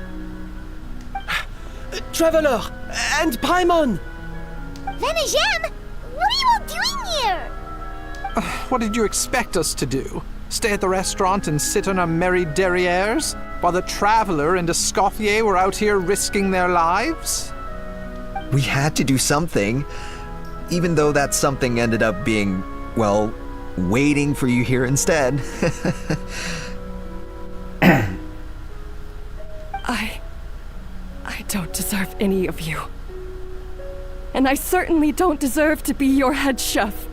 Traveler! And Paimon! Venejem, what are you all doing here? What did you expect us to do? Stay at the restaurant and sit on our merry derrieres? While the Traveler and Escoffier were out here risking their lives? We had to do something. Even though that something ended up being, well, waiting for you here instead. I don't deserve any of you. And I certainly don't deserve to be your head chef.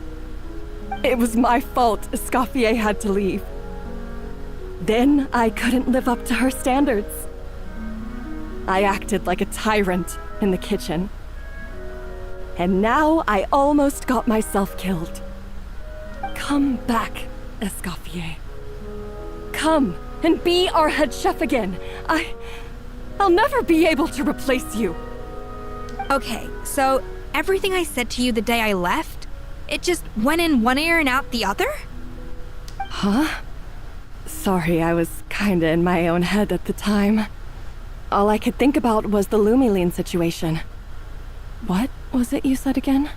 It was my fault Escoffier had to leave. Then I couldn't live up to her standards. I acted like a tyrant in the kitchen. And now I almost got myself killed. Come back, Escoffier. Come and be our head chef again. I'll never be able to replace you. Okay, so everything I said to you the day I left, it just went in one ear and out the other? Huh? Sorry, I was kinda in my own head at the time. All I could think about was the Lumiline situation. What was it you said again?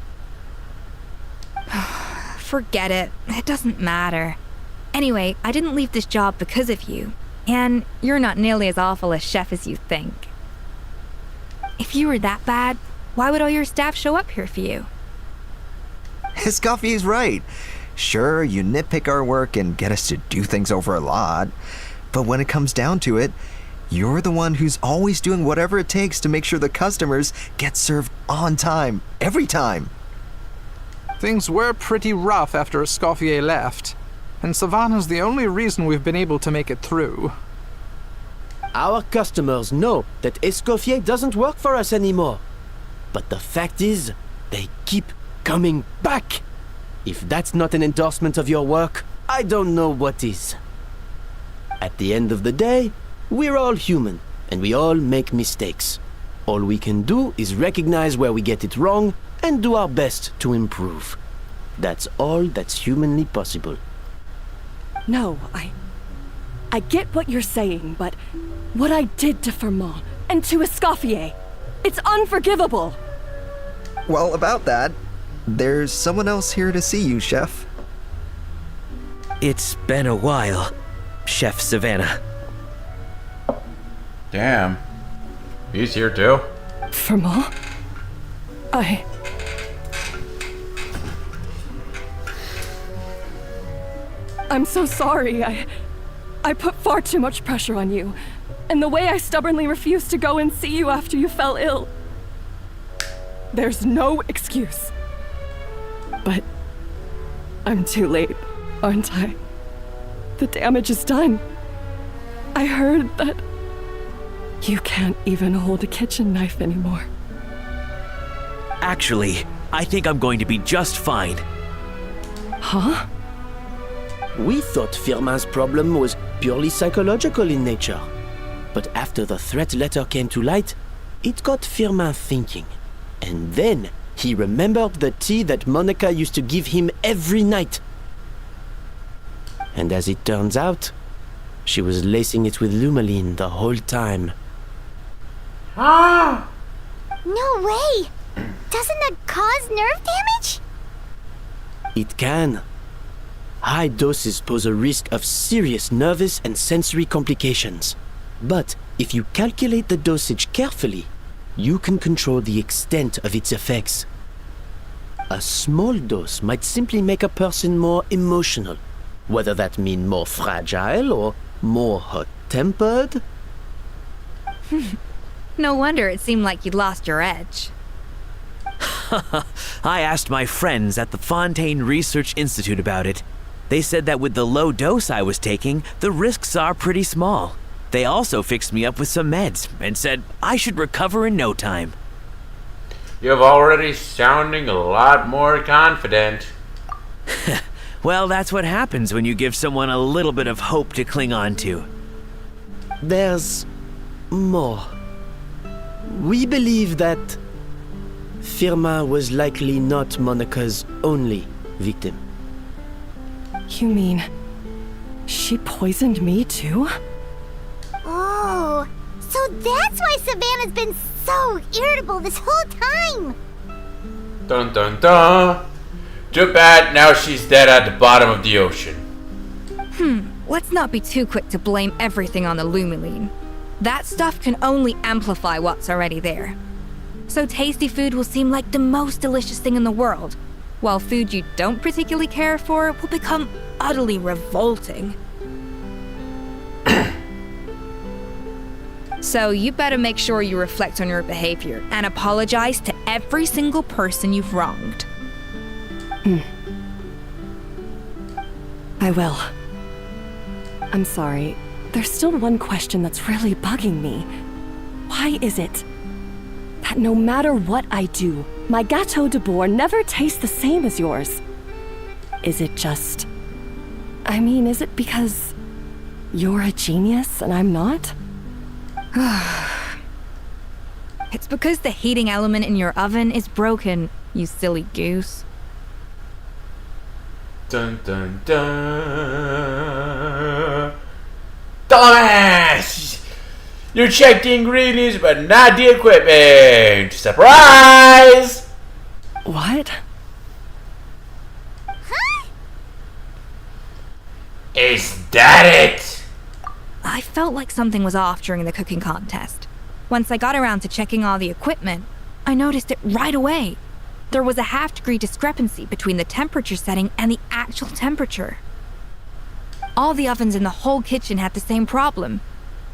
Forget it. It doesn't matter. Anyway, I didn't leave this job because of you. And you're not nearly as awful a chef as you think. If you were that bad, why would all your staff show up here for you? Escoffier's right. Sure, you nitpick our work and get us to do things over a lot. But when it comes down to it, you're the one who's always doing whatever it takes to make sure the customers get served on time, every time. Things were pretty rough after Escoffier left. And Savannah's the only reason we've been able to make it through. Our customers know that Escoffier doesn't work for us anymore. But the fact is, they keep coming back. If that's not an endorsement of your work, I don't know what is. At the end of the day, we're all human, and we all make mistakes. All we can do is recognize where we get it wrong and do our best to improve. That's all that's humanly possible. No, I get what you're saying, but what I did to Firmin and to Escoffier, it's unforgivable. Well, about that, there's someone else here to see you, Chef. It's been a while, Chef Savannah. Damn. He's here too? Firmin? I'm so sorry. I put far too much pressure on you. And the way I stubbornly refused to go and see you after you fell ill. There's no excuse. But I'm too late, aren't I? The damage is done. I heard that you can't even hold a kitchen knife anymore. Actually, I think I'm going to be just fine. Huh? We thought Firmin's problem was purely psychological in nature. But after the threat letter came to light, it got Firmin thinking. And then he remembered the tea that Monica used to give him every night. And as it turns out, she was lacing it with Lumaline the whole time. Ah! No way! Doesn't that cause nerve damage? It can. High doses pose a risk of serious nervous and sensory complications. But if you calculate the dosage carefully, you can control the extent of its effects. A small dose might simply make a person more emotional, whether that means more fragile or more hot-tempered. No wonder it seemed like you'd lost your edge. I asked my friends at the Fontaine Research Institute about it. They said that with the low dose I was taking, the risks are pretty small. They also fixed me up with some meds and said I should recover in no time. You're already sounding a lot more confident. Well, that's what happens when you give someone a little bit of hope to cling on to. There's more. We believe that Firmin was likely not Monica's only victim. You mean she poisoned me too? Oh, so that's why Savannah's been so irritable this whole time. Dun dun dun. Too bad now she's dead at the bottom of the ocean. Let's not be too quick to blame everything on the Lumaline. That stuff can only amplify what's already there. So tasty food will seem like the most delicious thing in the world, while food you don't particularly care for will become utterly revolting. So you better make sure you reflect on your behavior and apologize to every single person you've wronged. I will. I'm sorry. There's still one question that's really bugging me. Why is it that no matter what I do, my Gâteau de Bourg never tastes the same as yours? Is it just... is it because you're a genius and I'm not? It's because the heating element in your oven is broken, you silly goose. Dun dun dun. Dumbass! You checked the ingredients but not the equipment! Surprise! What? Huh? Is that it? I felt like something was off during the cooking contest. Once I got around to checking all the equipment, I noticed it right away. There was a half-degree discrepancy between the temperature setting and the actual temperature. All the ovens in the whole kitchen had the same problem,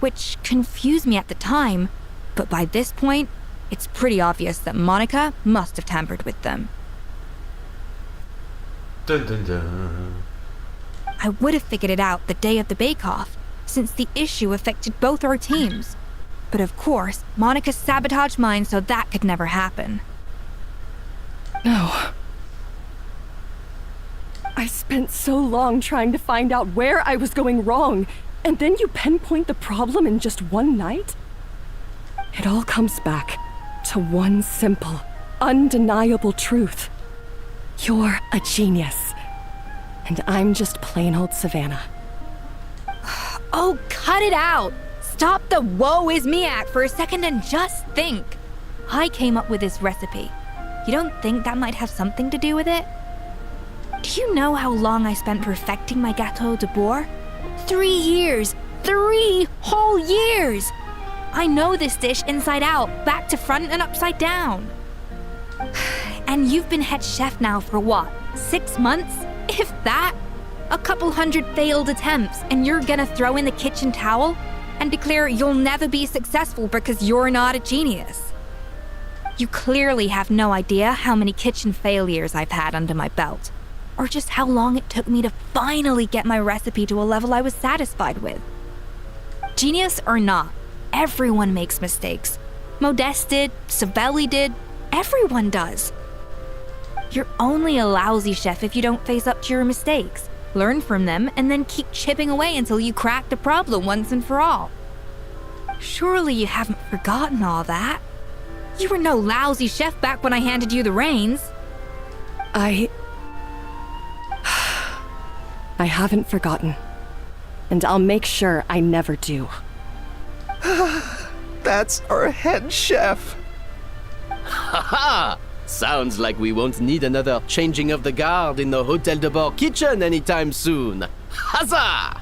which confused me at the time, but by this point, it's pretty obvious that Monica must have tampered with them. Dun dun dun. I would have figured it out the day of the bake-off, since the issue affected both our teams. But of course, Monica sabotaged mine so that could never happen. No. I spent so long trying to find out where I was going wrong, and then you pinpoint the problem in just one night? It all comes back to one simple, undeniable truth. You're a genius. And I'm just plain old Savannah. Oh, cut it out! Stop the woe is me act for a second and just think. I came up with this recipe. You don't think that might have something to do with it? Do you know how long I spent perfecting my gâteau de bois? 3 years! 3 whole years! I know this dish inside out, back to front and upside down. And you've been head chef now for what, 6 months? If that? A couple hundred failed attempts, and you're gonna throw in the kitchen towel and declare you'll never be successful because you're not a genius. You clearly have no idea how many kitchen failures I've had under my belt, or just how long it took me to finally get my recipe to a level I was satisfied with. Genius or not, everyone makes mistakes. Modeste did, Savelli did, everyone does. You're only a lousy chef if you don't face up to your mistakes, learn from them, and then keep chipping away until you crack the problem once and for all. Surely you haven't forgotten all that. You were no lousy chef back when I handed you the reins. I haven't forgotten. And I'll make sure I never do. That's our head chef. Haha! Sounds like we won't need another changing of the guard in the Hotel de Bord kitchen anytime soon. Huzzah!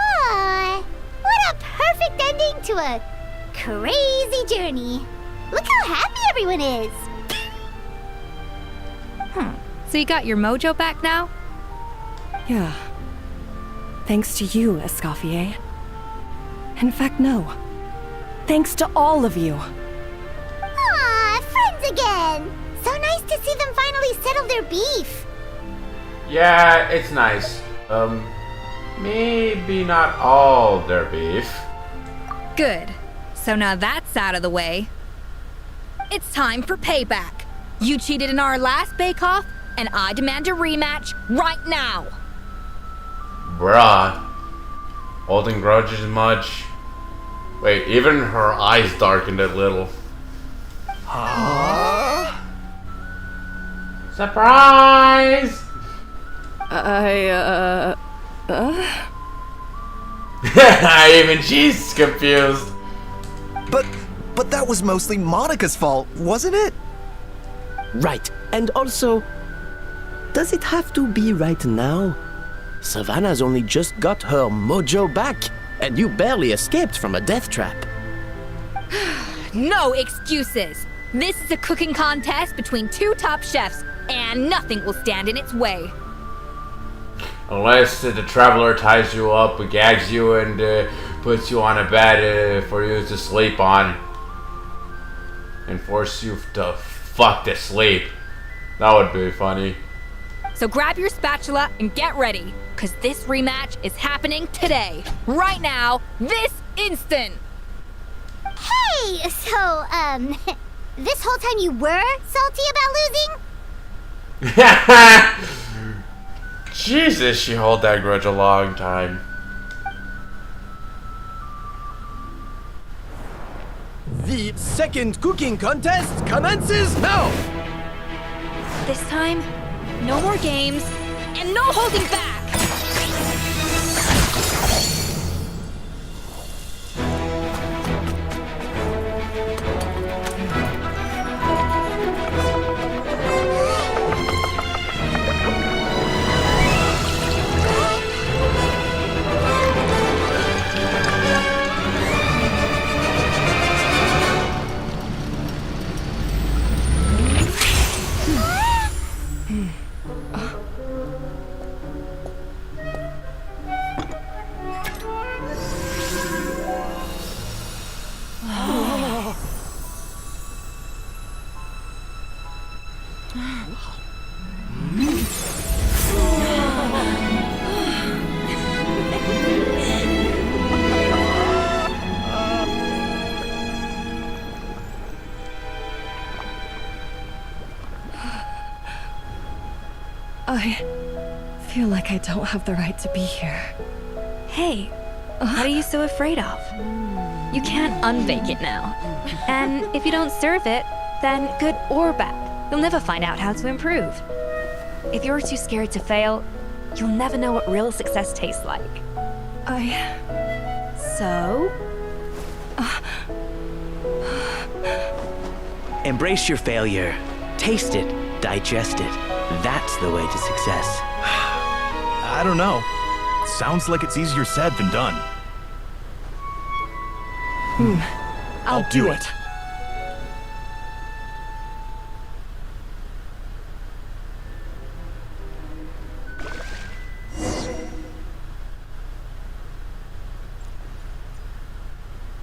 Aw, what a perfect ending to a crazy journey. Look how happy everyone is. So you got your mojo back now? Yeah. Thanks to you, Escoffier. In fact, no. Thanks to all of you. Aw, friends again. So nice to see them finally settle their beef. Yeah, it's nice. Maybe not all their beef. Good. So now that's out of the way. It's time for payback. You cheated in our last bake-off, and I demand a rematch right now. Bruh. Holding grudges much? Wait, even her eyes darkened a little. Surprise! Even she's confused. But that was mostly Monica's fault, wasn't it? Right. And also, does it have to be right now? Savannah's only just got her mojo back, and you barely escaped from a death trap. No excuses. This is a cooking contest between 2 top chefs, and nothing will stand in its way. Unless the traveler ties you up, gags you, and puts you on a bed for you to sleep on. And force you to fuck to sleep. That would be funny. So grab your spatula and get ready, because this rematch is happening today. Right now, this instant. Hey, so, this whole time you were salty about losing? Jesus, she held that grudge a long time. The second cooking contest commences now! This time, no more games, and no holding back! I feel like I don't have the right to be here. Hey, what are you so afraid of? You can't unbake it now. And if you don't serve it, then good or bad, you'll never find out how to improve. If you're too scared to fail, you'll never know what real success tastes like. So? Embrace your failure. Taste it. Digest it. That's the way to success. I don't know. Sounds like it's easier said than done. I'll do it.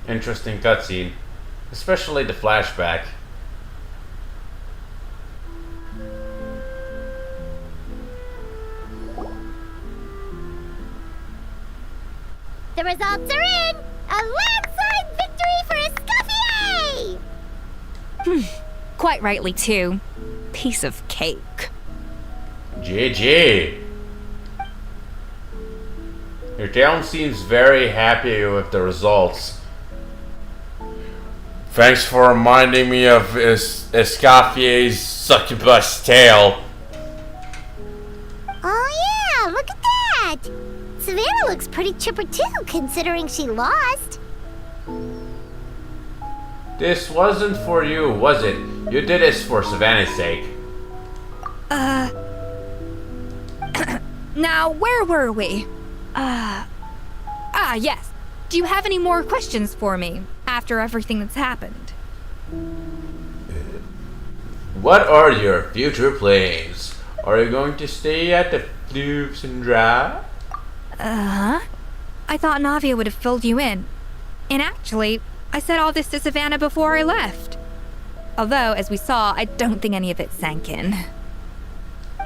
Interesting cutscene, especially the flashback. The results are in! A landslide victory for Escoffier! Quite rightly, too. Piece of cake. GG. Your town seems very happy with the results. Thanks for reminding me of Escoffier's succubus tale. Oh yeah, look at that! Savannah looks pretty chipper too, considering she lost. This wasn't for you, was it? You did this for Savannah's sake. Now, where were we? Yes. Do you have any more questions for me after everything that's happened? What are your future plans? Are you going to stay at the Floops and Dry? I thought Navia would have filled you in. And actually, I said all this to Savannah before I left. Although, as we saw, I don't think any of it sank in.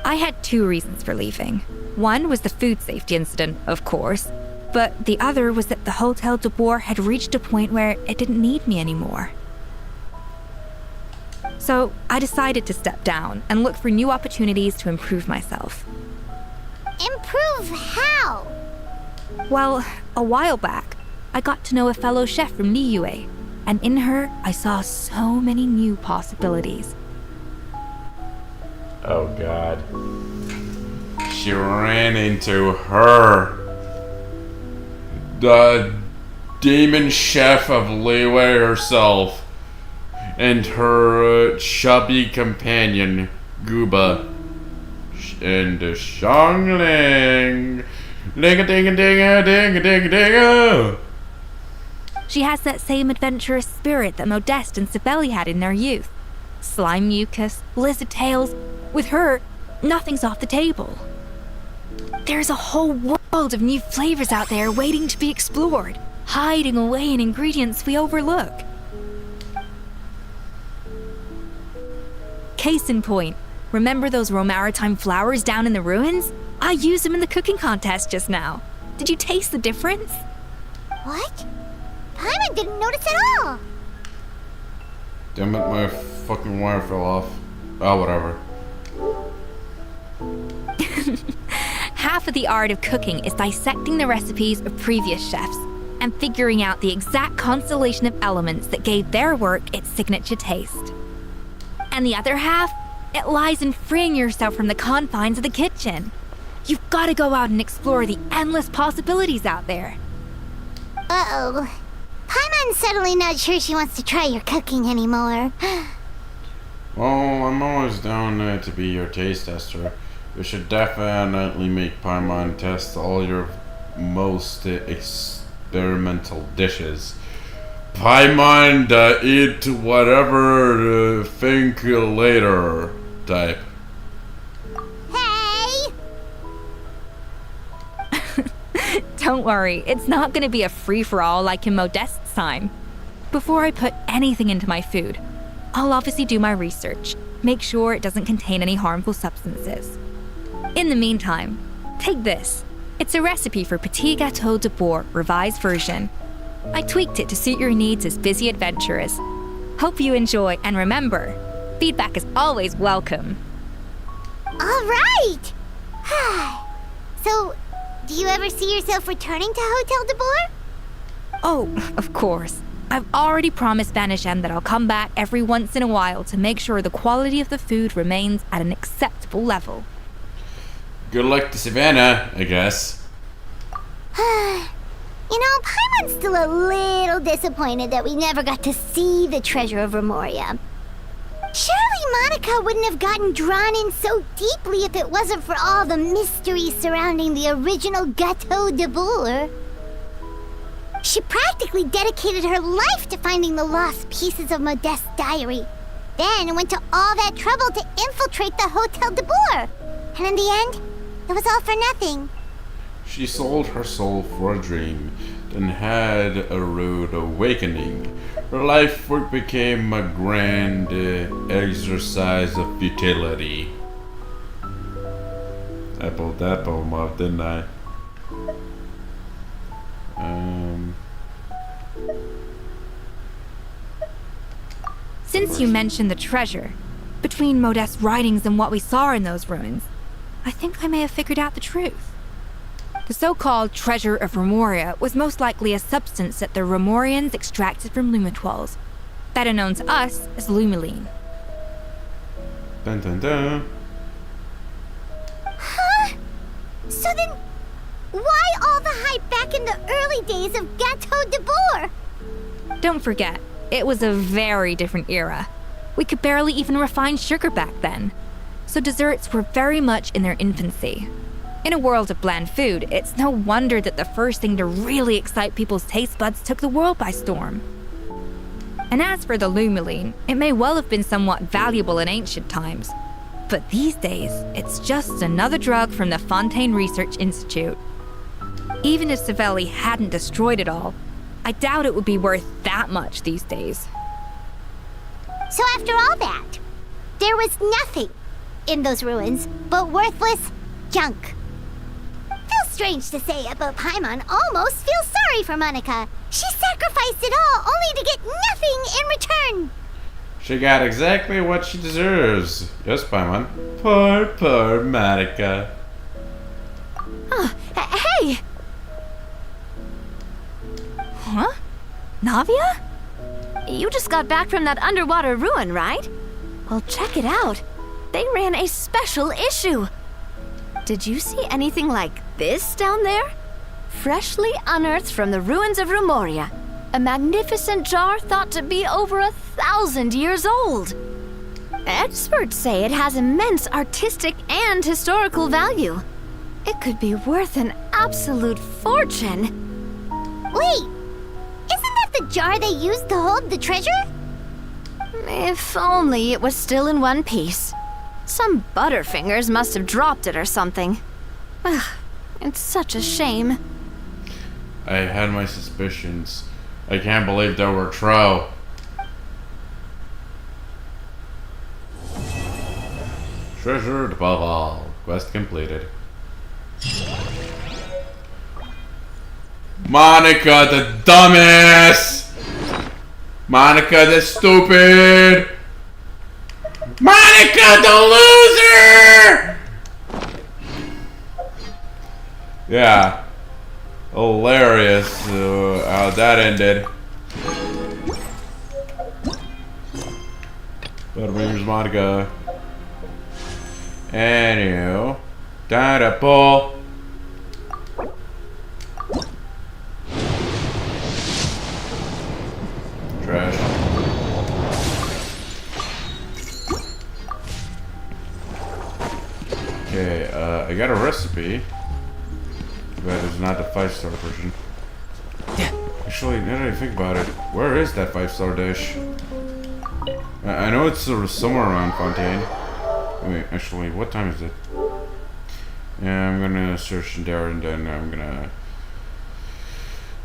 I had 2 reasons for leaving. One was the food safety incident, of course, but the other was that the Hotel de Boer had reached a point where it didn't need me anymore. So I decided to step down and look for new opportunities to improve myself. Improve how? Well, a while back, I got to know a fellow chef from Niue, and in her, I saw so many new possibilities. Oh god. She ran into her. The demon chef of Liyue herself. And her chubby companion, Gooba. And Xiangling. Ding-a-ding-a-ding-a-ding-a-ding-a-ding-a. She has that same adventurous spirit that Modeste and Sibeli had in their youth. Slime mucus, lizard tails. With her, nothing's off the table. There's a whole world of new flavors out there waiting to be explored, hiding away in ingredients we overlook. Case in point, remember those Romaritime flowers down in the ruins? I used them in the cooking contest just now. Did you taste the difference? What? Paimon didn't notice at all! Damn it, my fucking wire fell off. Oh, whatever. Half of the art of cooking is dissecting the recipes of previous chefs and figuring out the exact constellation of elements that gave their work its signature taste. And the other half, it lies in freeing yourself from the confines of the kitchen. You've got to go out and explore the endless possibilities out there. Uh-oh. Paimon's suddenly not sure she wants to try your cooking anymore. Well, I'm always down to be your taste tester. You should definitely make Paimon test all your most experimental dishes. Paimon eat whatever think later type. Hey! Don't worry, it's not going to be a free-for-all like in Modeste's time. Before I put anything into my food, I'll obviously do my research, make sure it doesn't contain any harmful substances. In the meantime, take this. It's a recipe for Petit Gâteau de Boer, revised version. I tweaked it to suit your needs as busy adventurers. Hope you enjoy, and remember, feedback is always welcome. All right! So, do you ever see yourself returning to Hotel de Boer? Oh, of course. I've already promised Banishem that I'll come back every once in a while to make sure the quality of the food remains at an acceptable level. Good luck to Savannah, I guess. You know, Paimon's still a little disappointed that we never got to see the treasure of Remoria. Surely Monica wouldn't have gotten drawn in so deeply if it wasn't for all the mystery surrounding the original Gâteau de Bourg. She practically dedicated her life to finding the lost pieces of Modeste's diary, then went to all that trouble to infiltrate the Hôtel de Bourg. And in the end, it was all for nothing. She sold her soul for a dream, then had a rude awakening. Her life work became a grand exercise of futility. I pulled that poem off, didn't I? Since you mentioned the treasure, between Modeste's writings and what we saw in those ruins, I think I may have figured out the truth. The so-called treasure of Remoria was most likely a substance that the Remorians extracted from Lumitoiles, better known to us as Lumiline. Dun dun dun. Huh? So then, why all the hype back in the early days of Gâteau de Bourg? Don't forget, it was a very different era. We could barely even refine sugar back then, so desserts were very much in their infancy. In a world of bland food, it's no wonder that the first thing to really excite people's taste buds took the world by storm. And as for the Lumiline, it may well have been somewhat valuable in ancient times, but these days, it's just another drug from the Fontaine Research Institute. Even if Savelli hadn't destroyed it all, I doubt it would be worth that much these days. So after all that, there was nothing in those ruins but worthless junk. Feels strange to say it, but Paimon almost feels sorry for Monica. She sacrificed it all only to get nothing in return. She got exactly what she deserves. Yes, Paimon. Poor Monica. Hey! Huh? Navia? You just got back from that underwater ruin, right? Well, check it out. They ran a special issue. Did you see anything like this down there? Freshly unearthed from the ruins of Remoria. A magnificent jar thought to be over 1,000 years old. Experts say it has immense artistic and historical value. It could be worth an absolute fortune. Wait, isn't that the jar they used to hold the treasure? If only it was still in one piece. Some butterfingers must have dropped it or something. Ugh, it's such a shame. I had my suspicions. I can't believe they were true. Treasured above all. Quest completed. Monica the dumbass! Monica the stupid! Monica the loser! Yeah. Hilarious how that ended. But here's Monica. Anywho. Dada pull. Trash. Okay, I got a recipe. But it's not the 5-star version. Actually, now that I think about it, where is that 5-star dish? I know it's somewhere around Fontaine. Wait, actually, what time is it? Yeah, I'm gonna search in there and then I'm gonna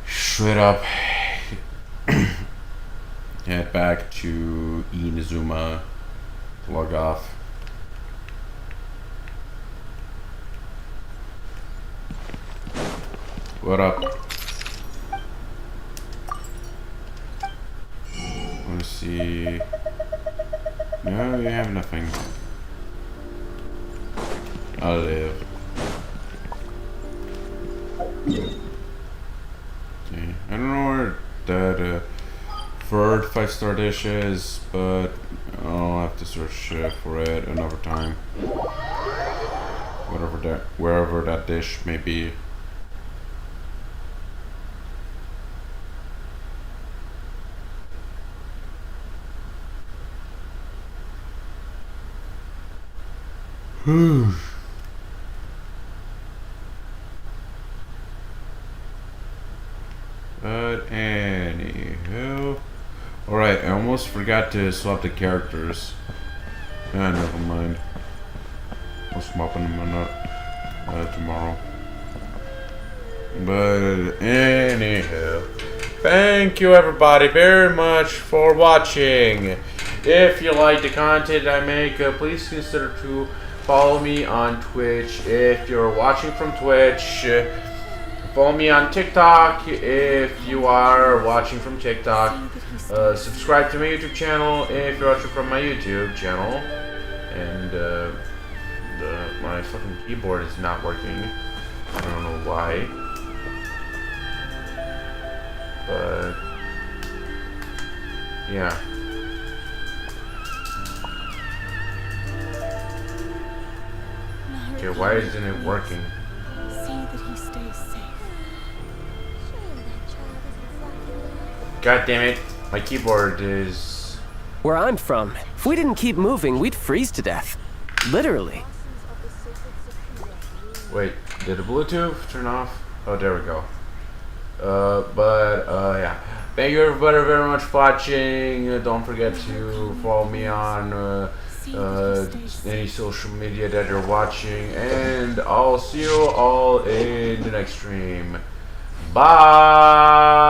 straight up head back to Inazuma to log off. What up? Let's see. No, you have nothing. I'll live. Okay. I don't know where that 5-star dishes, but I'll have to search for it another time. Wherever that dish may be. But anywho, alright, I almost forgot to swap the characters. Never mind. I'll swap them tomorrow. But anyhow, thank you everybody very much for watching. If you like the content I make, please consider to follow me on Twitch if you're watching from Twitch. Follow me on TikTok if you are watching from TikTok. Subscribe to my YouTube channel if you're watching from my YouTube channel. And my fucking keyboard is not working. I don't know why. But yeah. Okay, why isn't it working? See that he stays safe. God damn it, my keyboard is... Where I'm from, if we didn't keep moving, we'd freeze to death. Literally. Wait, did the Bluetooth turn off? Oh, there we go. Yeah. Thank you everybody very much for watching. Don't forget to follow me on any social media that you're watching. And I'll see you all in the next stream. Bye!